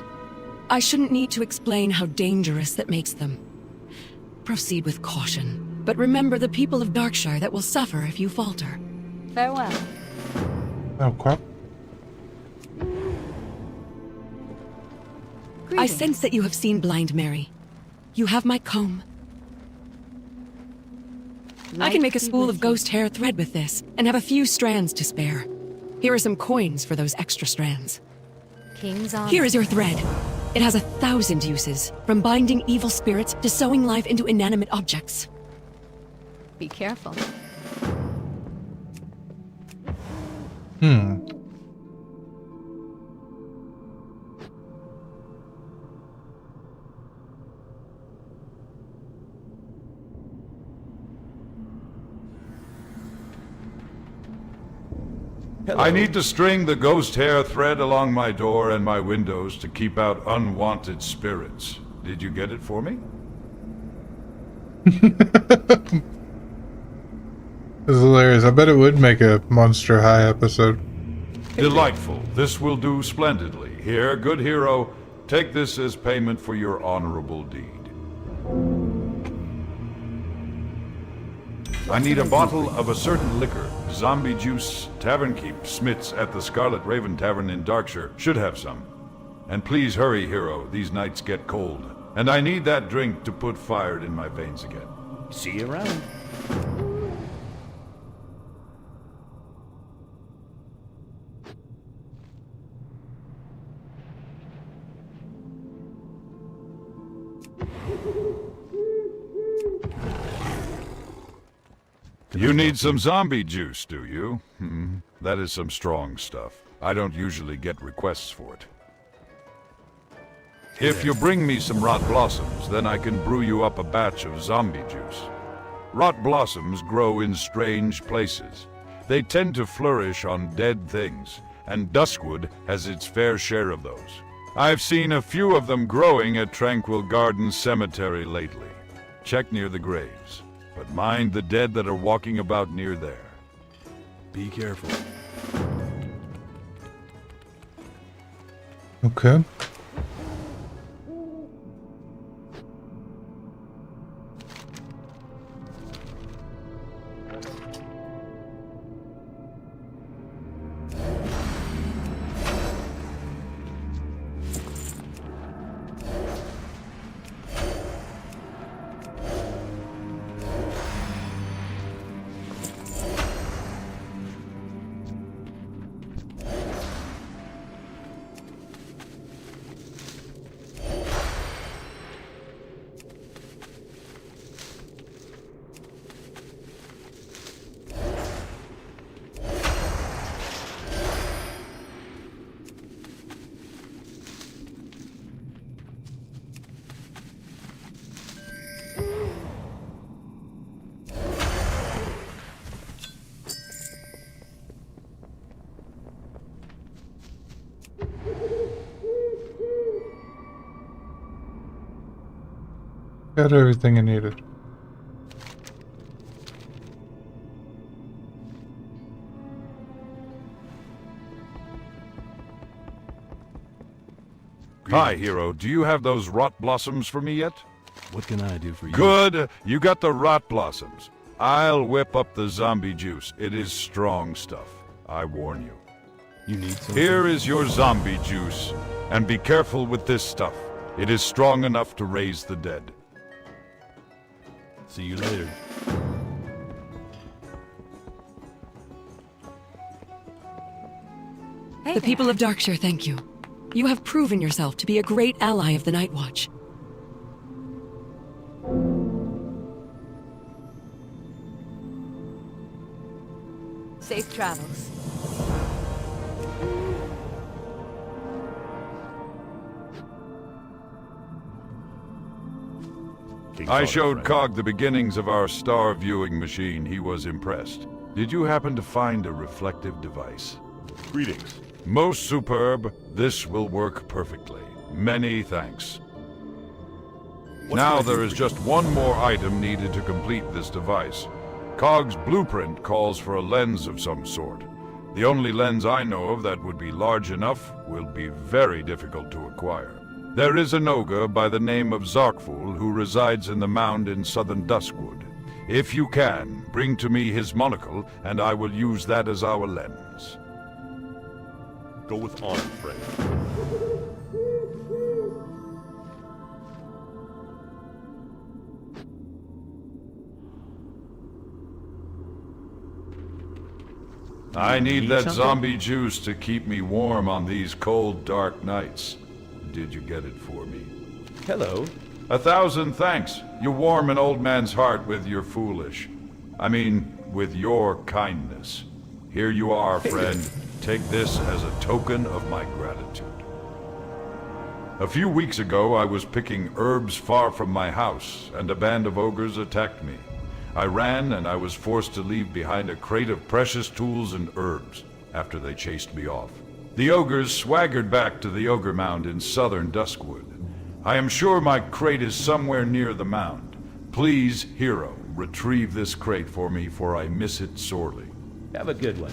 I shouldn't need to explain how dangerous that makes them. Proceed with caution, but remember the people of Darkshire that will suffer if you falter. Farewell. Oh, crap. I sense that you have seen Blind Mary. You have my comb. I can make a spool of ghost hair thread with this, and have a few strands to spare. Here are some coins for those extra strands. King's honor. Here is your thread. It has 1,000 uses, from binding evil spirits to sewing life into inanimate objects. Be careful. I need to string the ghost hair thread along my door and my windows to keep out unwanted spirits. Did you get it for me? This is hilarious. I bet it would make a Monster High episode. Delightful. This will do splendidly. Here, good hero, take this as payment for your honorable deed. I need a bottle of a certain liquor. Zombie Juice Tavern Keep, Smith's at the Scarlet Raven Tavern in Darkshire should have some. And please hurry, hero. These nights get cold. And I need that drink to put fire in my veins again. See you around. You need some zombie juice, do you? That is some strong stuff. I don't usually get requests for it. If you bring me some rot blossoms, then I can brew you up a batch of zombie juice. Rot blossoms grow in strange places. They tend to flourish on dead things, and Duskwood has its fair share of those. I've seen a few of them growing at Tranquil Gardens Cemetery lately. Check near the graves. but mind the dead that are walking about near there. Be careful. Okay. Got everything I needed. Hi, hero. Do you have those rot blossoms for me yet? What can I do for you? Good! You got the rot blossoms. I'll whip up the zombie juice. It is strong stuff. I warn you. You need something? Here is your zombie juice. And be careful with this stuff. It is strong enough to raise the dead. See you later. The people of Darkshire thank you. You have proven yourself to be a great ally of the Night Watch. Safe travels. I showed Cog the beginnings of our star viewing machine. He was impressed. Did you happen to find a reflective device? Greetings. Most superb. This will work perfectly. Many thanks. Now there is just one more item needed to complete this device. Cog's blueprint calls for a lens of some sort. The only lens I know of that would be large enough will be very difficult to acquire. There is an ogre by the name of Zarkful who resides in the mound in southern Duskwood. If you can, bring to me his monocle, and I will use that as our lens. Go with honor, friend. I need that zombie juice to keep me warm on these cold, dark nights. Did you get it for me? Hello. 1,000 thanks. You warm an old man's heart with your with your kindness. Here you are, friend. Take this as a token of my gratitude. A few weeks ago, I was picking herbs far from my house, and a band of ogres attacked me. I ran, and I was forced to leave behind a crate of precious tools and herbs after they chased me off. The ogres swaggered back to the ogre mound in southern Duskwood. I am sure my crate is somewhere near the mound. Please, hero, retrieve this crate for me, for I miss it sorely. Have a good one.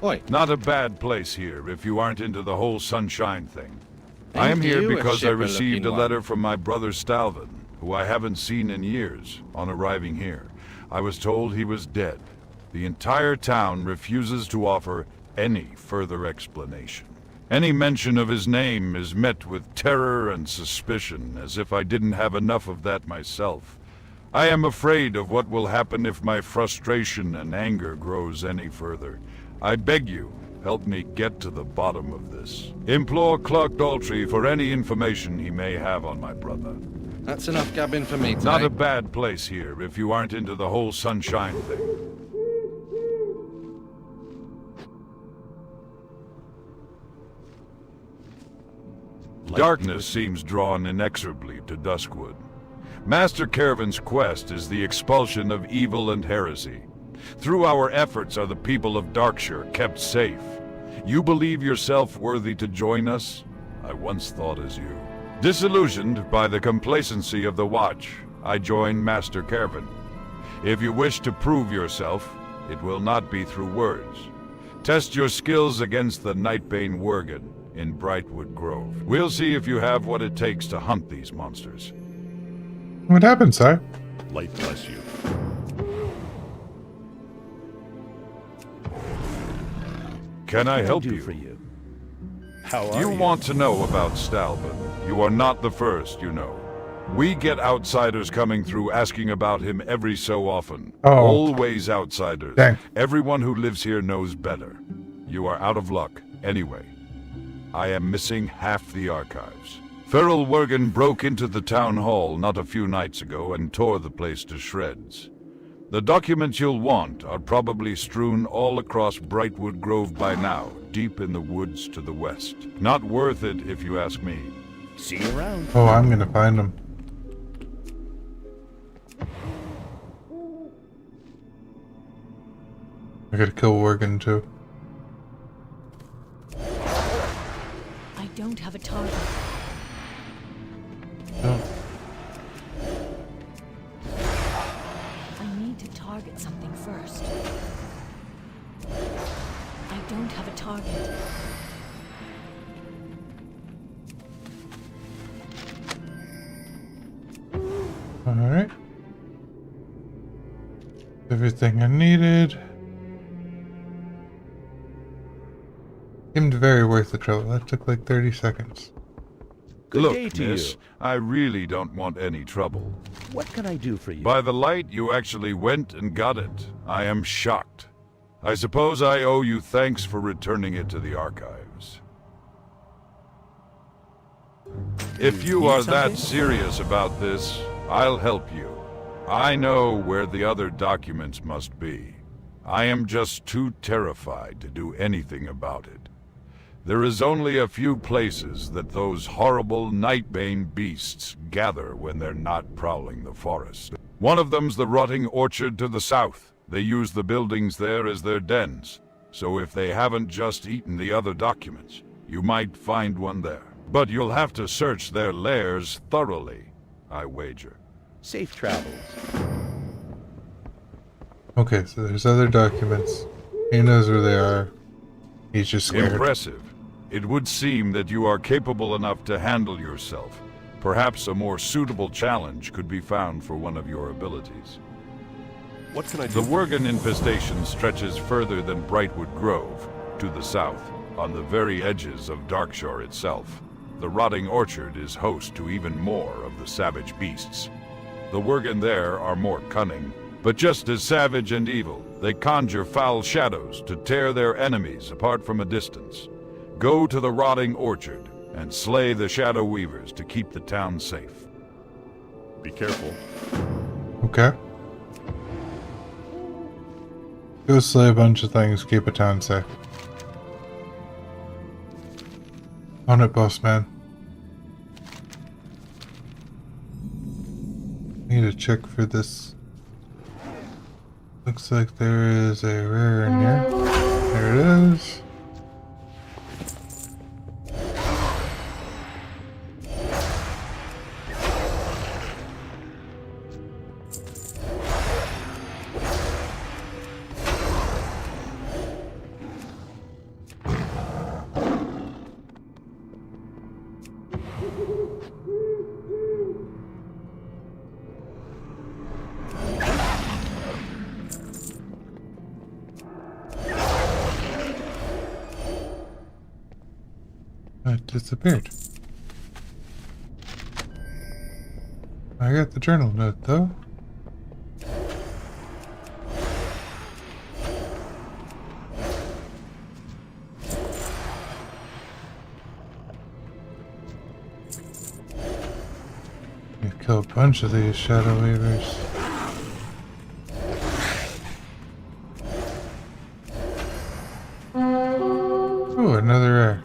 Oi. Not a bad place here, if you aren't into the whole sunshine thing. I am here because I received a letter from my brother Stalvin, who I haven't seen in years, on arriving here. I was told he was dead. The entire town refuses to offer any further explanation. Any mention of his name is met with terror and suspicion, as if I didn't have enough of that myself. I am afraid of what will happen if my frustration and anger grows any further. I beg you, help me get to the bottom of this. Implore Clark Daltrey for any information he may have on my brother. That's enough gabbing for me tonight. Not a bad place here, if you aren't into the whole sunshine thing. Darkness seems drawn inexorably to Duskwood. Master Caravan's quest is the expulsion of evil and heresy. Through our efforts are the people of Darkshire kept safe. You believe yourself worthy to join us? I once thought as you. Disillusioned by the complacency of the Watch, I join Master Caravan. If you wish to prove yourself, it will not be through words. Test your skills against the Nightbane Worgen in Brightwood Grove. We'll see if you have what it takes to hunt these monsters. What happened, sir? Light bless you. Can I help you? For you? How are You you? want to know about Stalvin. You are not the first, you know. We get outsiders coming through asking about him every so often. Oh. Always outsiders. Dang. Everyone who lives here knows better. You are out of luck, anyway. I am missing half the archives. Feral Worgen broke into the town hall not a few nights ago and tore the place to shreds. The documents you'll want are probably strewn all across Brightwood Grove by now, deep in the woods to the west. Not worth it, if you ask me. See you around. Oh, I'm gonna find them. I gotta kill Worgen too. I don't have a target. No. I need to target something first. I don't have a target. Alright. Everything I needed. Seemed very worth the trouble. That took like 30 seconds. Good day Look, to miss, you. I really don't want any trouble. What can I do for you? By the light, you actually went and got it. I am shocked. I suppose I owe you thanks for returning it to the archives. If you are that serious about this, I'll help you. I know where the other documents must be. I am just too terrified to do anything about it. There is only a few places that those horrible Nightbane beasts gather when they're not prowling the forest. One of them's the rotting orchard to the south. They use the buildings there as their dens. So if they haven't just eaten the other documents, you might find one there. But you'll have to search their lairs thoroughly, I wager. Safe travels. Okay, so there's other documents. He knows where they are. He's just scared. Impressive. It would seem that you are capable enough to handle yourself. Perhaps a more suitable challenge could be found for one of your abilities. What can I do? The Worgen infestation stretches further than Brightwood Grove, to the south, on the very edges of Darkshire itself. The rotting orchard is host to even more of the savage beasts. The Worgen there are more cunning, but just as savage and evil, they conjure foul shadows to tear their enemies apart from a distance. Go to the rotting orchard and slay the Shadow Weavers to keep the town safe. Be careful. Okay. Go slay a bunch of things, keep a town safe. On it, boss man. Need to check for this. Looks like there is a rare in here. There it is. It disappeared. I got the journal note though. You kill a bunch of these Shadow Weavers. Oh, another rare.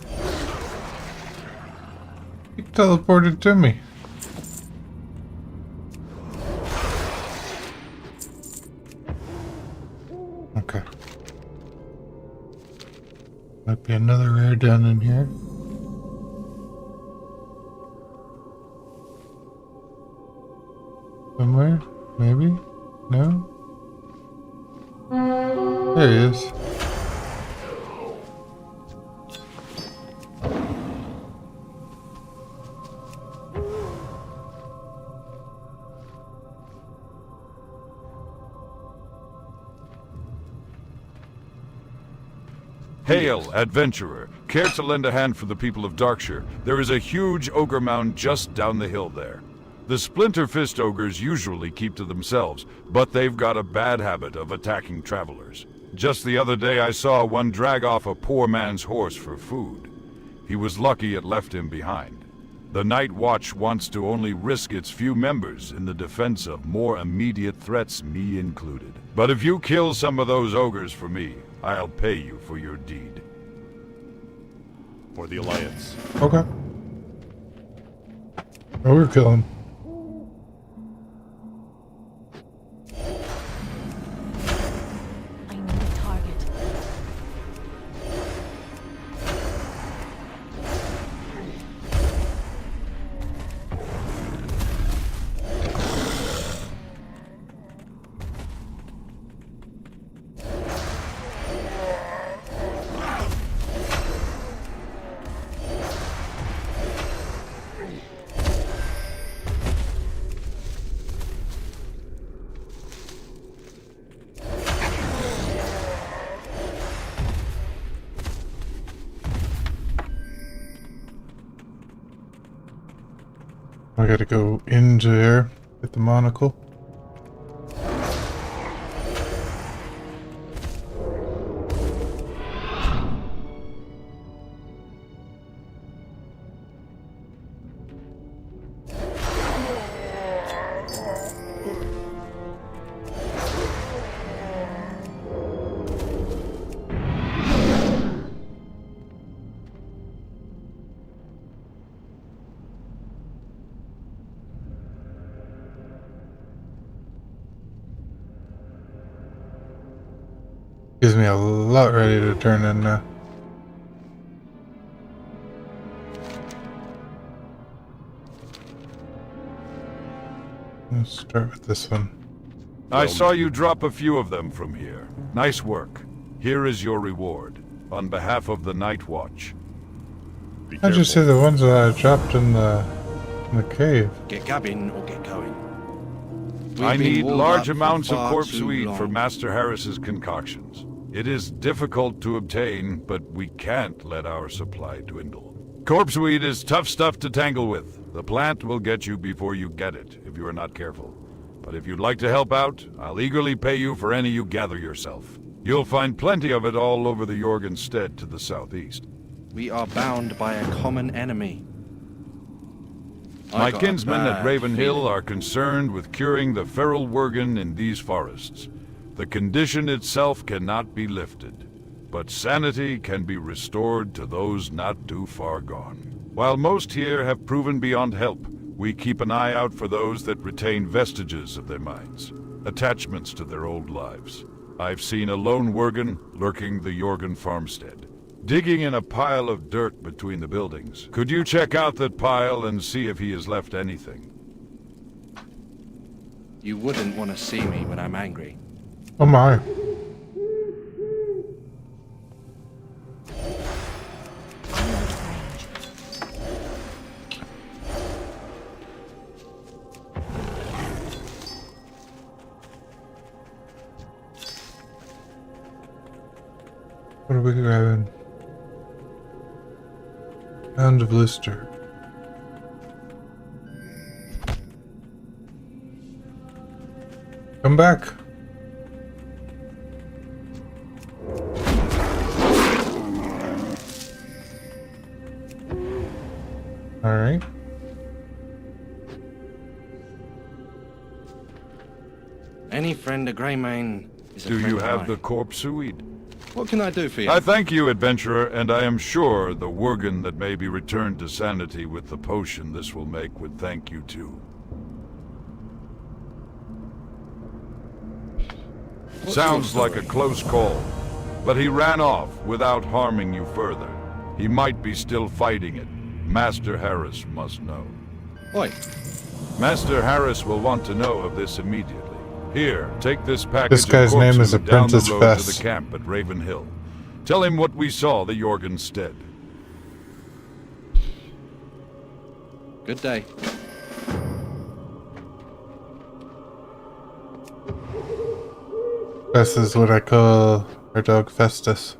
He teleported to me. Okay. Might be another rare down in here. Somewhere? Maybe? No? There he is. Hail, adventurer. Care to lend a hand for the people of Darkshire? There is a huge ogre mound just down the hill there. The Splinter Fist ogres usually keep to themselves, but they've got a bad habit of attacking travelers. Just the other day I saw one drag off a poor man's horse for food. He was lucky it left him behind. The Night Watch wants to only risk its few members in the defense of more immediate threats, me included. But if you kill some of those ogres for me, I'll pay you for your deed. For the Alliance. Okay. Overkill him. I need a target. I gotta go into there, get the monocle. Gives me a lot ready to turn in now. Let's start with this one. I saw you drop a few of them from here. Nice work. Here is your reward, on behalf of the Night Watch. How'd you see the ones that I dropped in the cave? Get gabbing or get going. I need large amounts of corpse weed for Master Harris's concoctions. It is difficult to obtain, but we can't let our supply dwindle. Corpse weed is tough stuff to tangle with. The plant will get you before you get it, if you are not careful. But if you'd like to help out, I'll eagerly pay you for any you gather yourself. You'll find plenty of it all over the Jorgen stead to the southeast. We are bound by a common enemy. My kinsmen at Ravenhill are concerned with curing the feral Worgen in these forests. The condition itself cannot be lifted, but sanity can be restored to those not too far gone. While most here have proven beyond help, we keep an eye out for those that retain vestiges of their minds, attachments to their old lives. I've seen a lone Worgen lurking the Jorgen farmstead, digging in a pile of dirt between the buildings. Could you check out that pile and see if he has left anything? You wouldn't want to see me when I'm angry. Oh my. What are we grabbing? Pound of blister. Come back. All right. Any friend of Greymane is a Do friend you of have mine. the corpse weed? What can I do for you? I thank you, adventurer, and I am sure the Worgen that may be returned to sanity with the potion this will make would thank you too. Sounds like a close call, but he ran off without harming you further. He might be still fighting it. Master Harris must know. Oi. Master Harris will want to know of this immediately. Here, take this package This guy's of name is corpse down the Apprentice road Fess. to the camp at Raven Hill. Tell him what we saw the Jorgenstead. Good day. This is what I call our dog Festus.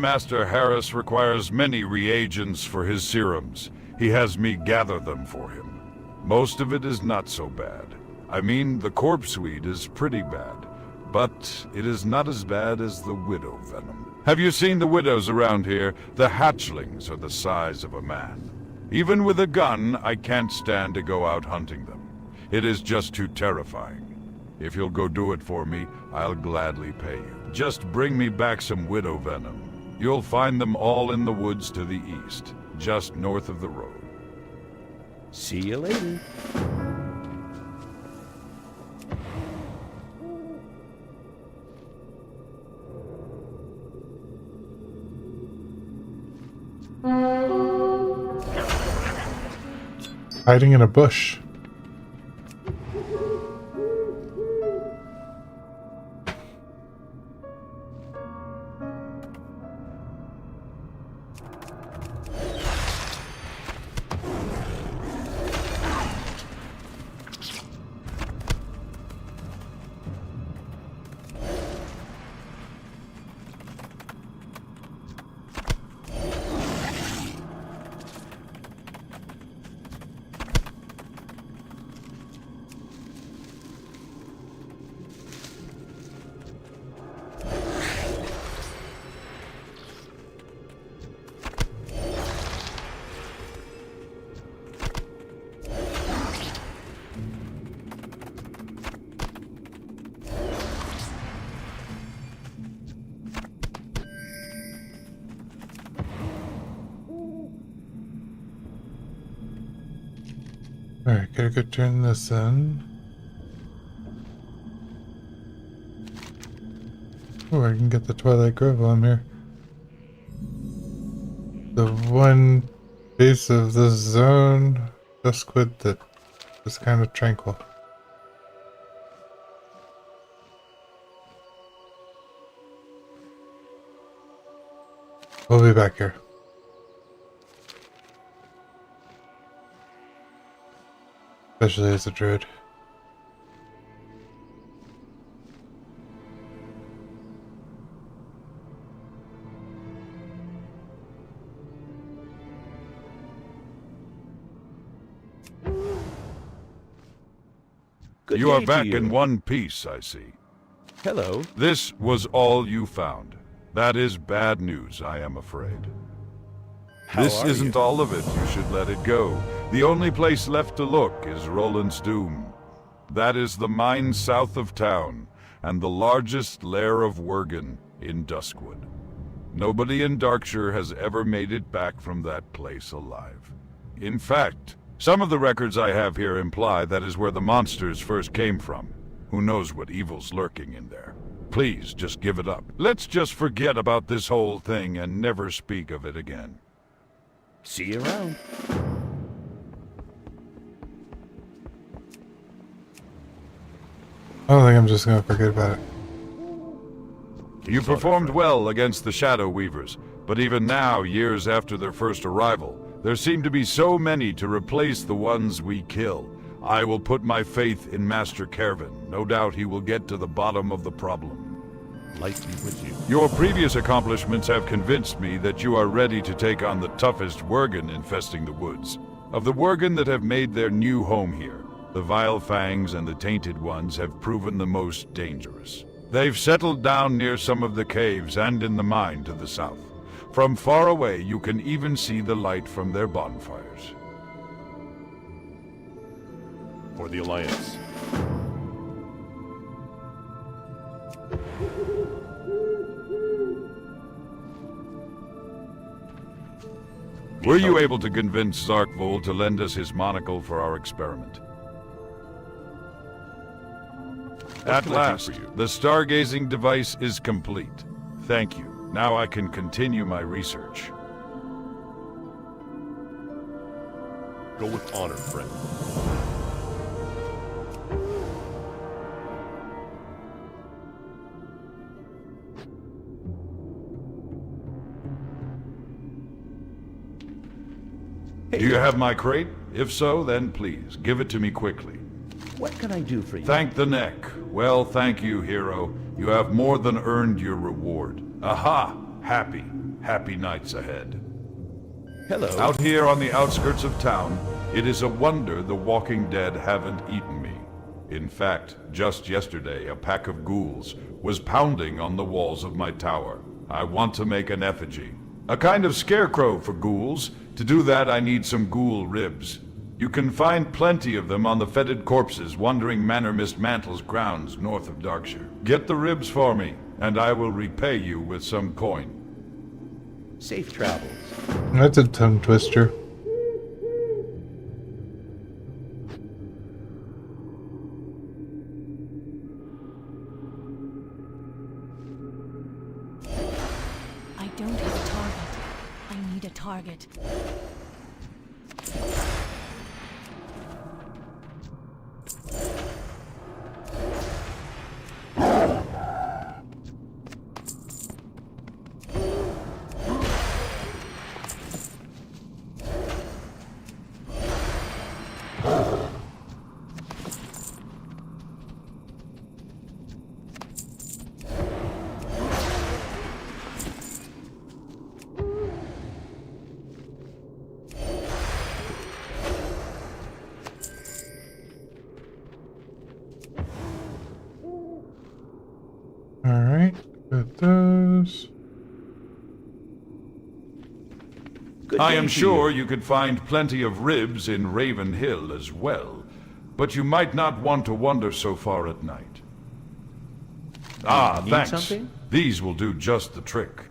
Master Harris requires many reagents for his serums. He has me gather them for him. Most of it is not so bad. I mean, the corpse weed is pretty bad, but it is not as bad as the widow venom. Have you seen the widows around here? The hatchlings are the size of a man. Even with a gun, I can't stand to go out hunting them. It is just too terrifying. If you'll go do it for me, I'll gladly pay you. Just bring me back some widow venom. You'll find them all in the woods to the east, just north of the road. See you later. Hiding in a bush. Alright, gotta go turn this in. Oh, I can get the Twilight Grove while I'm here. The one base of this zone, Duskwood, that is kind of tranquil. We'll be back here. Especially as a druid. You are back in one piece, I see. Hello. This was all you found. That is bad news, I am afraid. This isn't all of it. You should let it go. The only place left to look is Roland's Doom. That is the mine south of town, and the largest lair of Worgen in Duskwood. Nobody in Darkshire has ever made it back from that place alive. In fact, some of the records I have here imply that is where the monsters first came from. Who knows what evil's lurking in there? Please, just give it up. Let's just forget about this whole thing and never speak of it again. See you around. I don't think I'm just gonna forget about it. You performed well against the Shadow Weavers, but even now, years after their first arrival, there seem to be so many to replace the ones we kill. I will put my faith in Master Kervin. No doubt he will get to the bottom of the problem. Light be with you. Your previous accomplishments have convinced me that you are ready to take on the toughest Worgen infesting the woods. Of the Worgen that have made their new home here, the Vile Fangs and the Tainted Ones have proven the most dangerous. They've settled down near some of the caves and in the mine to the south. From far away, you can even see the light from their bonfires. For the Alliance. Were you able to convince Zarkvol to lend us his monocle for our experiment? At last, the stargazing device is complete. Thank you. Now I can continue my research. Go with honor, friend. Do you have my crate? If so, then please, give it to me quickly. What can I do for you? Thank the neck. Well, thank you, hero. You have more than earned your reward. Aha! Happy nights ahead. Hello. Out here on the outskirts of town, it is a wonder the walking dead haven't eaten me. In fact, just yesterday, a pack of ghouls was pounding on the walls of my tower. I want to make an effigy. A kind of scarecrow for ghouls. To do that, I need some ghoul ribs. You can find plenty of them on the fetid corpses wandering Manor Mist Mantle's grounds north of Darkshire. Get the ribs for me, and I will repay you with some coin. Safe travels. That's a tongue twister. I don't have a target. I need a target. Alright, got those. I am sure you could find plenty of ribs in Raven Hill as well, but you might not want to wander so far at night. Ah, Need thanks. something? These will do just the trick.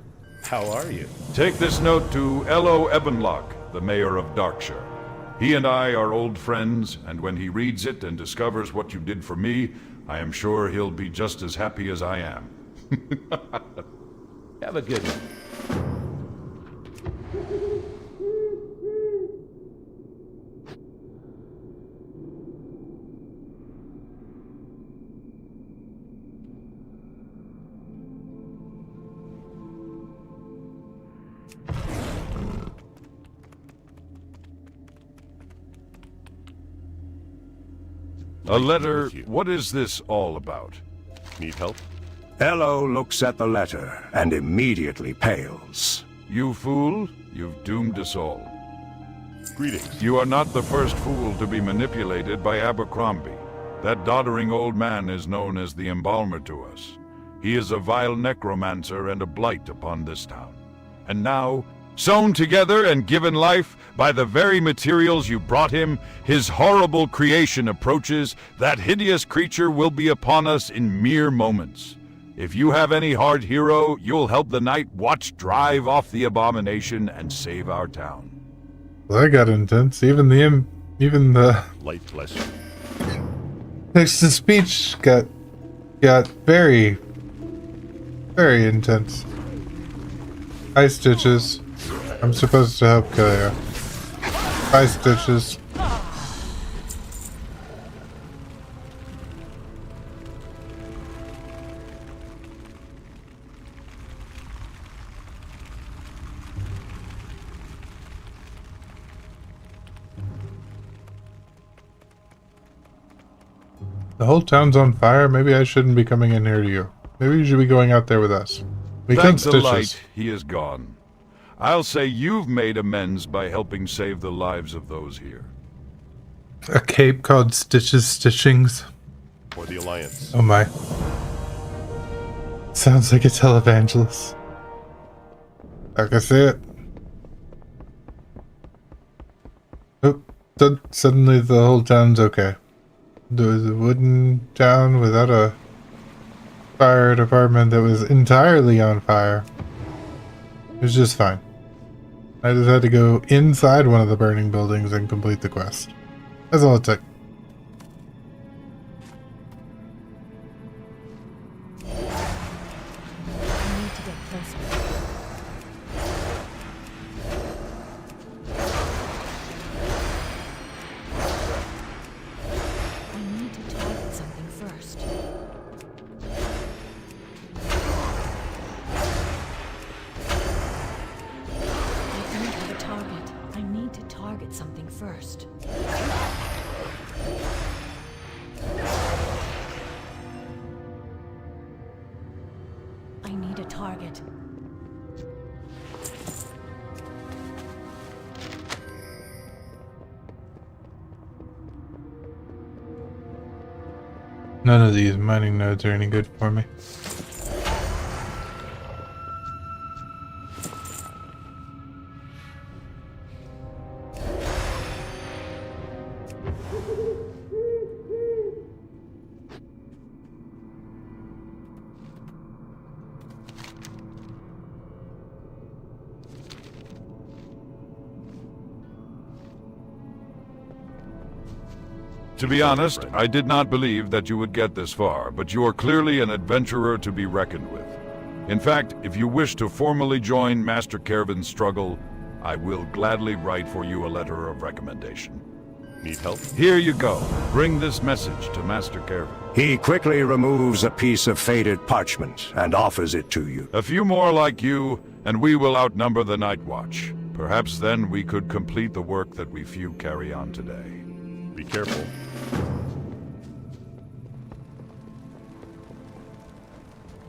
How are you? Take this note to Elo Ebenlock, the mayor of Darkshire. He and I are old friends, and when he reads it and discovers what you did for me, I am sure he'll be just as happy as I am. Have a good one. A letter? What is this all about? Need help? Elo looks at the letter and immediately pales. You fool, you've doomed us all. Greetings. You are not the first fool to be manipulated by Abercrombie. That doddering old man is known as the Embalmer to us. He is a vile necromancer and a blight upon this town. And now, sewn together and given life by the very materials you brought him, his horrible creation approaches. That hideous creature will be upon us in mere moments. If you have any hard hero, you'll help the Night Watch drive off the abomination and save our town. Well, that got intense. Even the Light bless you. next to speech got very intense. Hi, Stitches. I'm supposed to help kill you. Hi, Stitches. The whole town's on fire. Maybe I shouldn't be coming in here to you. Maybe you should be going out there with us. We Thank killed the Stitches. light, he is gone. I'll say you've made amends by helping save the lives of those here. A cape called Stitches Stitchings. For the Alliance. Oh my. Sounds like a televangelist. I can see it. Oh, suddenly the whole town's okay. There was a wooden town without a fire department that was entirely on fire. It was just fine. I just had to go inside one of the burning buildings and complete the quest. That's all it took. I need a target. None of these mining nodes are any good for me. To be honest, I did not believe that you would get this far, but you are clearly an adventurer to be reckoned with. In fact, if you wish to formally join Master Kervin's struggle, I will gladly write for you a letter of recommendation. Need help? Here you go. Bring this message to Master Kervin. He quickly removes a piece of faded parchment and offers it to you. A few more like you, and we will outnumber the Night Watch. Perhaps then we could complete the work that we few carry on today. Be careful.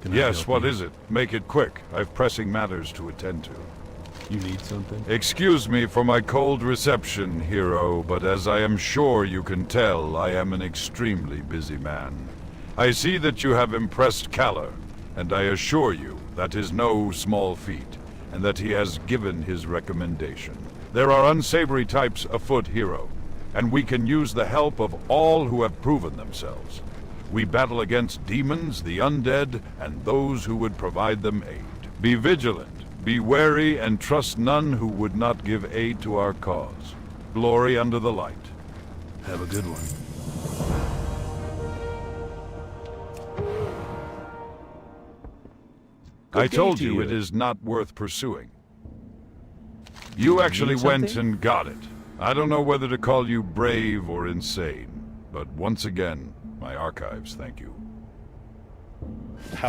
Yes, what is it? Make it quick. I've pressing matters to attend to. You need something? Excuse me for my cold reception, hero, but as I am sure you can tell, I am an extremely busy man. I see that you have impressed Kaller, and I assure you that is no small feat, and that he has given his recommendation. There are unsavory types afoot, hero, and we can use the help of all who have proven themselves. We battle against demons, the undead, and those who would provide them aid. Be vigilant, be wary, and trust none who would not give aid to our cause. Glory under the light. Have a good one. I told you it is not worth pursuing. You actually went and got it. I don't know whether to call you brave or insane, but once again, my archives thank you.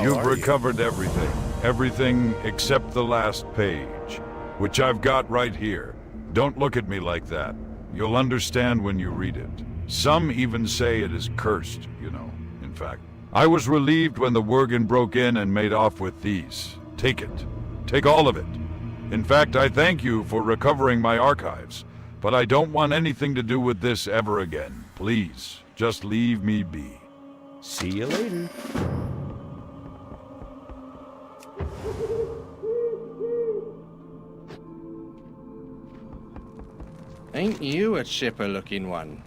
You've recovered everything. Everything except the last page, which I've got right here. Don't look at me like that. You'll understand when you read it. Some even say it is cursed, you know. In fact, I was relieved when the Worgen broke in and made off with these. Take it. Take all of it. In fact, I thank you for recovering my archives, but I don't want anything to do with this ever again. Please, just leave me be. See you later. Ain't you a chipper-looking one?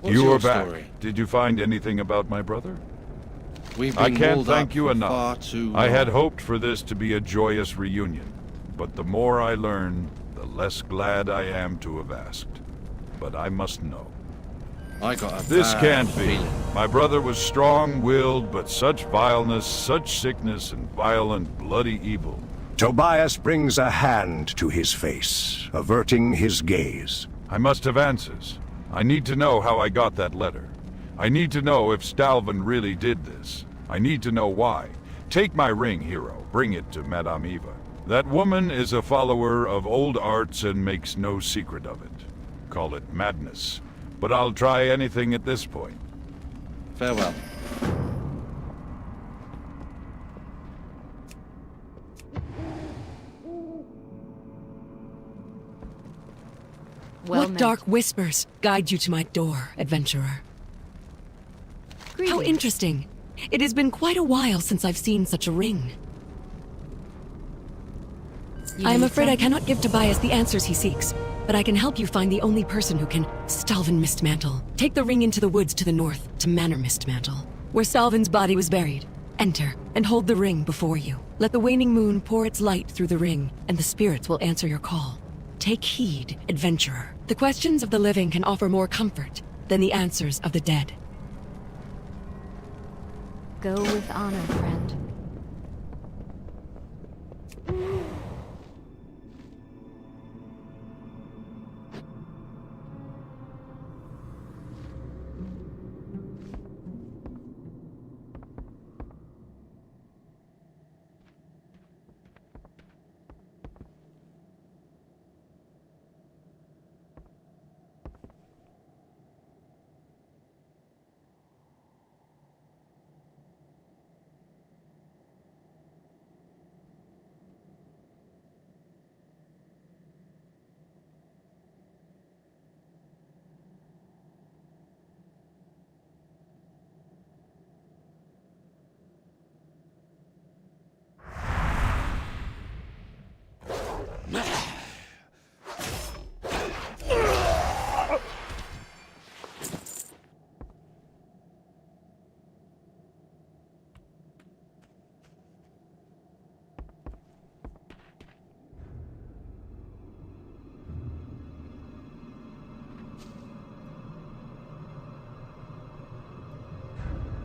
What's You your are back. story? Did you find anything about my brother? We've I been can't walled thank up you for enough. far too I had long. hoped for this to be a joyous reunion, but the more I learn, the less glad I am to have asked. But I must know. I got a This bad can't be. feeling. My brother was strong-willed, but such vileness, such sickness, and violent, bloody evil. Tobias brings a hand to his face, averting his gaze. I must have answers. I need to know how I got that letter. I need to know if Stalvin really did this. I need to know why. Take my ring, hero. Bring it to Madame Eva. That woman is a follower of old arts and makes no secret of it. Call it madness. But I'll try anything at this point. Farewell. What dark whispers guide you to my door, adventurer? How interesting. It has been quite a while since I've seen such a ring. I am afraid I cannot give Tobias the answers he seeks, but I can help you find the only person who can Stalvin Mistmantle. Take the ring into the woods to the north, to Manor Mistmantle, where Stalvin's body was buried. Enter, and hold the ring before you. Let the waning moon pour its light through the ring, and the spirits will answer your call. Take heed, adventurer. The questions of the living can offer more comfort than the answers of the dead. Go with honor, friend.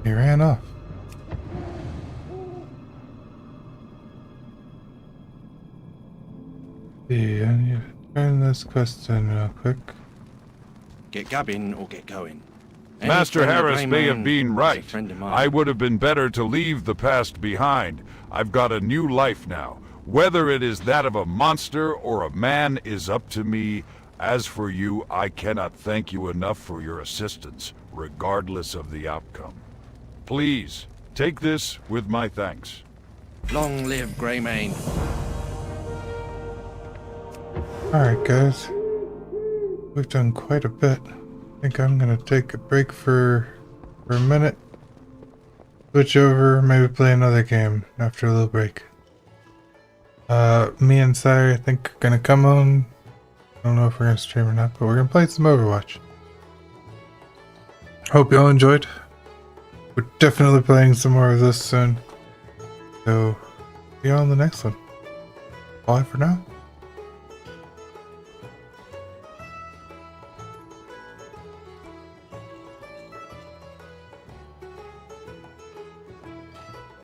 He ran off. See, I need to turn this quest in real quick. Get gabbing or get going. Any Master friend of Harris may have Greymane been is a right. friend of mine. I would have been better to leave the past behind. I've got a new life now. Whether it is that of a monster or a man is up to me. As for you, I cannot thank you enough for your assistance, regardless of the outcome. Please, take this with my thanks. Long live Greymane. Alright guys, we've done quite a bit. I think I'm gonna take a break for a minute. Switch over, maybe play another game after a little break. Me and Sire, I think, are gonna come on. I don't know if we're gonna stream or not, but we're gonna play some Overwatch. Hope y'all enjoyed. We're definitely playing some more of this soon. So, see you on the next one. Bye for now.